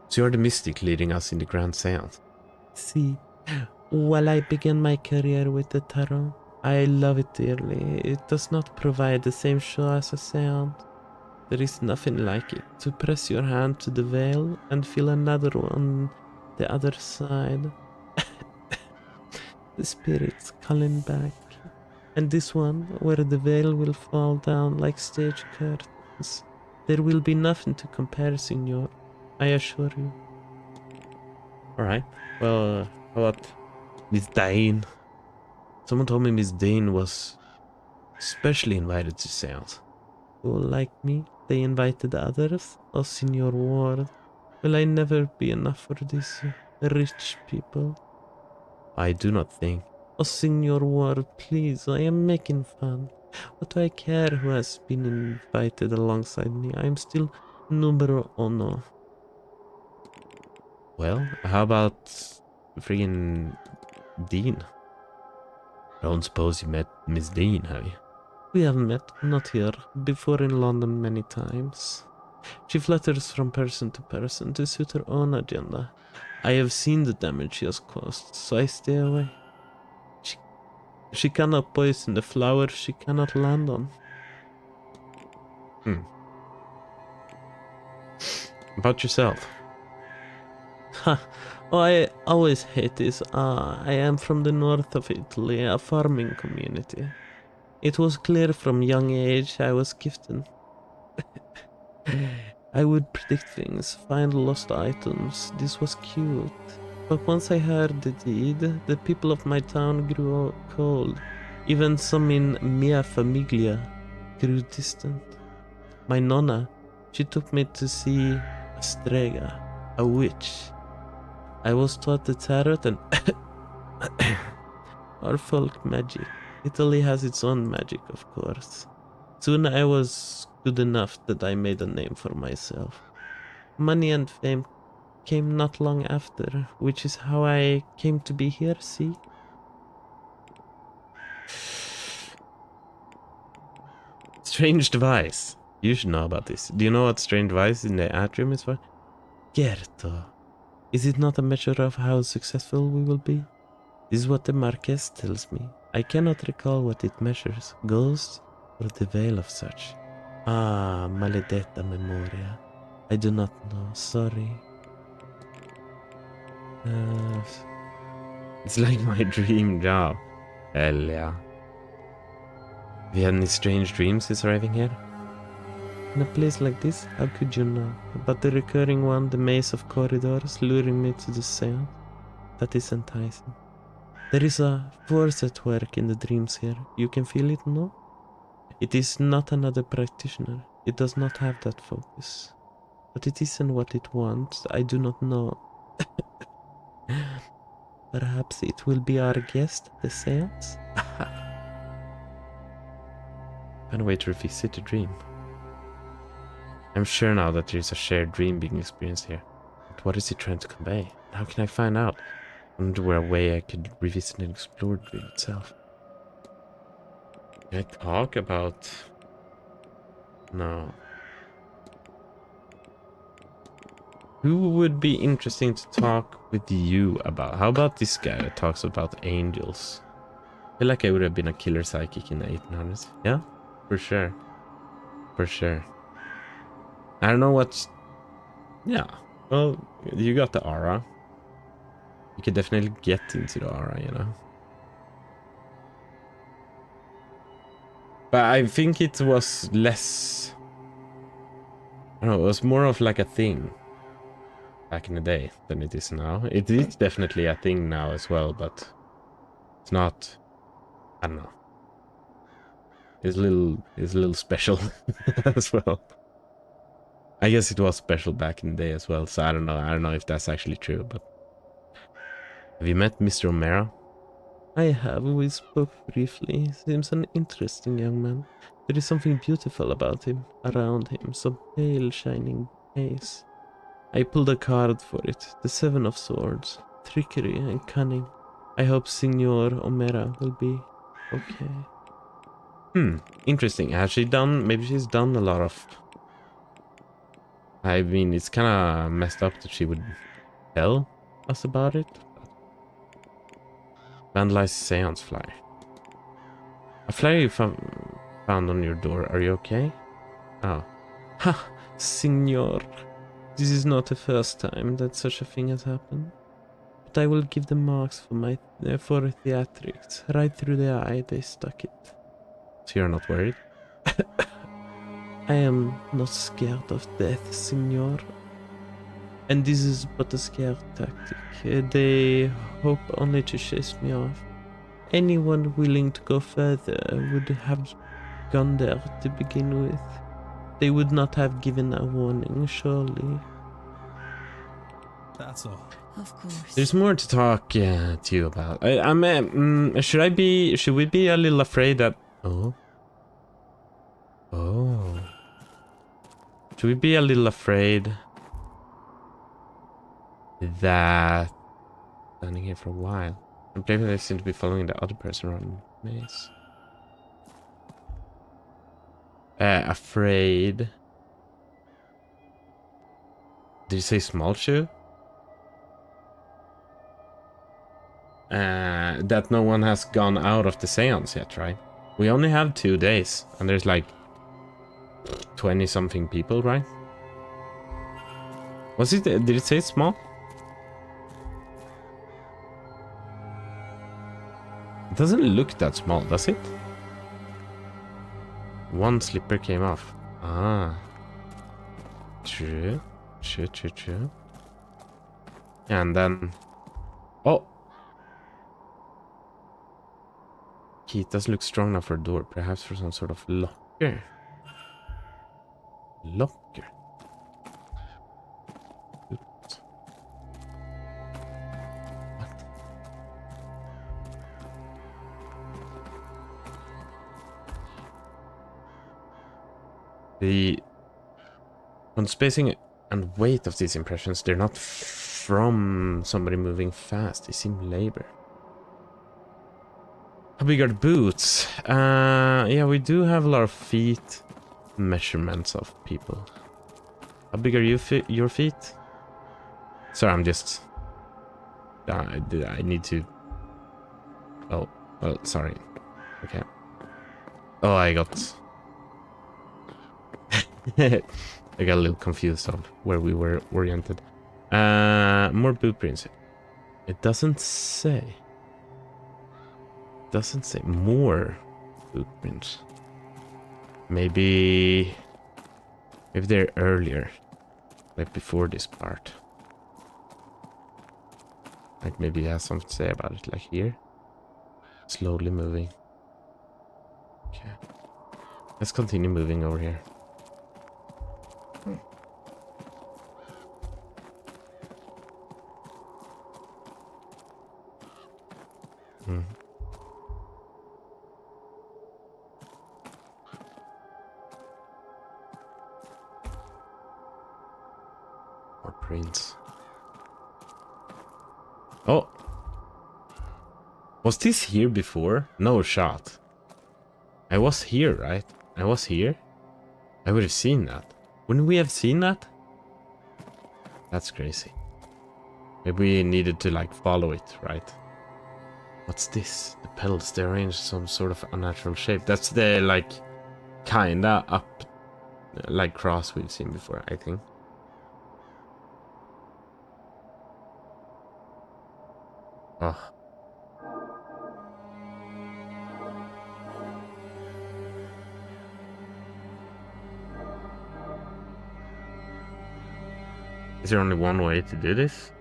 So you're the mystic leading us in the grand seance. See, while I began my career with the tarot, I love it dearly. It does not provide the same show as a seance. There is nothing like it. To press your hand to the veil and feel another on the other side. The spirits calling back. And this one, where the veil will fall down like stage curtains. There will be nothing to compare, Signor. I assure you. Alright. Well, how about Miss Dane? Someone told me Miss Dane was specially invited to seance. Oh, like me, they invited others. Oh, Signor Ward. Will I never be enough for these rich people? I do not think. Oh, Signor Ward, please, I am making fun. What do I care who has been invited alongside me? I am still numero uno. Well, how about friggin' Dean? I don't suppose you met Miss Dean, have you? We have met, not here, before in London many times. She flutters from person to person to suit her own agenda. I have seen the damage she has caused, so I stay away. She cannot poison the flower she cannot land on. About yourself? Ha! Oh, I always hate this. I am from the north of Italy, a farming community. It was clear from young age I was gifted. I would predict things, find lost items. This was cute. But once I heard the deed, the people of my town grew cold. Even some in Mia Famiglia grew distant. My nonna, she took me to see a strega, a witch. I was taught the tarot and our folk magic. Italy has its own magic, of course. Soon I was good enough that I made a name for myself. Money and fame came not long after, which is how I came to be here, see? Strange device. You should know about this. Do you know what strange device in the atrium is for? Certo. Is it not a measure of how successful we will be? This is what the Marquess tells me. I cannot recall what it measures. Ghosts? or the veil of such. Ah, maledetta memoria. I do not know, sorry. It's like my dream job. Hell yeah. Have you had any strange dreams since arriving here? In a place like this, how could you know? But the recurring one, the maze of corridors luring me to the seance, that is enticing. There is a force at work in the dreams here. You can feel it, no? It is not another practitioner. It does not have that focus. But it isn't what it wants. I do not know. Perhaps it will be our guest at the seance? Find a way to revisit the dream. I'm sure now that there is a shared dream being experienced here. But what is it trying to convey? How can I find out? I wonder where a way I could revisit and explore the dream itself. Can I talk about... No. Who would be interesting to talk with you about? How about this guy that talks about angels? I feel like I would have been a killer psychic in the 1800s. Yeah, for sure. For sure. I don't know what's... Yeah. Well, you got the aura. You could definitely get into the aura, you know. But I think it was less... I don't know, it was more of like a thing back in the day than it is now. It is definitely a thing now as well, but it's not... I don't know. It's a little special as well. I guess it was special back in the day as well, so I don't know if that's actually true, but... Have you met Mr. O'Mara? I have. We spoke briefly. Seems an interesting young man. There is something beautiful about him, around him, some pale, shining haze. I pulled a card for it, the Seven of Swords, trickery and cunning. I hope Signor O'Mara will be okay. Interesting. Has she done... Maybe she's done a lot of... I mean, it's kind of messed up that she would tell us about it. Vandalize Séance flyer. A flyer you found on your door. Are you okay? Oh. Ha! Signor. This is not the first time that such a thing has happened. But I will give them marks for my theatrics. Right through the eye they stuck it. So you're not worried? I am not scared of death, Signor. And this is but a scare tactic. They hope only to chase me off. Anyone willing to go further would have gone there to begin with. They would not have given a warning, surely. That's all. Of course. There's more to talk to you about. Should we be a little afraid that... Oh. Should we be a little afraid that... Standing here for a while. And maybe they seem to be following the other person around the maze. Afraid... Did you say small shoe? That no one has gone out of the seance yet, right? We only have 2 days, and there's like 20 something people, right? Was it? Did it say small? It doesn't look that small, does it? One slipper came off. Ah. True. True. And then... Oh! Key, it doesn't look strong enough for a door. Perhaps for some sort of locker. Locker. Oops. What? On spacing and weight of these impressions, they're not from somebody moving fast. They seem labor. How big are the boots? Yeah, we do have a lot of feet measurements of people. How big are your feet? Sorry, I'm just... I need to... Oh, well, sorry. Okay. Oh, I got I got a little confused of where we were oriented. More blueprints. It doesn't say. Doesn't say more blueprints. Maybe they're earlier, like before this part. Like maybe it has something to say about it, like here. Slowly moving. Okay. Let's continue moving over here. More prints. Oh! Was this here before? No shot. I was here, right? I was here? I would have seen that. Wouldn't we have seen that? That's crazy. Maybe we needed to like follow it, right? What's this? The pedals, they arranged some sort of unnatural shape. That's the like kinda up like cross we've seen before, I think. Oh. Is there only one way to do this?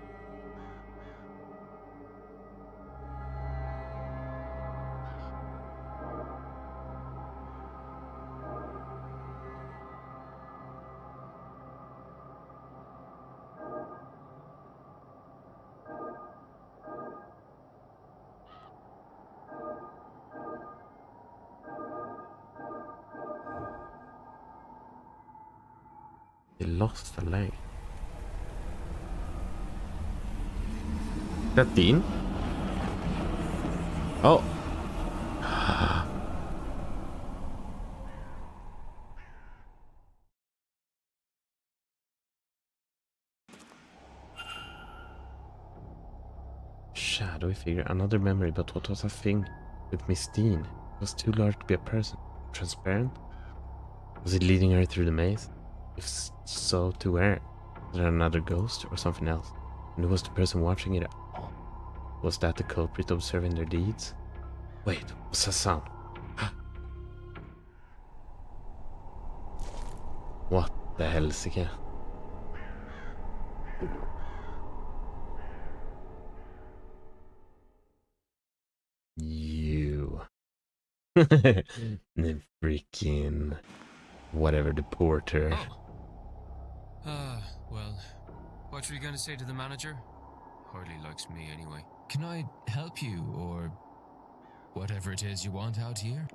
They lost a leg. Is that Dean? Oh. Shadowy figure. Another memory, but what was a thing with Miss Dean? It was too large to be a person. Transparent? Was it leading her through the maze? If so, to where? Was there another ghost or something else? And who was the person watching it? Was that the culprit observing their deeds? Wait, what's that sound? What the helsike? You. The freaking whatever, the porter. Well, what were you going to say to the manager? Hardly likes me anyway. Can I help you, or whatever it is you want out here?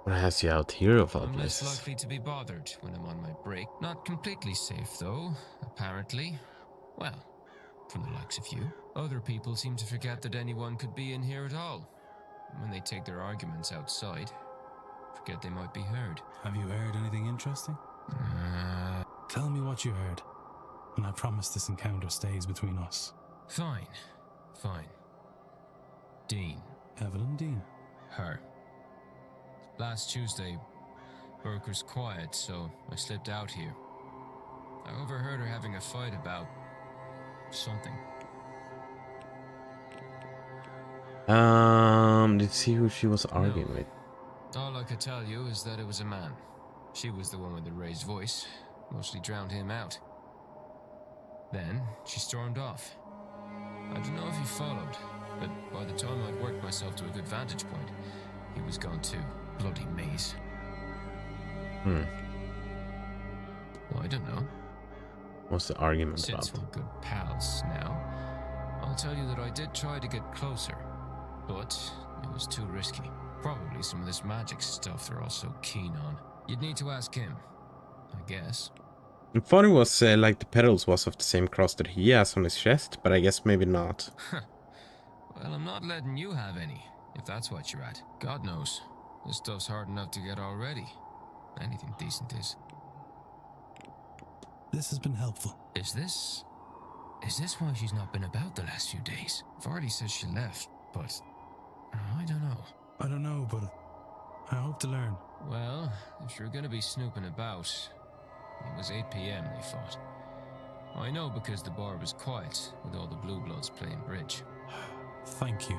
What has you out here of all I'm less places? likely to be bothered when I'm on my break. Not completely safe, though, apparently. Well, from the likes of you. Other people seem to forget that anyone could be in here at all. When they take their arguments outside, forget they might be heard. Have you heard anything interesting? Tell me what you heard, and I promise this encounter stays between us. Fine. Dean. Evelyn Dean. Her. Last Tuesday, work was quiet, so I slipped out here. I overheard her having a fight about something. Did you see who she was arguing with? All I could tell you is that it was a man. She was the one with the raised voice, mostly drowned him out. Then she stormed off. I don't know if he followed, but by the time I'd worked myself to a good vantage point, he was gone too. Bloody maze. Well, I don't know. What's the argument Since about? we're good pals now, I'll tell you that I did try to get closer, but it was too risky. Probably some of this magic stuff they're all so keen on. You'd need to ask him, I guess. I thought it was like the pedals was of the same cross that he has on his chest, but I guess maybe not. Well, I'm not letting you have any, if that's what you're at. God knows, this stuff's hard enough to get already. Anything decent is. This has been helpful. Is this why she's not been about the last few days? Vardy says she left, but I don't know. I don't know, but I hope to learn. Well, if you're gonna be snooping about, it was 8 p.m. they fought. I know because the bar was quiet with all the Blue Bloods playing bridge. Thank you.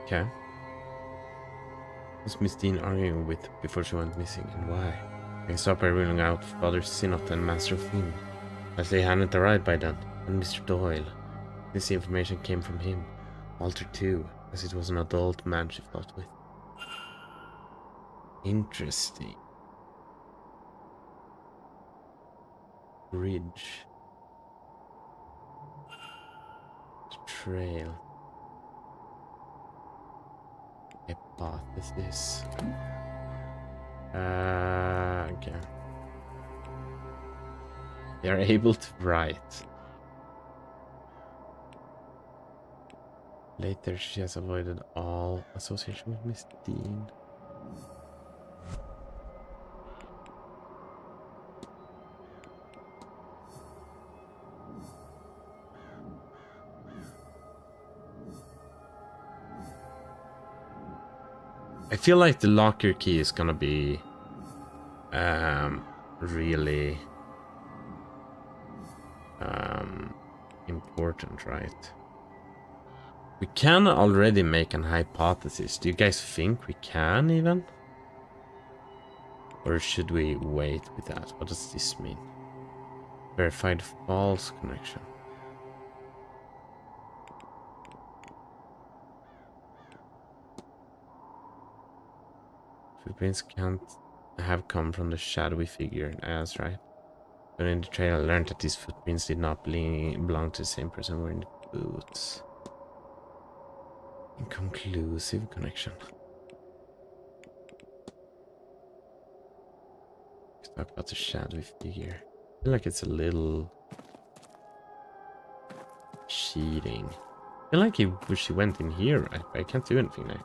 Okay. Who's Miss Dean arguing with before she went missing, and why? I can start by ruling out Father Sinot and Master Flynn, as they hadn't arrived by then, and Mr. Doyle. This information came from him. Walter too, as it was an adult man she fought with. Interesting. Bridge. Trail. Hypothesis. Okay. They are able to write. Later, she has avoided all association with Miss Dean. I feel like the locker key is gonna be really important, right? We can already make an hypothesis. Do you guys think we can even? Or should we wait with that? What does this mean? Verified false connection. Footprints can't have come from the shadowy figure. That's right. But in the trail, I learned that these footprints did not belong to the same person wearing the boots. Inconclusive connection. Let's talk about the shadowy figure. I feel like it's a little cheating. I feel like she went in here, right? But I can't do anything now.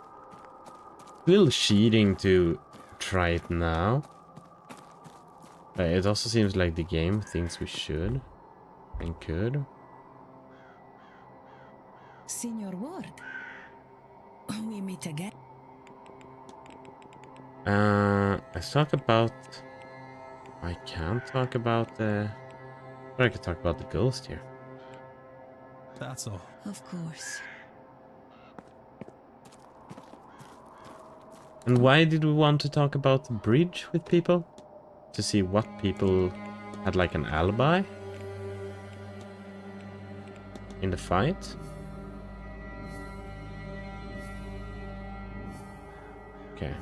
A little cheating to try it now. But it also seems like the game thinks we should and could. Signor Ward, we meet again. Let's talk about... I can't talk about the... But I could talk about the ghost here. That's all. Of course. And why did we want to talk about the bridge with people? To see what people had like an alibi in the fight? Okay.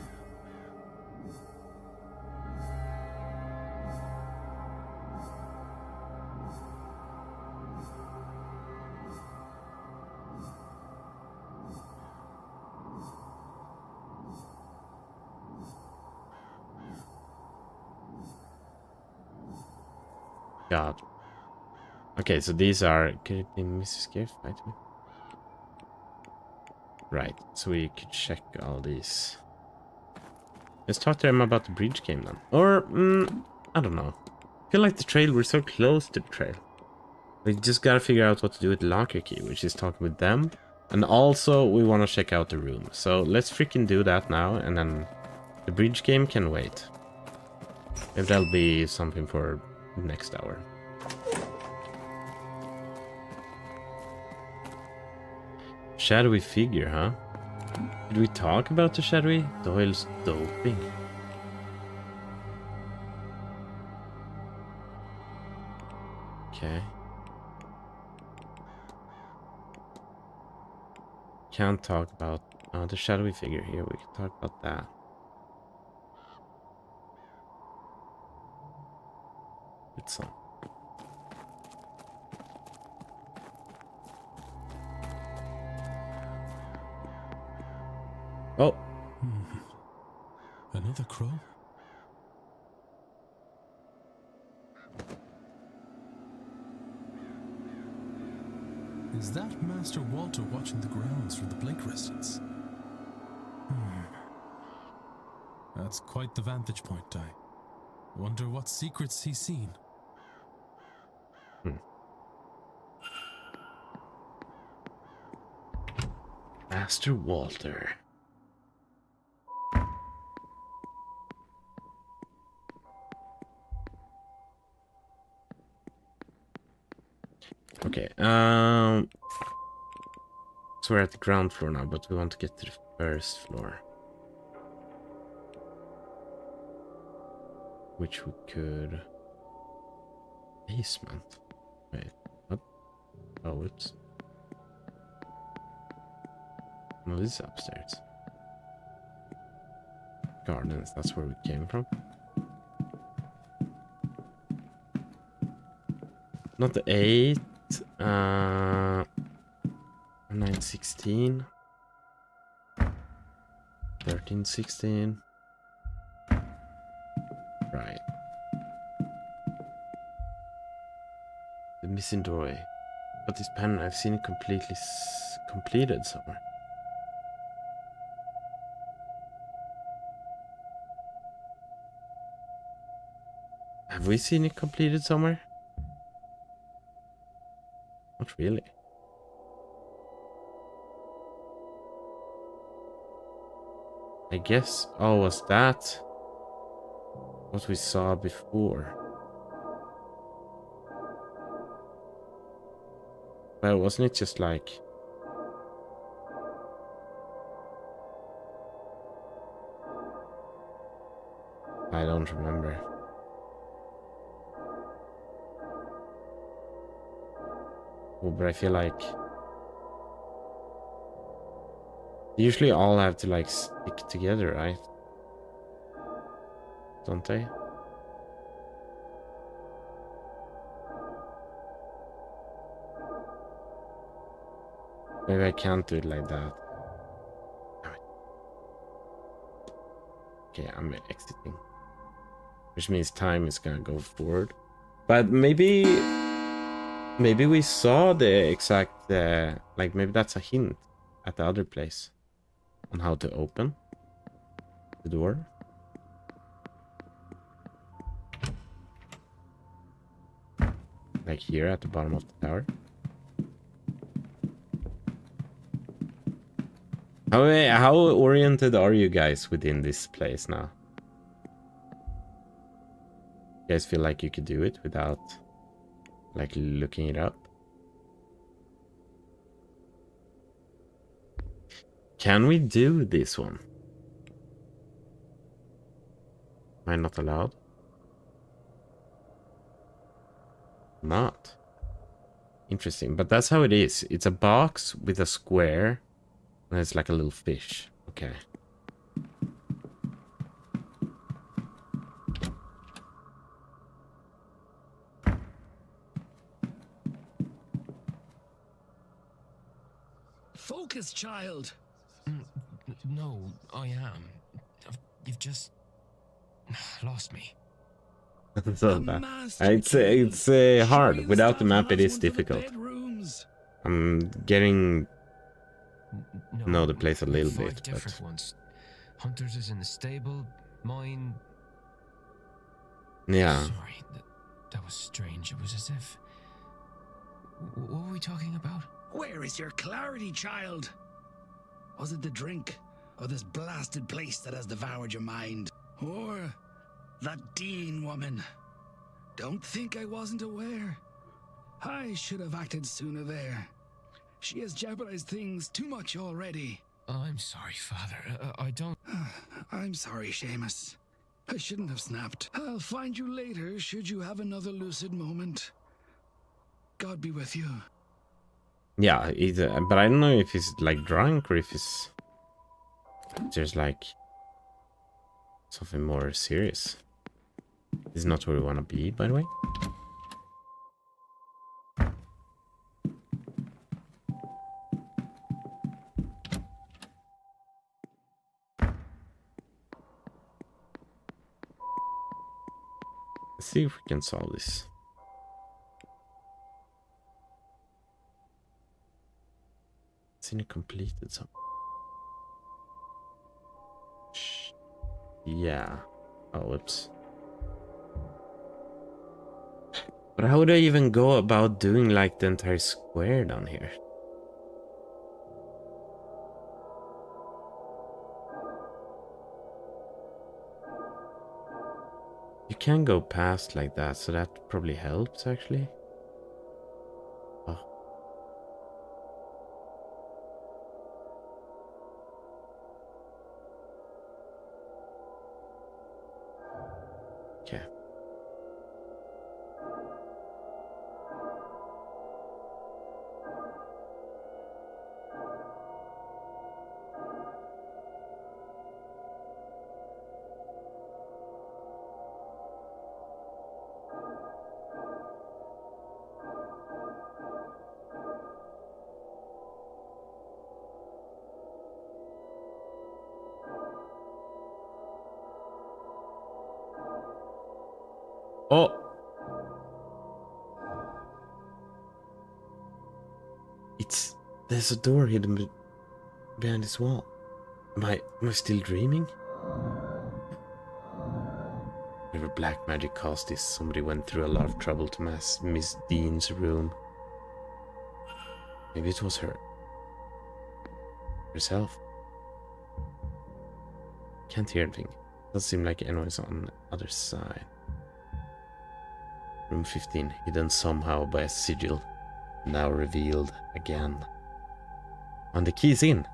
God. Okay, so these are... Could it be Mrs. Gift? Right, so we could check all these. Let's talk to them about the bridge game then. Or, I don't know. I feel like the trail, we're so close to the trail. We just gotta figure out what to do with the locker key, which is talking with them. And also, we want to check out the room. So let's freaking do that now, and then the bridge game can wait. If that'll be something for next hour. Shadowy figure, huh? Did we talk about the shadowy? Doyle's doping. Okay. Can't talk about the shadowy figure here. We can talk about that. It's on. Oh. Another crow? Is that Master Walter watching the grounds from the Blake residence? That's quite the vantage point, I wonder what secrets he's seen. Master Walter. Okay, so we're at the ground floor now, but we want to get to the first floor. Which we could... Basement? Wait, what? Oh, it's... No, this is upstairs. Gardens, that's where we came from. Not the 8. 916. 1316. Right. The missing doorway. But this pen, I've seen it completely completed somewhere. Have we seen it completed somewhere? Not really. I guess. Oh, was that what we saw before? Well, wasn't it just like... I don't remember. Oh, but I feel like they usually all have to like stick together, right? Don't they? Maybe I can't do it like that. Okay, I'm exiting. Which means time is gonna go forward. But maybe we saw the exact like maybe that's a hint at the other place on how to open the door. Like here at the bottom of the tower. How oriented are you guys within this place now? You guys feel like you could do it without like looking it up? Can we do this one? Am I not allowed? Not. Interesting, but that's how it is. It's a box with a square and it's like a little fish. Okay. Focus, child. No, I am. You've just lost me. So it's hard. Without the map, it is difficult. I'm getting to know the place a little bit. Different ones. Hunter's is in the stable. Mine. Yeah. Sorry, that was strange. It was as if. What were we talking about? Where is your clarity, child? Was it the drink, or this blasted place that has devoured your mind? Or that Dean woman? Don't think I wasn't aware. I should have acted sooner there. She has jeopardized things too much already. I'm sorry, Father. I don't... I'm sorry, Seamus. I shouldn't have snapped. I'll find you later should you have another lucid moment. God be with you. Yeah, but I don't know if he's like drunk or if there's like something more serious. This is not where we want to be, by the way. Let's see if we can solve this. Seen it completed some. Yeah. Oh, whoops. But how would I even go about doing like the entire square down here? can go past like that, so that probably helps actually. Oh. Okay. Oh! There's a door hidden behind this wall. Am I still dreaming? Whenever black magic caused this, somebody went through a lot of trouble to Miss Dean's room. Maybe it was herself. Can't hear anything. Doesn't seem like anyone's on the other side. Room 15, hidden somehow by a sigil, now revealed again. And the key's in.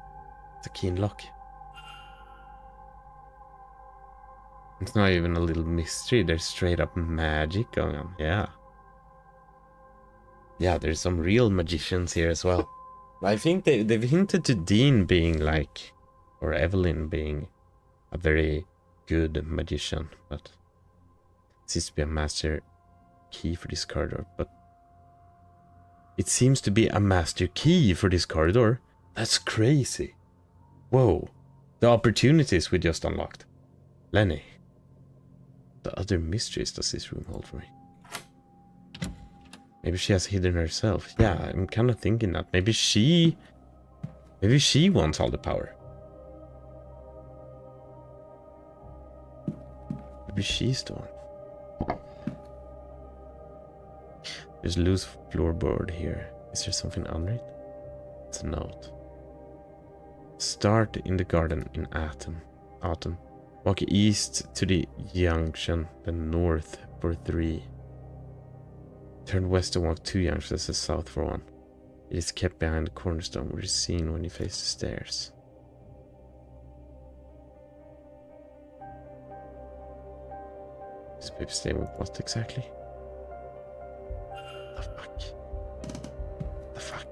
It's a key and lock. It's not even a little mystery, there's straight up magic going on. Yeah. Yeah, there's some real magicians here as well. I think they've hinted to Dean being like, or Evelyn being a very good magician, but it seems to be a master key for this corridor, but it seems to be a master key for this corridor. That's crazy. Whoa. The opportunities we just unlocked. Lenny. The other mysteries does this room hold for me? Maybe she has hidden herself. Yeah, I'm kind of thinking that. Maybe she wants all the power. Maybe she's the one. There's a loose floorboard here. Is there something under it? It's a note. Start in the garden in autumn. Walk east to the junction, then north for 3. Turn west and walk 2 junctions and south for 1. It is kept behind the cornerstone, which is seen when you face the stairs. This paper stay with what exactly? The fuck? The fuck?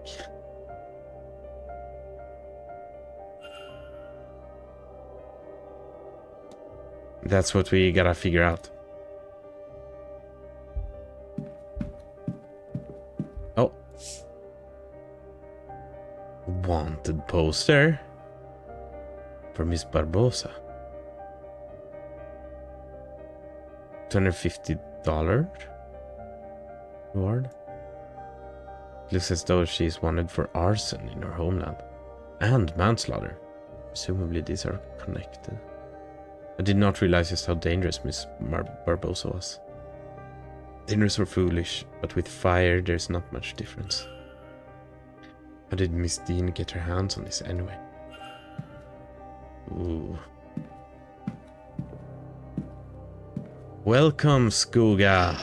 That's what we gotta figure out. Oh. Wanted poster for Miss Barbosa. $250 reward. Looks as though she's wanted for arson in her homeland and manslaughter. Presumably these are connected. I did not realize just how dangerous Miss Barbosa was. Dangerous or foolish, but with fire there's not much difference. How did Miss Dean get her hands on this anyway? Ooh. Welcome, Skoga.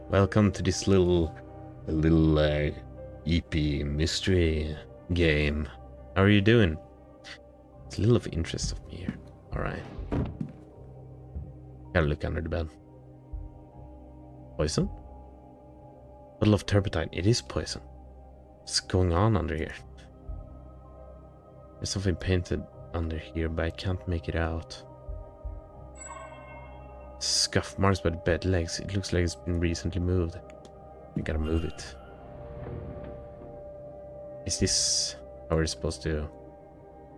Welcome to this little EP mystery game. How are you doing? It's a little of interest of me here. Alright. Gotta look under the bed. Poison? Bottle of turpentine. It is poison. What's going on under here? There's something painted under here, but I can't make it out. Scuff marks by the bed legs. It looks like it's been recently moved. We gotta move it. Is this how we're supposed to...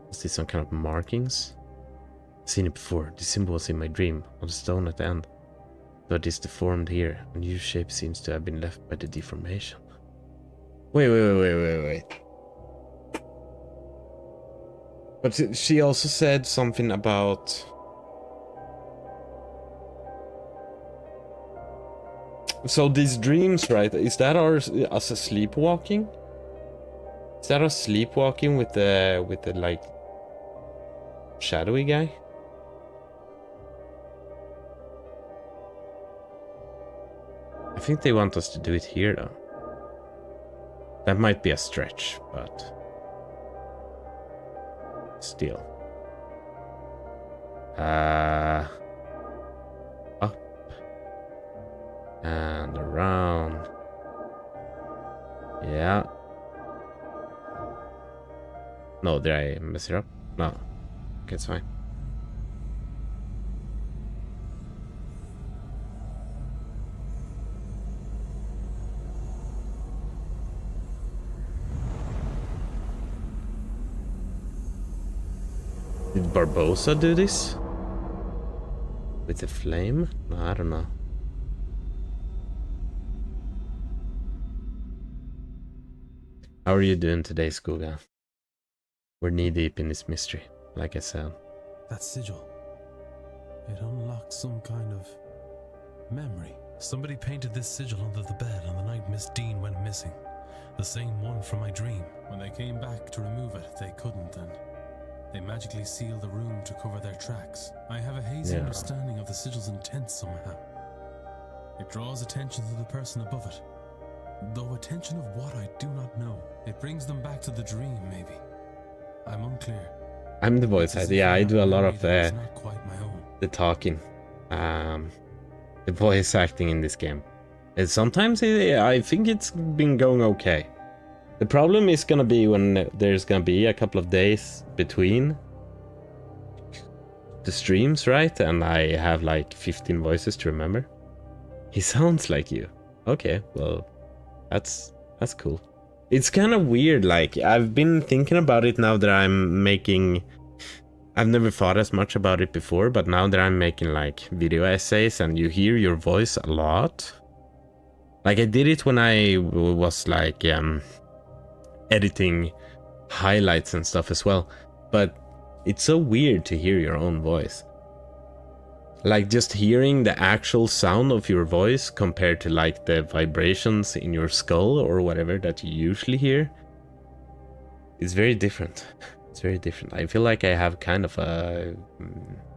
Is this some kind of markings? I've seen it before. The symbol was in my dream, on the stone at the end. Though it is deformed here, a new shape seems to have been left by the deformation. Wait. But she also said something about... So these dreams, right? Is that us sleepwalking? Is that us sleepwalking with the like shadowy guy? I think they want us to do it here, though. That might be a stretch, but still. Up and around. Yeah. No, did I mess it up? No. Okay, it's fine. Did Barbosa do this? With the flame? No, I don't know. How are you doing today, Skuga? We're knee deep in this mystery, like I said. That sigil. It unlocks some kind of memory. Somebody painted this sigil under the bed on the night Miss Dean went missing. The same one from my dream. When they came back to remove it, they couldn't, and they magically sealed the room to cover their tracks. I have a hazy understanding of the sigil's intent somehow. It draws attention to the person above it. Though attention of what, I do not know. It brings them back to the dream, maybe. I'm unclear. I'm the voice actor. Yeah, I do a lot of the talking. The voice acting in this game. And sometimes I think it's been going okay. The problem is gonna be when there's gonna be a couple of days between the streams, right? And I have like 15 voices to remember. He sounds like you. Okay, well, that's cool. It's kind of weird, like, I've been thinking about it now that I'm making... I've never thought as much about it before, but now that I'm making, like, video essays and you hear your voice a lot... Like, I did it when I was, like, editing highlights and stuff as well. But it's so weird to hear your own voice. Like, just hearing the actual sound of your voice compared to, like, the vibrations in your skull or whatever that you usually hear. It's very different. It's very different. I feel like I have kind of a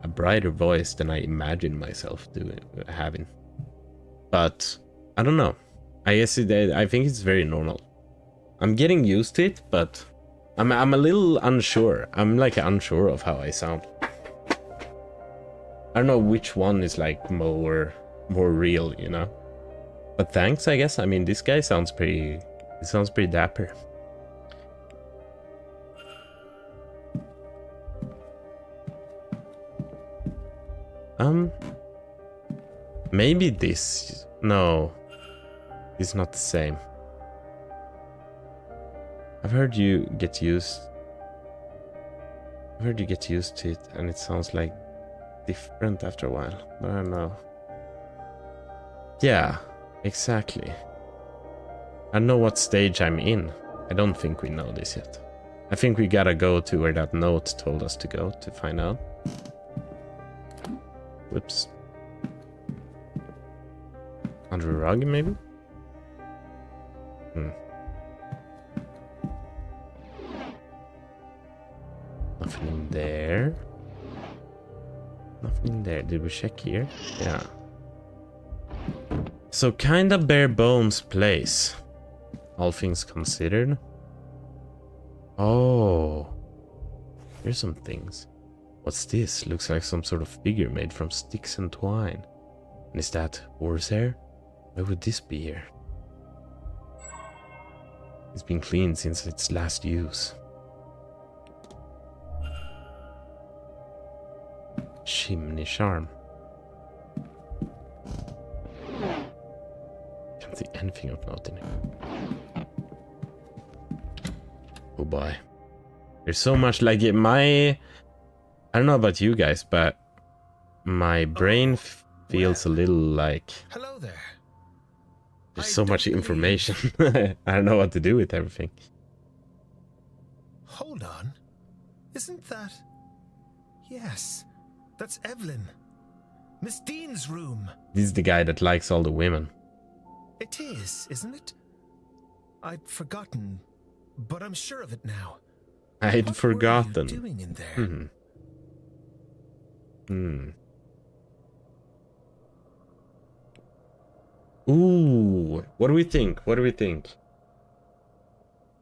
brighter voice than I imagined myself having. But, I don't know. I guess I think it's very normal. I'm getting used to it, but I'm a little unsure. I'm, like, unsure of how I sound. I don't know which one is like more real, you know. But thanks, I guess. I mean, this guy sounds pretty. He sounds pretty dapper. Maybe this. No, it's not the same. I've heard you get used. I've heard you get used to it, and it sounds like different after a while, but I don't know. Yeah, exactly. I don't know what stage I'm in. I don't think we know this yet. I think we gotta go to where that note told us to go to find out. Whoops. Under a rug, maybe? Nothing in there. Nothing in there. Did we check here? Yeah. So kinda bare bones place. All things considered. Oh. Here's some things. What's this? Looks like some sort of figure made from sticks and twine. And is that horsehair? Why would this be here? It's been cleaned since its last use. Chimney charm. Can't see anything of note in it. Oh boy. There's so much, like, I don't know about you guys, but my brain feels a little like... Hello there. There's so much information. I don't know what to do with everything. Hold on. Isn't that... Yes. That's Evelyn. Miss Dean's room. This is the guy that likes all the women. It is, isn't it? I'd forgotten, but I'm sure of it now. I'd forgotten. What were you doing in there? Ooh, what do we think? What do we think?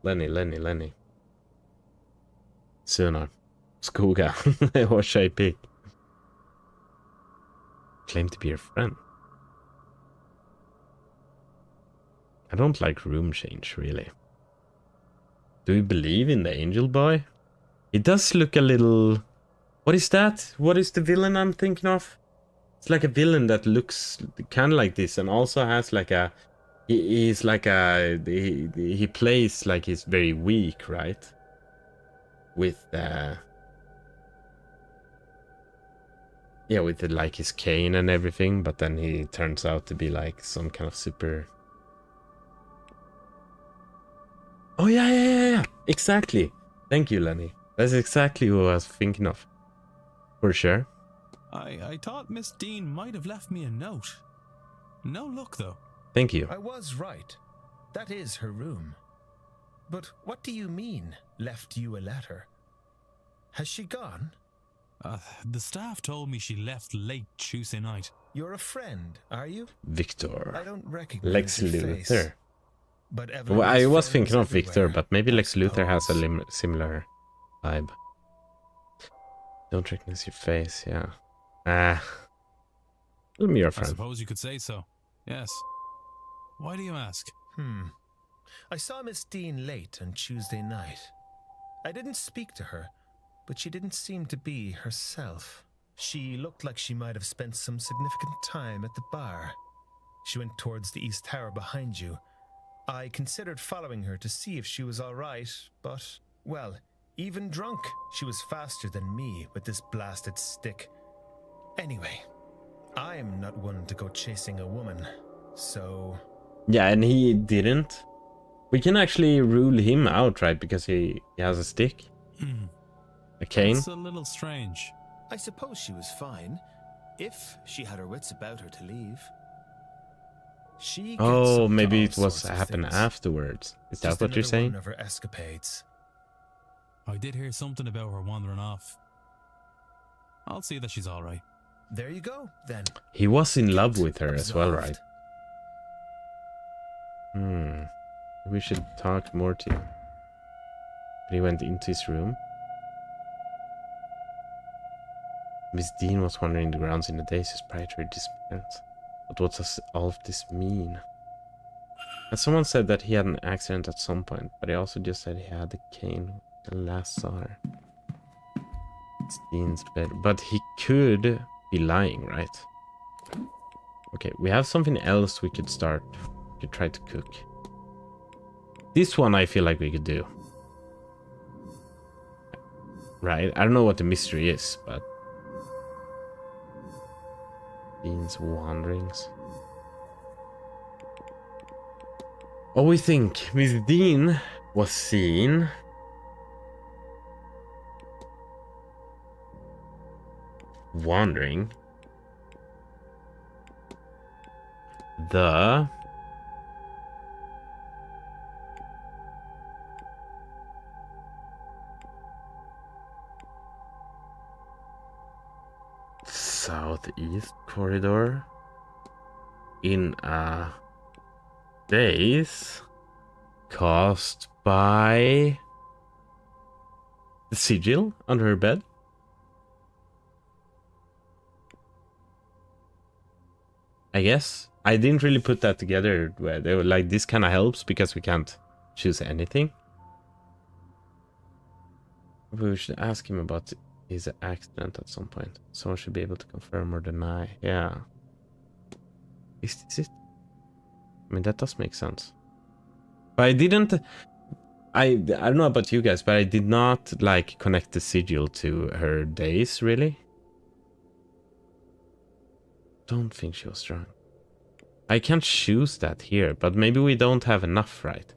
Lenny. Suna. Skoga. What should I pick? Claim to be your friend. I don't like room change, really. Do we believe in the angel boy? It does look a little... What is that? What is the villain I'm thinking of? It's like a villain that looks kind of like this and also has like a... He's like a... He plays like he's very weak, right? With yeah, with like his cane and everything, but then he turns out to be like some kind of super... Oh yeah. Exactly. Thank you, Lenny. That's exactly who I was thinking of. For sure. I thought Miss Dean might have left me a note. No luck, though. Thank you. I was right. That is her room. But what do you mean, left you a letter? Has she gone? The staff told me she left late Tuesday night. You're a friend, are you? Victor. I don't recognize Lex your Luthor. face. But Well, I was friends thinking of Victor, everywhere, but maybe I Lex Luthor has a suppose. similar vibe. Don't recognize your face, yeah. Tell me your I friend. suppose you could say so. Yes. Why do you ask? I saw Miss Dean late on Tuesday night. I didn't speak to her, but she didn't seem to be herself. She looked like she might have spent some significant time at the bar. She went towards the East Tower behind you. I considered following her to see if she was all right, but, well, even drunk, she was faster than me with this blasted stick. Anyway, I'm not one to go chasing a woman, so... Yeah, and he didn't. We can actually rule him out, right? Because he has a stick. A cane. That's a little strange. I suppose she was fine, if she had her wits about her to leave. She gets Oh, up to maybe all it was sorts of happened things. afterwards. Is that Just what you're another saying? one of her escapades. I did hear something about her wandering off. I'll see that she's all right. There you go, then. He was in love with her as well, absolved. right? We should talk more to him. He went into his room. Miss Dean was wandering the grounds in the days prior to her disappearance. But what does all of this mean? And someone said that he had an accident at some point, but he also just said he had the cane when I last saw her. It's Dean's bed, but he could be lying, right? Okay, we have something else we could start. We could try to cook. This one I feel like we could do. Right? I don't know what the mystery is, but... Dean's wanderings. Oh, we think Miss Dean was seen wandering the southeast corridor in a daze caused by the sigil under her bed. I guess I didn't really put that together where they were like, this kind of helps because we can't choose anything. We should ask him about his accident at some point. Someone should be able to confirm or deny. Yeah. Is this it? I mean, that does make sense. But I didn't... I don't know about you guys, but I did not, like, connect the sigil to her days, really. Don't think she was drunk. I can't choose that here, but maybe we don't have enough, right?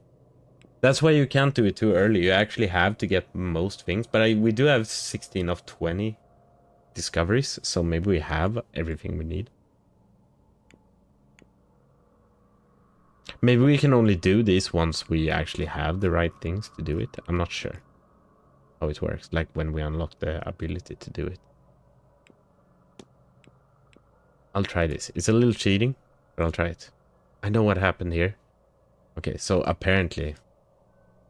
That's why you can't do it too early. You actually have to get most things, but we do have 16 of 20 discoveries, so maybe we have everything we need. Maybe we can only do this once we actually have the right things to do it. I'm not sure how it works, like when we unlock the ability to do it. I'll try this. It's a little cheating, but I'll try it. I know what happened here. Okay, so apparently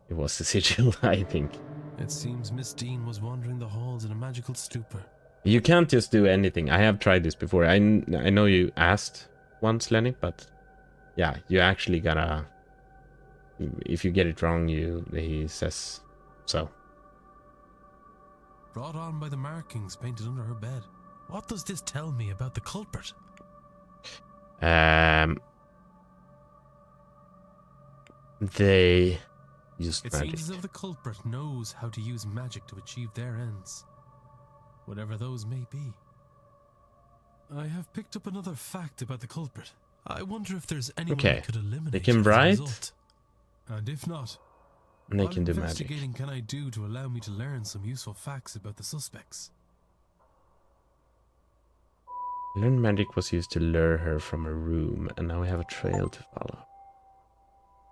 it was the sigil, I think. It seems Miss Dean was wandering the halls in a magical stupor. You can't just do anything. I have tried this before. I know you asked once, Lenny, but yeah, you actually gotta... If you get it wrong, he says so. Brought on by the markings painted under her bed. What does this tell me about the culprit? They used It magic. seems as though the culprit knows how to use magic to achieve their ends, whatever those may be. I have picked up another fact about the culprit. I wonder if there's anyone Okay, I could eliminate. they can as a write, result. And if not, and they what can do magic. investigating can I do to allow me to learn some useful facts about the suspects? Learn magic was used to lure her from a room, and now we have a trail to follow.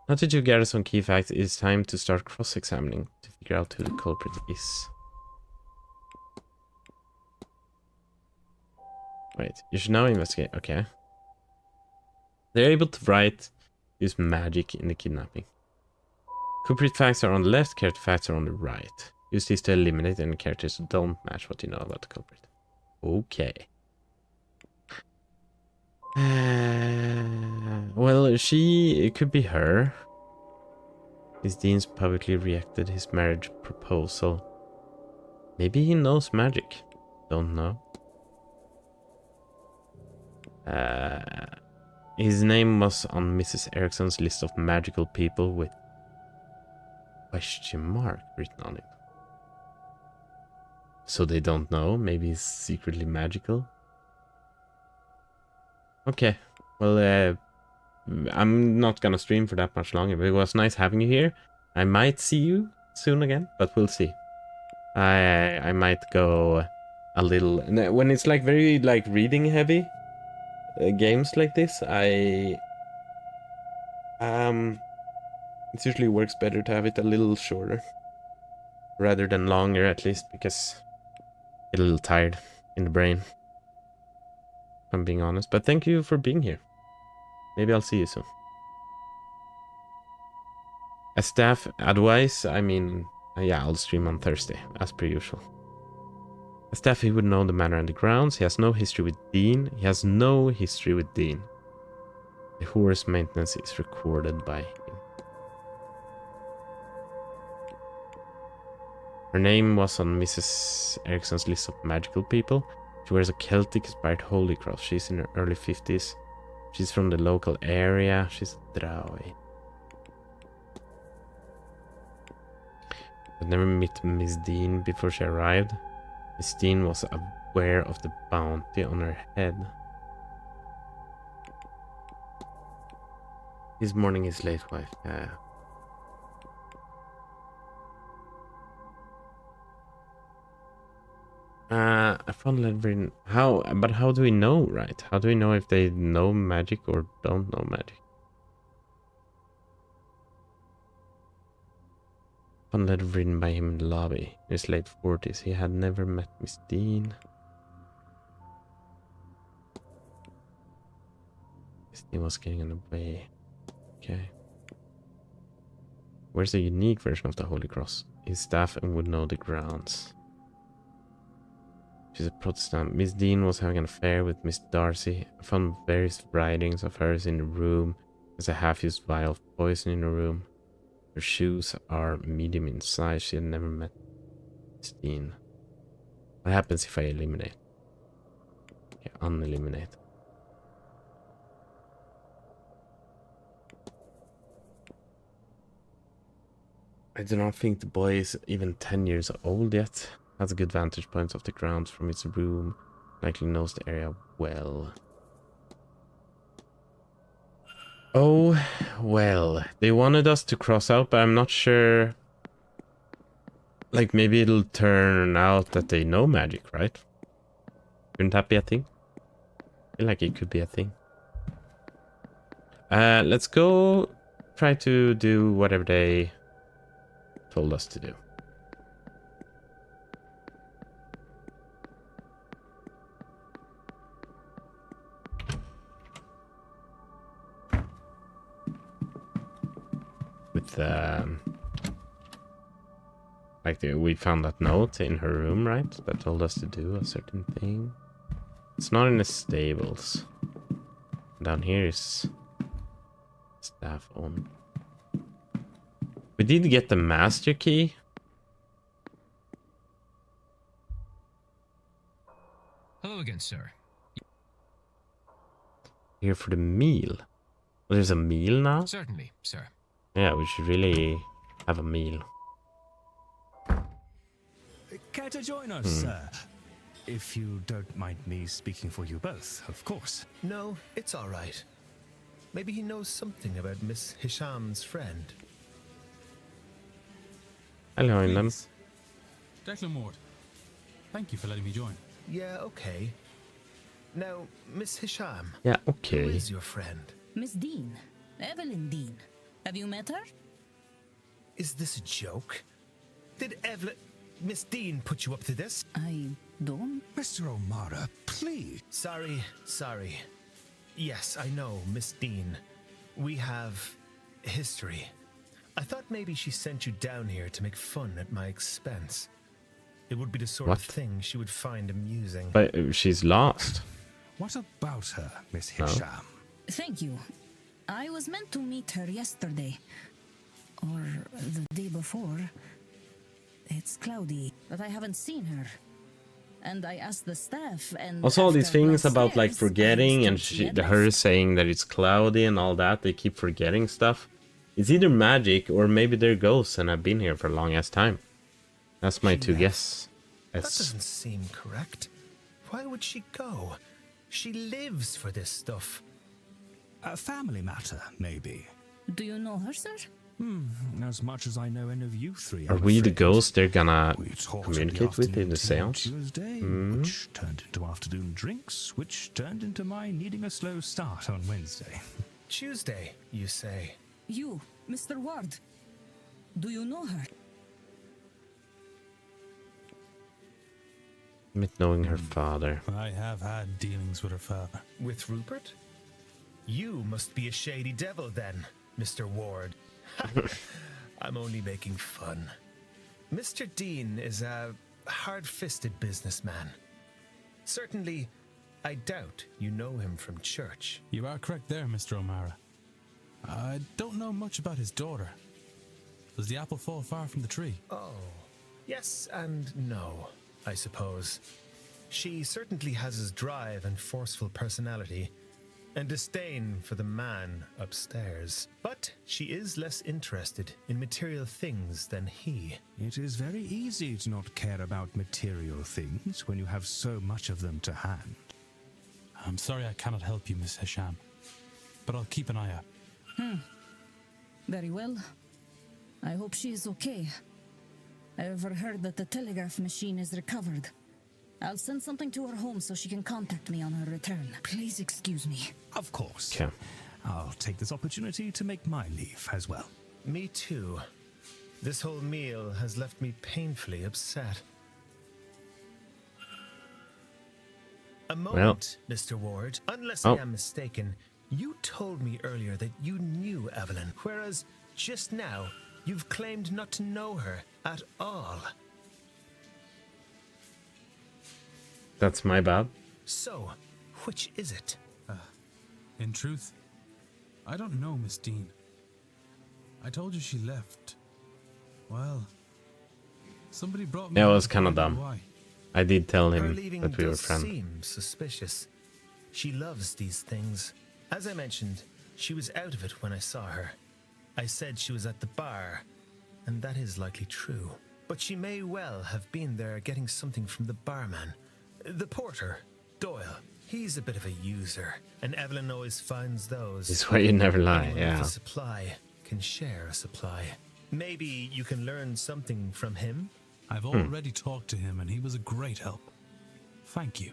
Now that you gather some key facts, it is time to start cross-examining to figure out who the culprit is. Wait, you should now investigate. Okay. They're able to write, use magic in the kidnapping. Culprit facts are on the left, character facts are on the right. Use these to eliminate any characters who don't match what you know about the culprit. Okay. Well, it could be her. Miss Dean's publicly rejected his marriage proposal. Maybe he knows magic. Don't know. His name was on Mrs. Erickson's list of magical people with question mark written on it. So they don't know. Maybe he's secretly magical. Okay. Well, I'm not gonna stream for that much longer, but it was nice having you here. I might see you soon again, but we'll see. I might go a little... When it's like very like reading heavy games like this, it usually works better to have it a little shorter rather than longer, at least, because I get a little tired in the brain, if I'm being honest. But thank you for being here. Maybe I'll see you soon. As staff advice, I mean, yeah, I'll stream on Thursday, as per usual. As staff, he would know the manor and the grounds. He has no history with Dean. The horse maintenance is recorded by him. Her name was on Mrs. Erickson's list of magical people. She wears a Celtic-inspired holy cross. She's in her early 50s. She's from the local area. She's a Draui. I'd never met Miss Dean before she arrived. Miss Dean was aware of the bounty on her head. This morning his late wife. I found letter in but how do we know, right? How do we know if they know magic or don't know magic? Found letter written by him in the lobby. In his late 40s. He had never met Miss Dean. Miss Dean was getting on the way. Okay. Where's the unique version of the Holy Cross? His staff and would know the grounds. She's a Protestant. Miss Dean was having an affair with Miss Darcy. I found various writings of hers in the room. There's a half-used vial of poison in the room. Her shoes are medium in size. She had never met Miss Dean. What happens if I eliminate? Okay, uneliminate. I do not think the boy is even 10 years old yet. Has a good vantage point of the grounds from its room. Likely knows the area well. Oh, well. They wanted us to cross out, but I'm not sure. Like, maybe it'll turn out that they know magic, right? Wouldn't that be a thing? I feel like it could be a thing. Let's go try to do whatever they told us to do. with we found that note in her room, right? That told us to do a certain thing. It's not in the stables. Down here is staff on. We did get the master key. Hello again, sir. Here for the meal. Well, there's a meal now? Certainly, sir. Yeah, we should really have a meal. Care to join us, sir? If you don't mind me speaking for you both, of course. No, it's all right. Maybe he knows something about Miss Hisham's friend. I'll join them. Declan Ward, thank you for letting me join. Yeah, okay. Now, Miss Hisham. Yeah, Who okay. is your friend? Miss Dean. Evelyn Dean. Have you met her? Is this a joke? Did Miss Dean put you up to this? I don't. Mr. O'Mara, please. Sorry. Yes, I know, Miss Dean. We have history. I thought maybe she sent you down here to make fun at my expense. It would be the sort of thing she would find amusing. But she's lost. What about her, Miss Hisham? Thank you. I was meant to meet her yesterday. Or the day before. It's cloudy, but I haven't seen her. And I asked the staff and... Also, all these after things about like downstairs, forgetting I and understood she had her saying that it's cloudy and all that, they keep forgetting stuff. It's either magic or maybe they're ghosts and have been here for a long ass time. That's my two guess. That doesn't seem correct. Why would she go? She lives for this stuff. A family matter, maybe. Do you know her, sir? As much as I know any of you three. Are we the ghosts they're gonna communicate with in the seance? Tuesday, which turned into afternoon drinks, which turned into my needing a slow start on Wednesday. Tuesday, you say? You, Mr. Ward. Do you know her? With knowing her father. I have had dealings with her father. With Rupert? You must be a shady devil then, Mr. Ward. I'm only making fun. Mr. Dean is a hard-fisted businessman. Certainly, I doubt you know him from church. You are correct there, Mr. O'Mara. I don't know much about his daughter. Does the apple fall far from the tree? Oh, yes and no, I suppose. She certainly has his drive and forceful personality, and disdain for the man upstairs. But she is less interested in material things than he. It is very easy to not care about material things when you have so much of them to hand. I'm sorry I cannot help you, Miss Hisham, but I'll keep an eye out. Very well. I hope she is okay. I overheard that the telegraph machine is recovered. I'll send something to her home so she can contact me on her return. Please excuse me. Of course. Okay. I'll take this opportunity to make my leave as well. Me too. This whole meal has left me painfully upset. A moment, Mr. Ward. Unless I am mistaken, you told me earlier that you knew Evelyn, whereas just now you've claimed not to know her at all. That's my bad. So, which is it? In truth, I don't know, Miss Dean. I told you she left. Well, somebody brought me... Yeah, it was kind of dumb. Why? I did tell Her him leaving that we were does friends. seem suspicious. She loves these things. As I mentioned, she was out of it when I saw her. I said she was at the bar, and that is likely true. But she may well have been there getting something from the barman. The porter, Doyle, he's a bit of a user, and Evelyn always finds those. This is why you never lie, Anyone yeah. with a supply can share a supply. Maybe you can learn something from him? I've already talked to him and he was a great help. Thank you.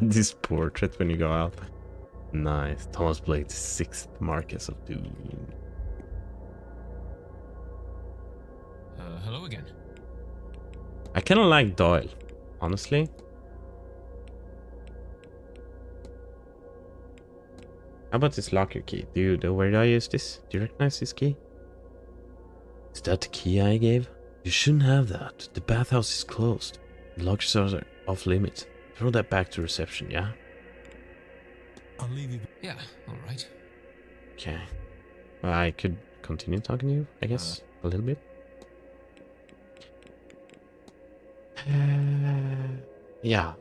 This portrait when you go out. Nice. Thomas Blake's 6th Marquess of Doom. Hello again. I kind of like Doyle, honestly. How about this locker key? Where do I use this? Do you recognize this key? Is that the key I gave? You shouldn't have that. The bathhouse is closed. The lockers are off limits. Throw that back to reception, yeah? I'll leave you. Yeah, alright. Okay. Well, I could continue talking to you, I guess, a little bit. Yeah.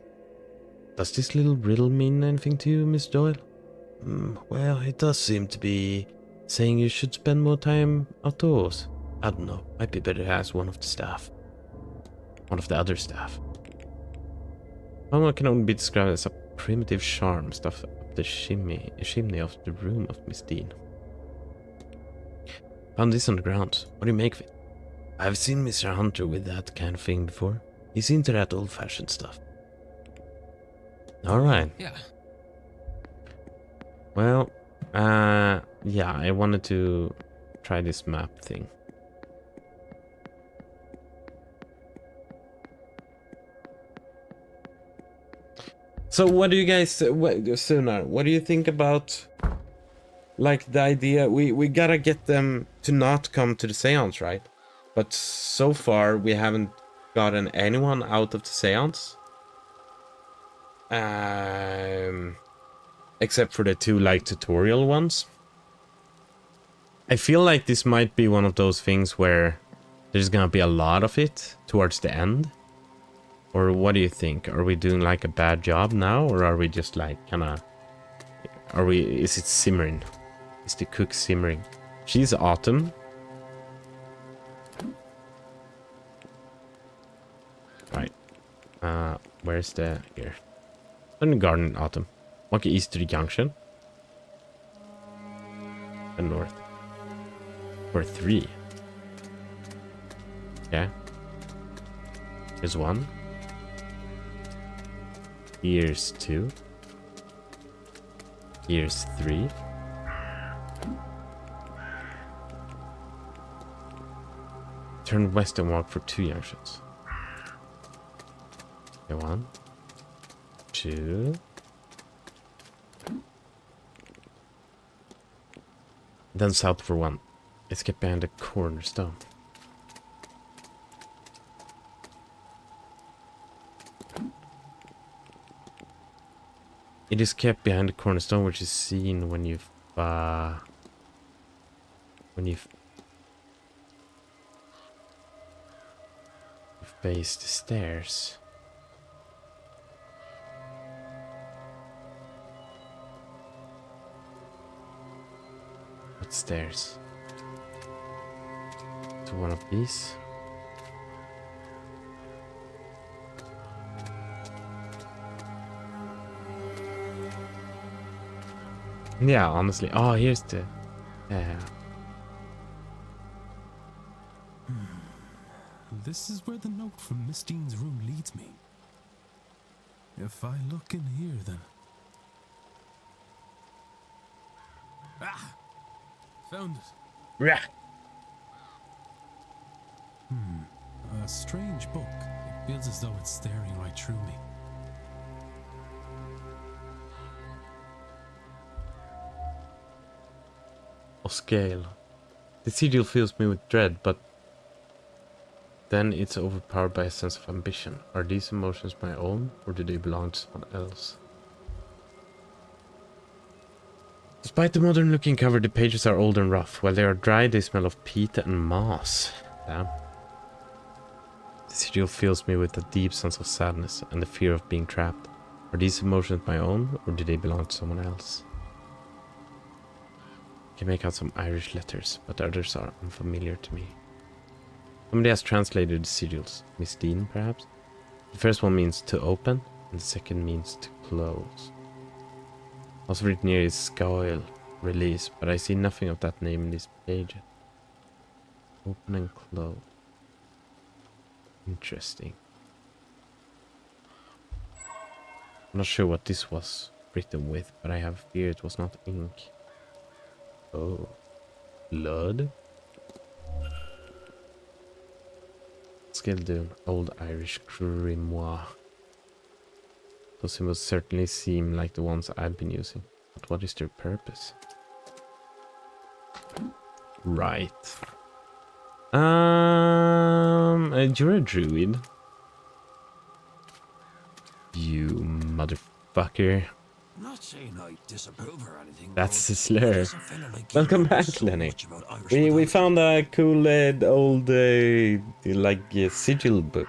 Does this little riddle mean anything to you, Miss Doyle? Well, it does seem to be saying you should spend more time outdoors. I don't know. Might be better to ask one of the staff. One of the other staff. Homework can only be described as a primitive charm stuffed up the chimney of the room of Miss Dean. Found this on the ground. What do you make of it? I've seen Mr. Hunter with that kind of thing before. He's into that old-fashioned stuff. Alright. Yeah. Well, yeah, I wanted to try this map thing. So what do you guys, Sunar, what do you think about, like, the idea, we gotta get them to not come to the seance, right? But so far, we haven't gotten anyone out of the seance. Except for the two, like, tutorial ones. I feel like this might be one of those things where there's gonna be a lot of it towards the end. Or what do you think? Are we doing like a bad job now? Or are we just like kinda... is it simmering? Is the cook simmering? She's Autumn. Right. Where's the... here. In the garden, Autumn. Walk east to the junction. And north. For 3. Okay. Here's 1. Here's 2. Here's 3. Turn west and walk for 2 junctions. Okay, 1, 2. Then south for 1. Let's get behind the cornerstone. It is kept behind the cornerstone, which is seen when you've faced the stairs. What stairs? To one of these. Yeah, honestly. Oh, here's the... Yeah. This is where the note from Miss Dean's room leads me. If I look in here, then... Ah! Found it. Yeah. A strange book. It feels as though it's staring right through me. Scale. The sigil fills me with dread, but then it's overpowered by a sense of ambition. Are these emotions my own, or do they belong to someone else? Despite the modern-looking cover, the pages are old and rough. While they are dry, they smell of peat and moss. Damn. The sigil fills me with a deep sense of sadness and the fear of being trapped. Are these emotions my own, or do they belong to someone else? I can make out some Irish letters, but others are unfamiliar to me. Somebody has translated the sigils. Miss Dean, perhaps? The first one means to open, and the second means to close. Also written here is Scoil, release, but I see nothing of that name in this page. Open and close. Interesting. I'm not sure what this was written with, but I have a fear it was not ink. Oh, blood? Skildune, Old Irish Grimoire. Those symbols certainly seem like the ones I've been using. But what is their purpose? Right. You're a druid. You motherfucker. Not saying I disapprove or anything. That's but a slur. there's a fella like you Welcome who back, knows so Lenny. much about Irish We mythology. found a cool old sigil book.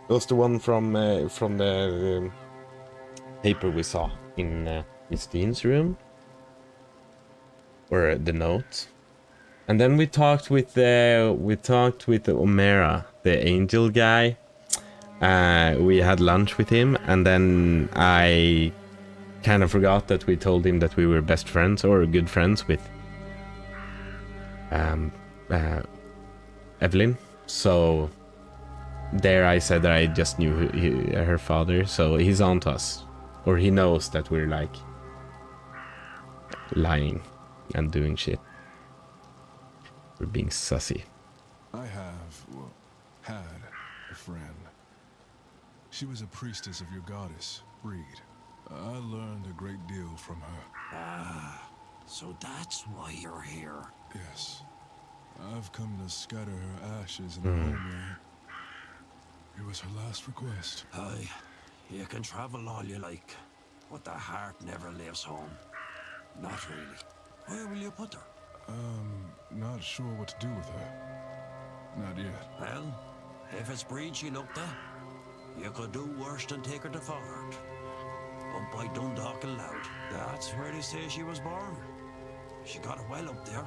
It was the one from the paper we saw in Miss Dean's room, or the note. And then we talked with Omera, the angel guy. We had lunch with him, and then I kind of forgot that we told him that we were best friends or good friends with Evelyn. So there I said that I just knew her father, so he's on to us, or he knows that we're like lying and doing shit. We're being sussy. I have, well, had a friend. She was a priestess of your goddess, Breed. I learned a great deal from her. Ah, so that's why you're here. Yes. I've come to scatter her ashes in the homeland. It was her last request. Aye, you can travel all you like, but the heart never leaves home. Not really. Where will you put her? Not sure what to do with her. Not yet. Well, if it's Breed she looked at, you could do worse than take her to Fort. Up by Dundalk Loud. That's where they say she was born. She got a well up there.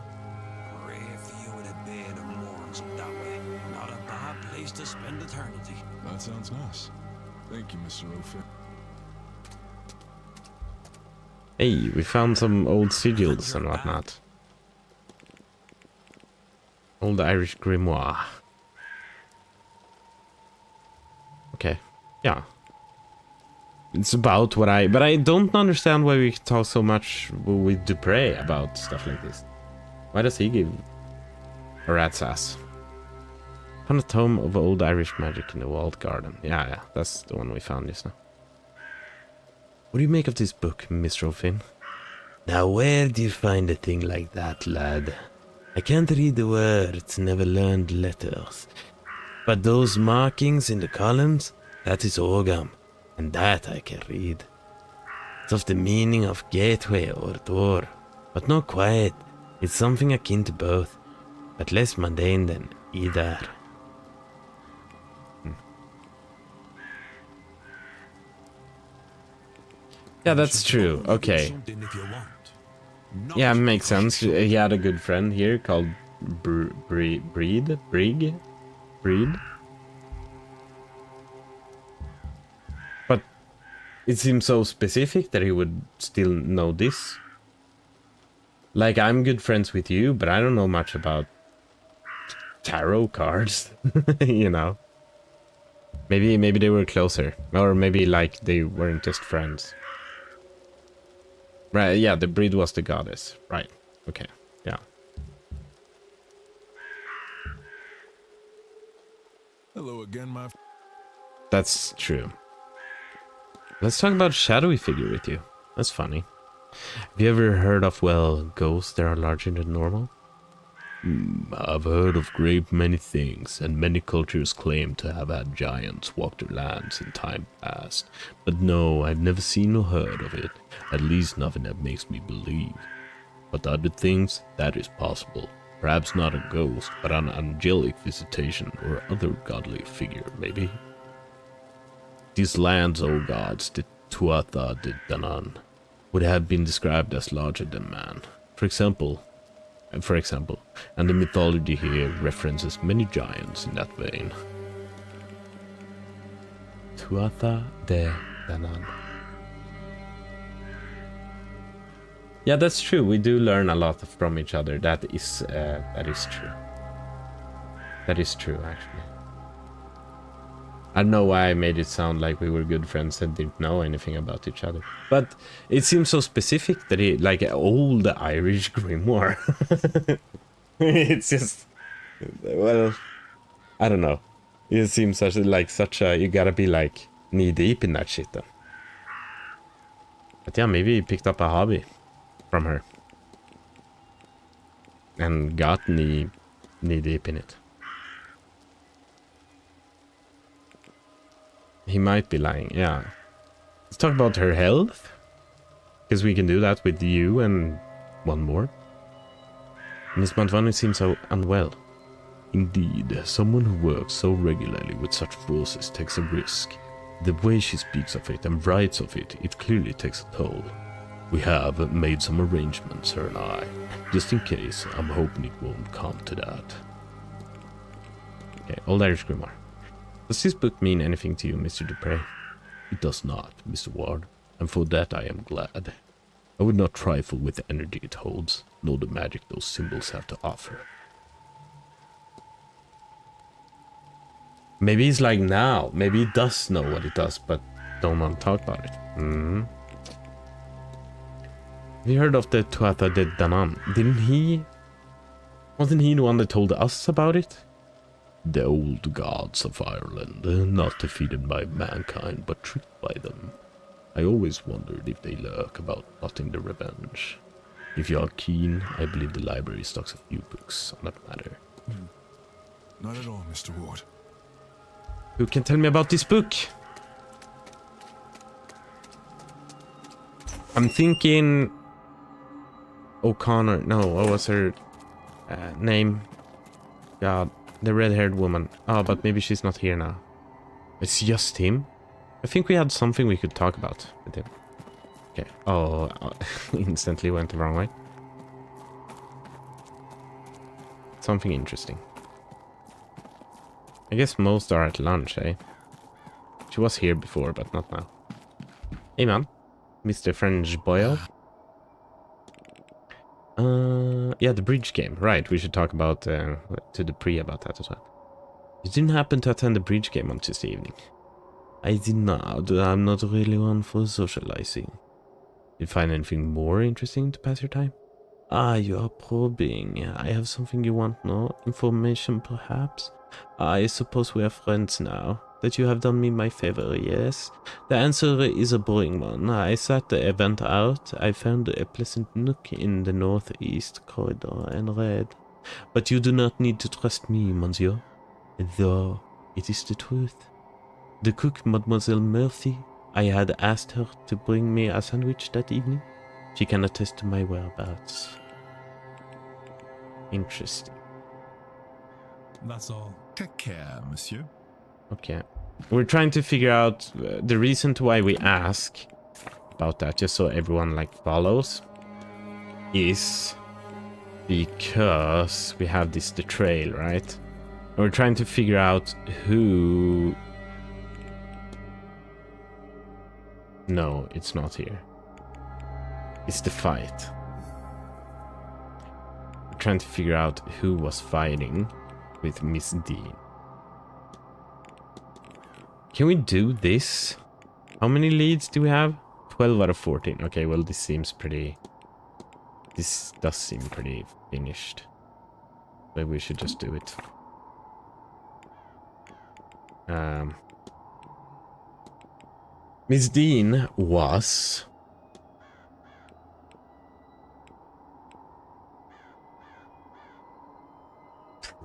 Great view of the Bay of the Mourns up that way. Not a bad place to spend eternity. That sounds nice. Thank you, Mr. O'Finn. Hey, we found some old sigils and whatnot. Old Irish grimoire. Okay, yeah. It's about what but I don't understand why we talk so much with Dupre about stuff like this. Why does he give a rat's ass? Found a tome of old Irish magic in the walled garden. Yeah, that's the one we found just now. What do you make of this book, Mr. O'Finn? Now where do you find a thing like that, lad? I can't read the words, never learned letters. But those markings in the columns, that is Ogam, and that I can read. It's of the meaning of gateway or door, but not quite. It's something akin to both, but less mundane than either. Yeah, that's true. Okay. Yeah, makes sense. He had a good friend here called Breed. But it seems so specific that he would still know this. Like, I'm good friends with you, but I don't know much about tarot cards, you know. Maybe they were closer, or maybe like they weren't just friends. Right, yeah, the Breed was the goddess. Right, okay, yeah. Hello again, my... That's true. Let's talk about shadowy figure with you. That's funny. Have you ever heard of, well, ghosts that are larger than normal? I've heard of great many things, and many cultures claim to have had giants walk their lands in time past. But no, I've never seen or heard of it, at least nothing that makes me believe. But other things, that is possible. Perhaps not a ghost, but an angelic visitation or other godly figure, maybe. These lands, O gods, the Tuatha de Danann, would have been described as larger than man. For example, and the mythology here references many giants in that vein. Tuatha de Danann. Yeah, that's true. We do learn a lot from each other. That is true. That is true, actually. I don't know why I made it sound like we were good friends and didn't know anything about each other. But it seems so specific that he, like, old Irish grimoire. It's just, well, I don't know. It seems such a, you gotta be like knee deep in that shit then. But yeah, maybe he picked up a hobby from her. And got knee deep in it. He might be lying, yeah. Let's talk about her health. Because we can do that with you and one more. Miss Mantvani seems so unwell. Indeed, someone who works so regularly with such forces takes a risk. The way she speaks of it and writes of it, it clearly takes a toll. We have made some arrangements, her and I. Just in case, I'm hoping it won't come to that. Okay, Old Irish Grimoire. Does this book mean anything to you, Mr. Dupre? It does not, Mr. Ward, and for that I am glad. I would not trifle with the energy it holds, nor the magic those symbols have to offer. Maybe he's like now. Maybe he does know what it does, but don't want to talk about it. Have you heard of the Tuatha de Danann? Wasn't he the one that told us about it? The old gods of Ireland, not defeated by mankind, but tricked by them. I always wondered if they lurk about plotting the revenge. If you are keen, I believe the library stocks a few books on that matter. Not at all, Mr. Ward. Who can tell me about this book? I'm thinking O'Connor. No, what was her name? God, the red-haired woman. Oh, but maybe she's not here now. It's just him. I think we had something we could talk about with him. Okay. Oh, instantly went the wrong way. Something interesting. I guess most are at lunch, eh? She was here before, but not now. Hey, man. Mr. French Boyle. Yeah, the bridge game. Right, we should talk about to Dupree about that as well. You didn't happen to attend the bridge game on Tuesday evening? I did not. I'm not really one for socializing. Did you find anything more interesting to pass your time? Ah, you are probing. I have something you want, no? Information, perhaps? I suppose we are friends now. That you have done me my favor, yes? The answer is a boring one. I sat the event out. I found a pleasant nook in the northeast corridor and read. But you do not need to trust me, monsieur. Though it is the truth. The cook, Mademoiselle Murphy, I had asked her to bring me a sandwich that evening. She can attest to my whereabouts. Interesting. That's all. Take care, monsieur. Okay. We're trying to figure out the reason to why we ask about that, just so everyone like follows, is because we have the trail, right? And we're trying to figure out who... No, it's not here. It's the fight. We're trying to figure out who was fighting with Miss Dean. Can we do this? How many leads do we have? 12 out of 14. Okay, well, this seems pretty... This does seem pretty finished. Maybe we should just do it. Miss Dean was...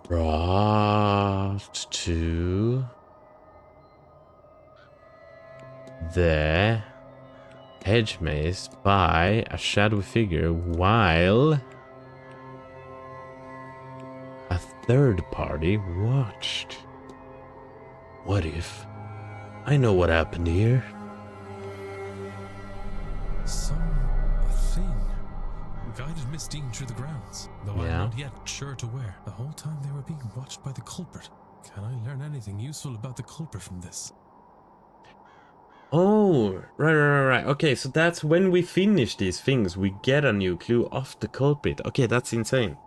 brought to... the hedge maze by a shadowy figure while a third party watched. What if? I know what happened here. Some thing guided Miss Dean through the grounds, though I'm not yet sure to where. The whole time they were being watched by the culprit. Can I learn anything useful about the culprit from this? Oh, right. Okay, so that's when we finish these things, we get a new clue off the culprit. Okay, that's insane.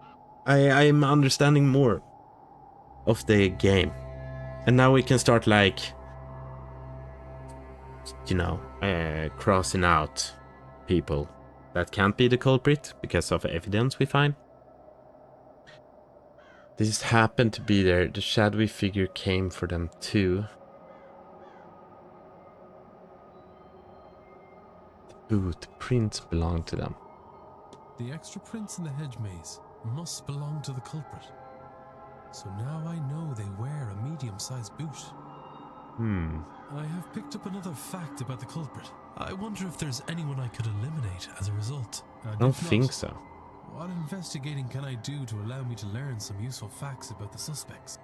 I'm understanding more of the game. And now we can start, like, you know, crossing out people that can't be the culprit because of evidence we find. This happened to be there. The shadowy figure came for them too. Ooh, the prints belong to them. The extra prints in the hedge maze must belong to the culprit. So now I know they wear a medium-sized boot. I have picked up another fact about the culprit. I wonder if there's anyone I could eliminate as a result. I don't think so. What investigating can I do to allow me to learn some useful facts about the suspects?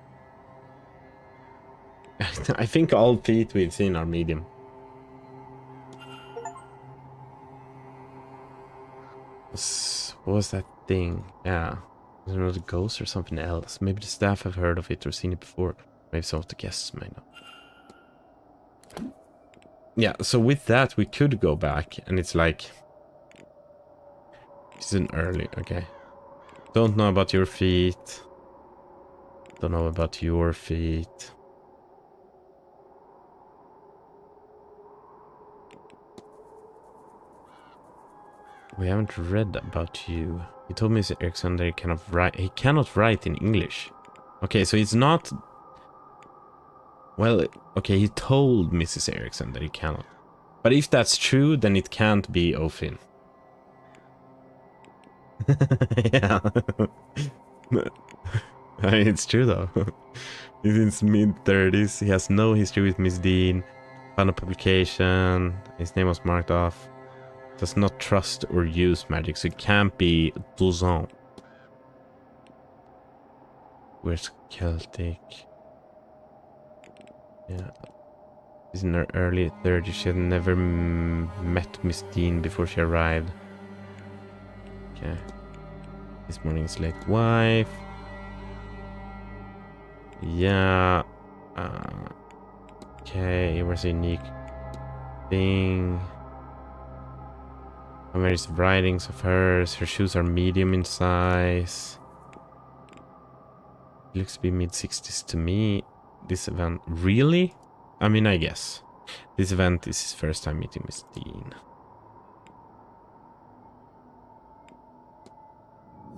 I think all feet we've seen are medium. What was that thing? Yeah. Was it another ghost or something else? Maybe the staff have heard of it or seen it before. Maybe some of the guests may not. Yeah, so with that we could go back and it's like... It's an early, okay. Don't know about your feet. Don't know about your feet. We haven't read about you. He told Mr. Erickson that he cannot write in English. Okay, so it's not... Well, okay, he told Mrs. Erickson that he cannot. But if that's true, then it can't be Ofin. Yeah. I mean, it's true though. He's in his mid-30s. He has no history with Miss Dean. Found a publication. His name was marked off. Does not trust or use magic, so it can't be Dozon. Where's Celtic? Yeah. She's in her early 30s. She had never met Miss Dean before she arrived. Okay. This morning's late wife. Yeah. Okay, where's a unique thing? Various writings of hers. Her shoes are medium in size. Looks to be mid-60s to me. This event... Really? I mean, I guess. This event is his first time meeting Miss Dean.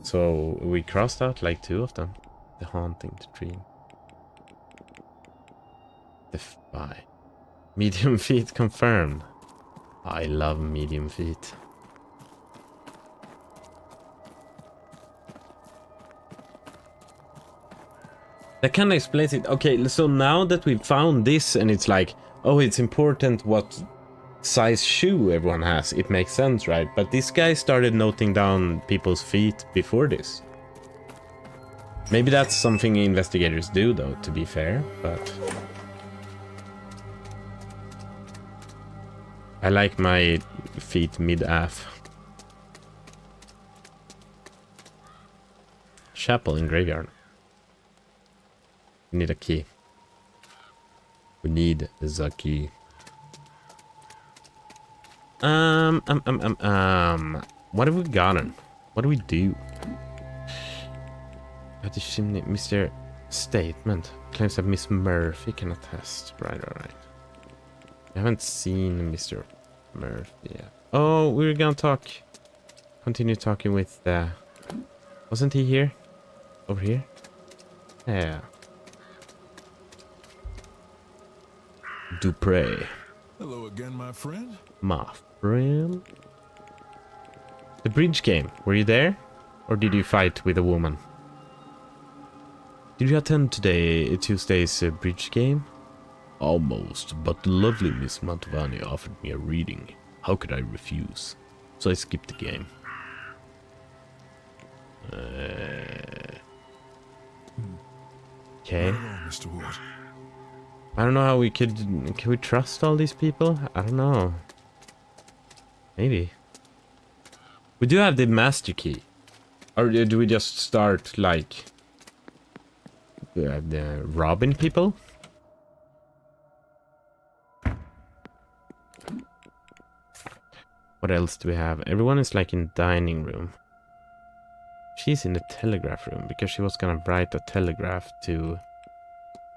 So, we crossed out like 2 of them. The haunting, the dream. The spy. Medium feet confirmed. I love medium feet. That kind of explains it. Okay, so now that we've found this and it's like, oh, it's important what size shoe everyone has. It makes sense, right? But this guy started noting down people's feet before this. Maybe that's something investigators do, though, to be fair, but... I like my feet mid-af. Chapel in graveyard. We need a key. We need the key. What have we gotten? What do we do? At the chimney, Mr. Statement claims that Miss Murphy can attest. Right, alright. I haven't seen Mr. Murphy yet. Oh, we were gonna continue talking with wasn't he here? Over here? Yeah. Dupre. Hello again, my friend. My friend. The bridge game. Were you there? Or did you fight with a woman? Did you attend Tuesday's bridge game? Almost, but the lovely Miss Mantovani offered me a reading. How could I refuse? So I skipped the game. Okay. Mr. Ward. I don't know how we can we trust all these people? I don't know. Maybe. We do have the master key. Or do we just start like robbing people? What else do we have? Everyone is like in dining room. She's in the telegraph room because she was gonna write a telegraph to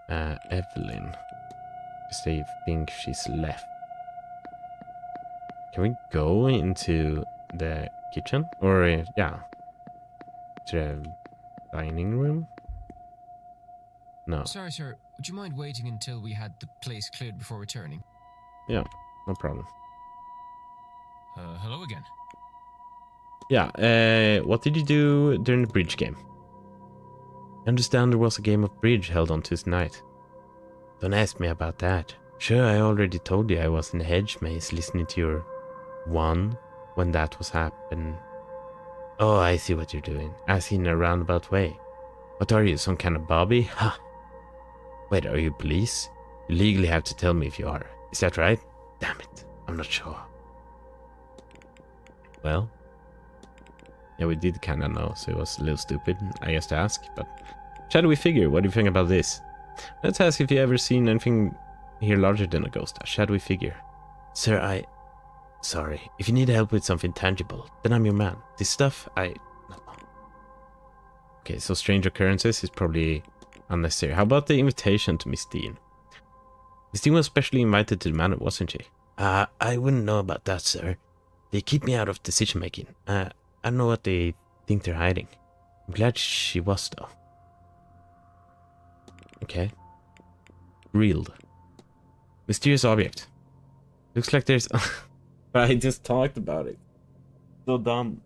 Evelyn. Because they think she's left. Can we go into the kitchen? Or, yeah. To the dining room? No. Sorry, sir. Would you mind waiting until we had the place cleared before returning? Yeah, no problem. Hello again. Yeah, what did you do during the bridge game? I understand there was a game of bridge held on Tuesday night. Don't ask me about that. Sure, I already told you I was in the hedge maze listening to your one when that was happening. Oh, I see what you're doing. Asking in a roundabout way. What are you, some kind of Bobby? Ha! Wait, are you police? You legally have to tell me if you are. Is that right? Damn it, I'm not sure. Well, yeah, we did kinda know, so it was a little stupid, I guess, to ask, but shadowy figure, what do you think about this? Let's ask if you ever seen anything here larger than a ghost, a shadowy figure. Sir, sorry, if you need help with something tangible, then I'm your man. This stuff, no. Okay, so strange occurrences is probably unnecessary. How about the invitation to Miss Dean? Miss Dean was specially invited to the manor, wasn't she? I wouldn't know about that, sir. They keep me out of decision making. I don't know what they think they're hiding. I'm glad she was, though. Okay. Reeled. Mysterious object. Looks like there's... I just talked about it. So dumb.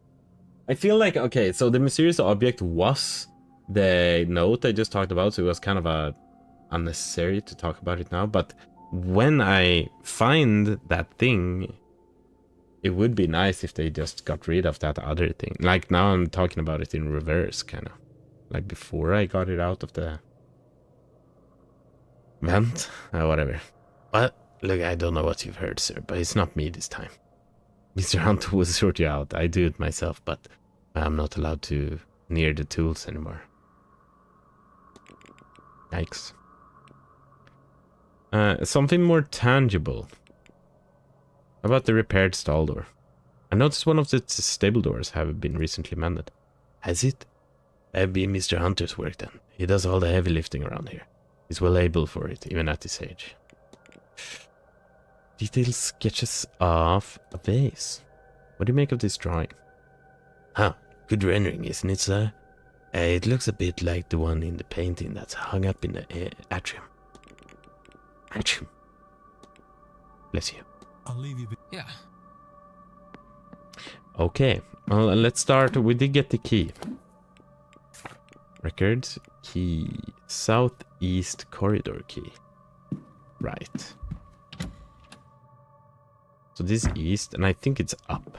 I feel like, okay, so the mysterious object was the note I just talked about, so it was kind of unnecessary to talk about it now, but when I find that thing, it would be nice if they just got rid of that other thing. Like, now I'm talking about it in reverse, kind of. Like, before I got it out of the vent? Whatever. But, look, I don't know what you've heard, sir, but it's not me this time. Mr. Hunter will sort you out. I do it myself, but I'm not allowed to near the tools anymore. Yikes. Something more tangible. How about the repaired stall door? I noticed one of the stable doors have been recently mended. Has it? That'd be Mr. Hunter's work then. He does all the heavy lifting around here. He's well able for it, even at this age. Detailed sketches of a vase. What do you make of this drawing? Huh, good rendering, isn't it, sir? It looks a bit like the one in the painting that's hung up in the atrium. Atrium. Bless you. I'll leave you. Yeah. Okay, well, let's start. We did get the key. Records, key, southeast corridor key. Right. So this is east, and I think it's up.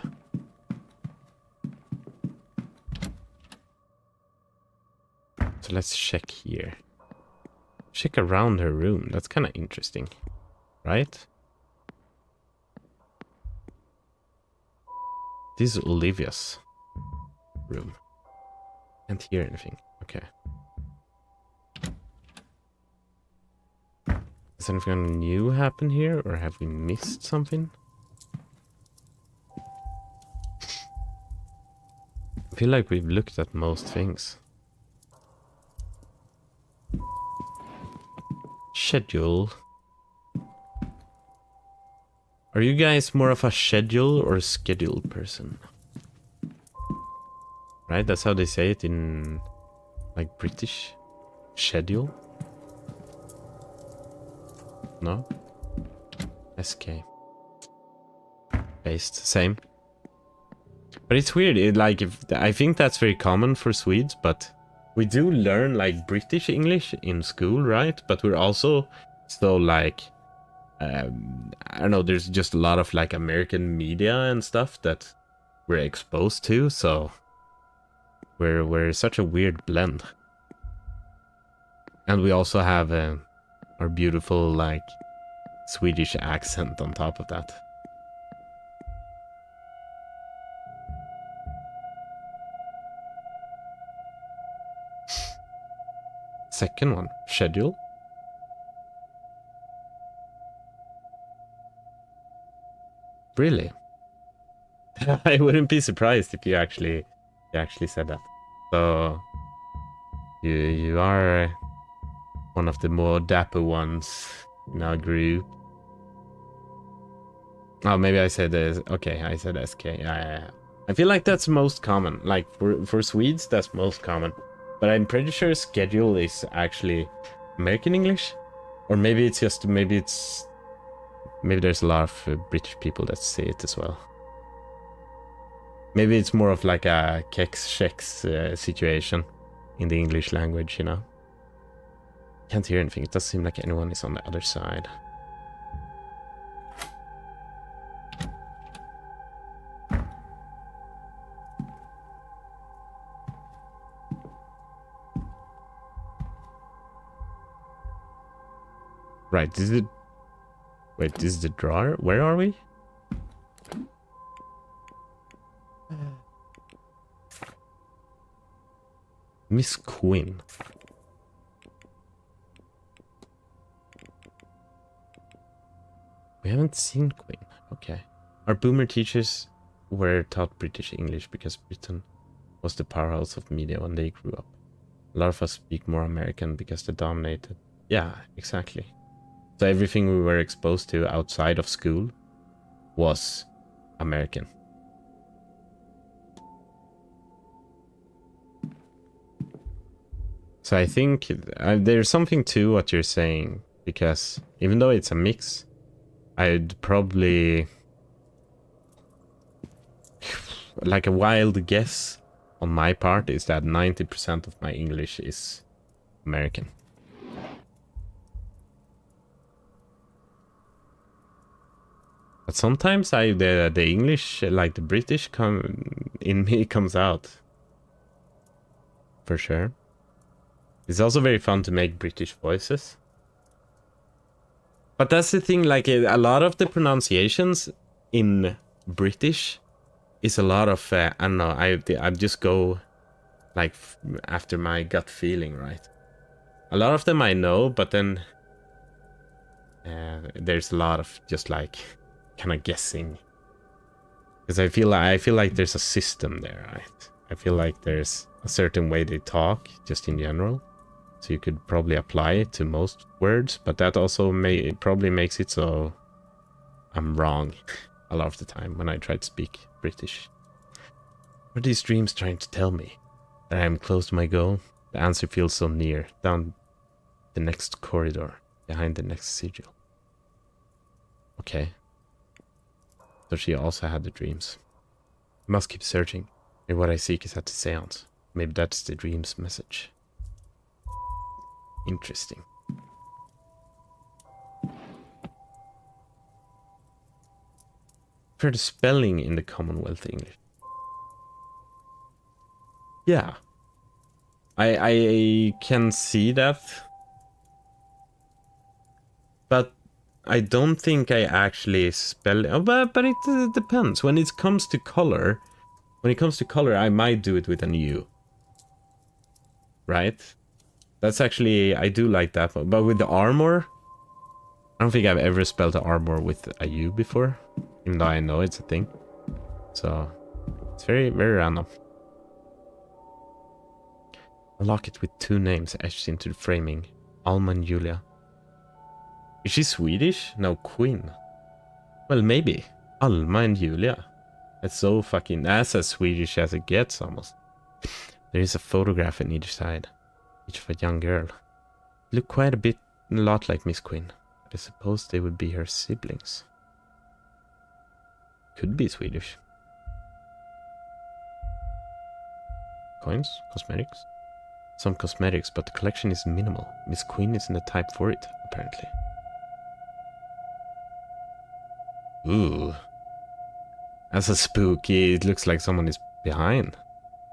So let's check here. Check around her room. That's kind of interesting, right? This is Olivia's room. Can't hear anything. Okay. Has anything new happen here, or have we missed something? I feel like we've looked at most things. Schedule. Are you guys more of a schedule or schedule person? Right, that's how they say it in, like, British. Schedule? No? SK. Based, same. But it's weird, I think that's very common for Swedes, but we do learn, like, British English in school, right? But we're also so, like, I don't know, there's just a lot of, like, American media and stuff that we're exposed to, so we're such a weird blend. And we also have our beautiful, like, Swedish accent on top of that. Second one, schedule. Really? I wouldn't be surprised if you actually said that. So you are one of the more dapper ones in our group. Oh, maybe I said this. Okay, I said SK. Yeah. I feel like that's most common. Like for Swedes, that's most common. But I'm pretty sure schedule is actually American English, or maybe it's just maybe there's a lot of British people that say it as well. Maybe it's more of like a kex-shex situation in the English language, you know? Can't hear anything. It doesn't seem like anyone is on the other side. Right, this is the... Wait, this is the drawer? Where are we? Miss Quinn. We haven't seen Quinn. Okay. Our boomer teachers were taught British English because Britain was the powerhouse of media when they grew up. A lot of us speak more American because they dominated. Yeah, exactly. So everything we were exposed to outside of school was American. So I think there's something to what you're saying, because even though it's a mix, I'd probably... Like a wild guess on my part is that 90% of my English is American. But sometimes the English, like the British, in me comes out. For sure. It's also very fun to make British voices. But that's the thing, like a lot of the pronunciations in British is a lot of, I don't know, I just go like after my gut feeling, right? A lot of them I know, but then there's a lot of just like kind of guessing. Because I feel like there's a system there, right? I feel like there's a certain way they talk, just in general. So you could probably apply it to most words, but that also probably makes it so I'm wrong a lot of the time when I try to speak British. What are these dreams trying to tell me? That I am close to my goal? The answer feels so near, down the next corridor, behind the next sigil. Okay. So she also had the dreams. I must keep searching. Maybe what I seek is at the Séance. Maybe that's the dream's message. Interesting. For the spelling in the Commonwealth English. Yeah. I can see that. But I don't think I actually spell... Oh, but it depends. When it comes to color... I might do it with an U. Right? That's actually... I do like that one. But with the armor... I don't think I've ever spelled the armor with a U before. Even though I know it's a thing. So... It's very, very random. A locket with 2 names etched into the framing. Alma and Julia. Is she Swedish? No, Quinn. Well, maybe. Alma and Julia. That's so fucking... That's as Swedish as it gets, almost. There is a photograph on each side. Each of a young girl. Look quite a lot like Miss Quinn. I suppose they would be her siblings. Could be Swedish. Coins? Cosmetics? Some cosmetics, but the collection is minimal. Miss Quinn isn't the type for it, apparently. Ooh. That's a spooky. It looks like someone is behind.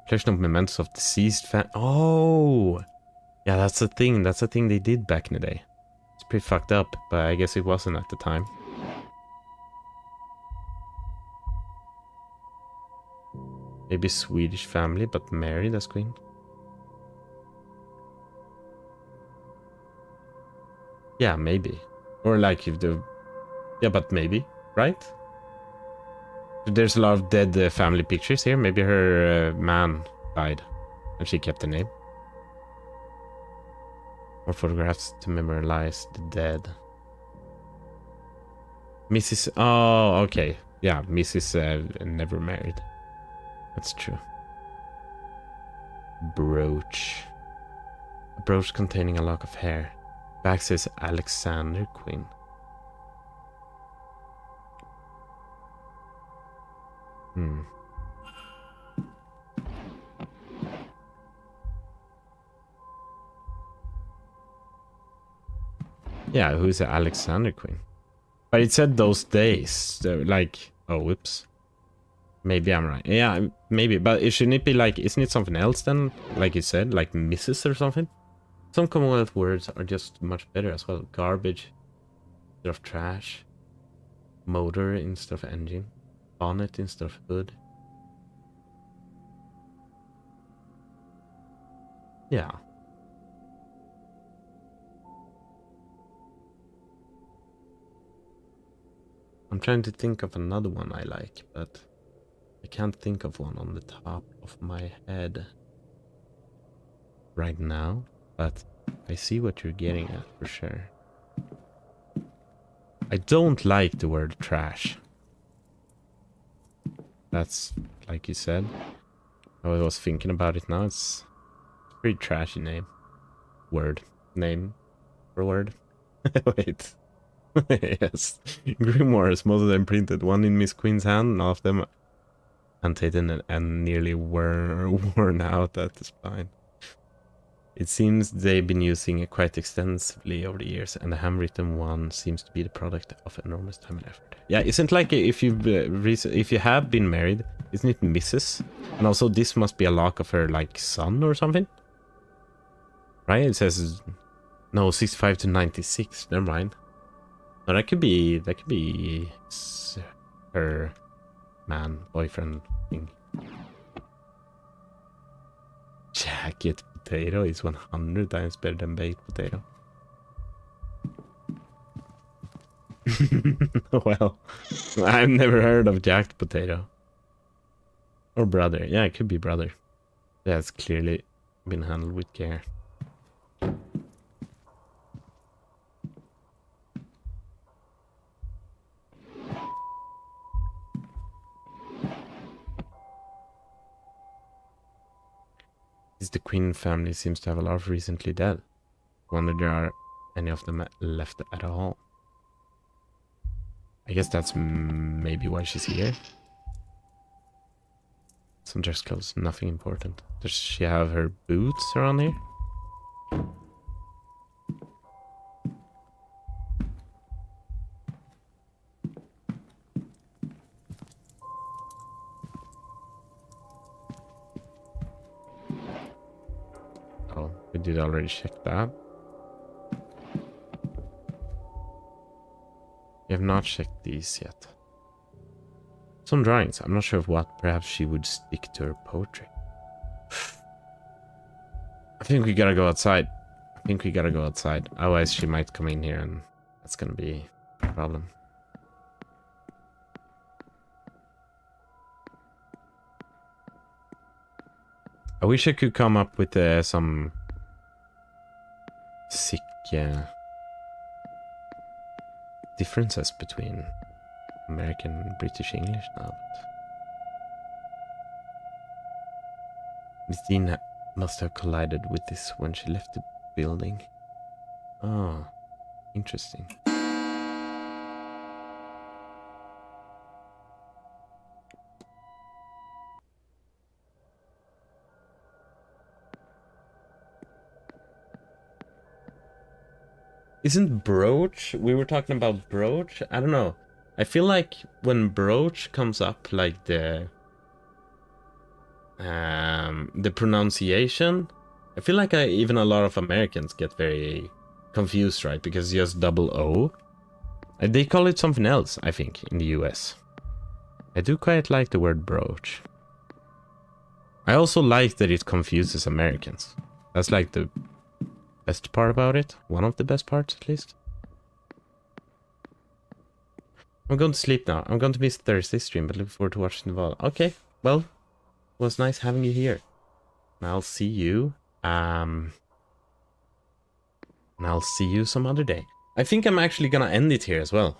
Collection of mementos of deceased Oh! Yeah, that's the thing. That's the thing they did back in the day. It's pretty fucked up, but I guess it wasn't at the time. Maybe Swedish family, but married as queen. Yeah, maybe. Or like if the... Yeah, but maybe, right? There's a lot of dead family pictures here. Maybe her man died and she kept the name. More photographs to memorialize the dead. Mrs. Oh, okay. Yeah, Mrs. Never married. That's true. Brooch. A brooch containing a lock of hair. Back says Alexander Quinn. Yeah, who's the Alexander Queen? But it said those days. Like, oh, whoops. Maybe I'm right. Yeah, maybe. But shouldn't it be like, isn't it something else then? Like you said, like Mrs. or something? Some Commonwealth words are just much better as well. Garbage instead of trash. Motor instead of engine. Bonnet instead of hood. Yeah. I'm trying to think of another one I like, but I can't think of one on the top of my head right now, but I see what you're getting at for sure. I don't like the word trash. That's, like you said, I was thinking about it now. It's a pretty trashy name. Word. Name for word. Wait. Yes. Grimoires, most of them printed. One in Miss Queen's hand, and all of them annotated and nearly worn out at the spine. It seems they've been using it quite extensively over the years, and the handwritten one seems to be the product of enormous time and effort. Yeah, isn't like if you have been married, isn't it Mrs.? And also this must be a lock of her like son or something, right? It says no 65 to 96. Never mind. No, that could be her man, boyfriend thing. Jacket potato is 100 times better than baked potato. Well, I've never heard of jacked potato. Or brother. Yeah, it could be brother. That's clearly been handled with care. The Queen family seems to have a lot of recently dead. Wonder there are any of them left at all. I guess that's maybe why she's here. Some dress clothes, nothing important. Does she have her boots around here? Oh, we did already check that. We have not checked these yet. Some drawings, I'm not sure of what. Perhaps she would stick to her poetry. I think we gotta go outside. Otherwise she might come in here and that's gonna be a problem. I wish I could come up with some sick differences between American and British English now, but Miss Dean must have collided with this when she left the building. Oh, interesting. Isn't brooch? We were talking about brooch? I don't know. I feel like when brooch comes up, like the pronunciation, I feel like even a lot of Americans get very confused, right? Because it's just double O. They call it something else, I think, in the US. I do quite like the word brooch. I also like that it confuses Americans. That's like the best part about it. One of the best parts, at least. I'm going to sleep now. I'm going to miss Thursday stream, but looking forward to watching the VOD. Okay, well, it was nice having you here. And I'll see you. And I'll see you some other day. I think I'm actually gonna end it here as well.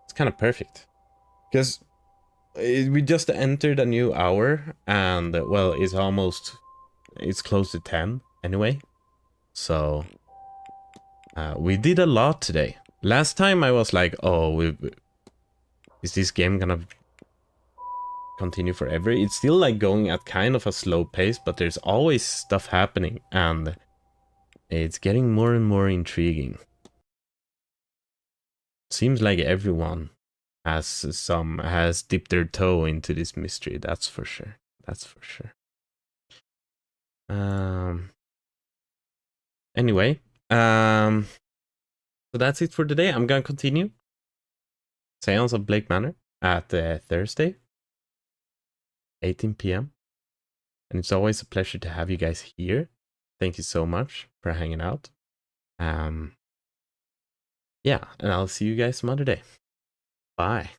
It's kind of perfect. Because we just entered a new hour, and, well, it's close to 10 anyway. So, we did a lot today. Last time I was like, oh, is this game gonna continue forever? It's still like going at kind of a slow pace, but there's always stuff happening, and it's getting more and more intriguing. Seems like everyone has dipped their toe into this mystery. That's for sure. That's for sure. Anyway, so that's it for today. I'm gonna continue Séance of Blake Manor at Thursday, 18 p.m. And it's always a pleasure to have you guys here. Thank you so much for hanging out. Yeah, and I'll see you guys some other day. Bye.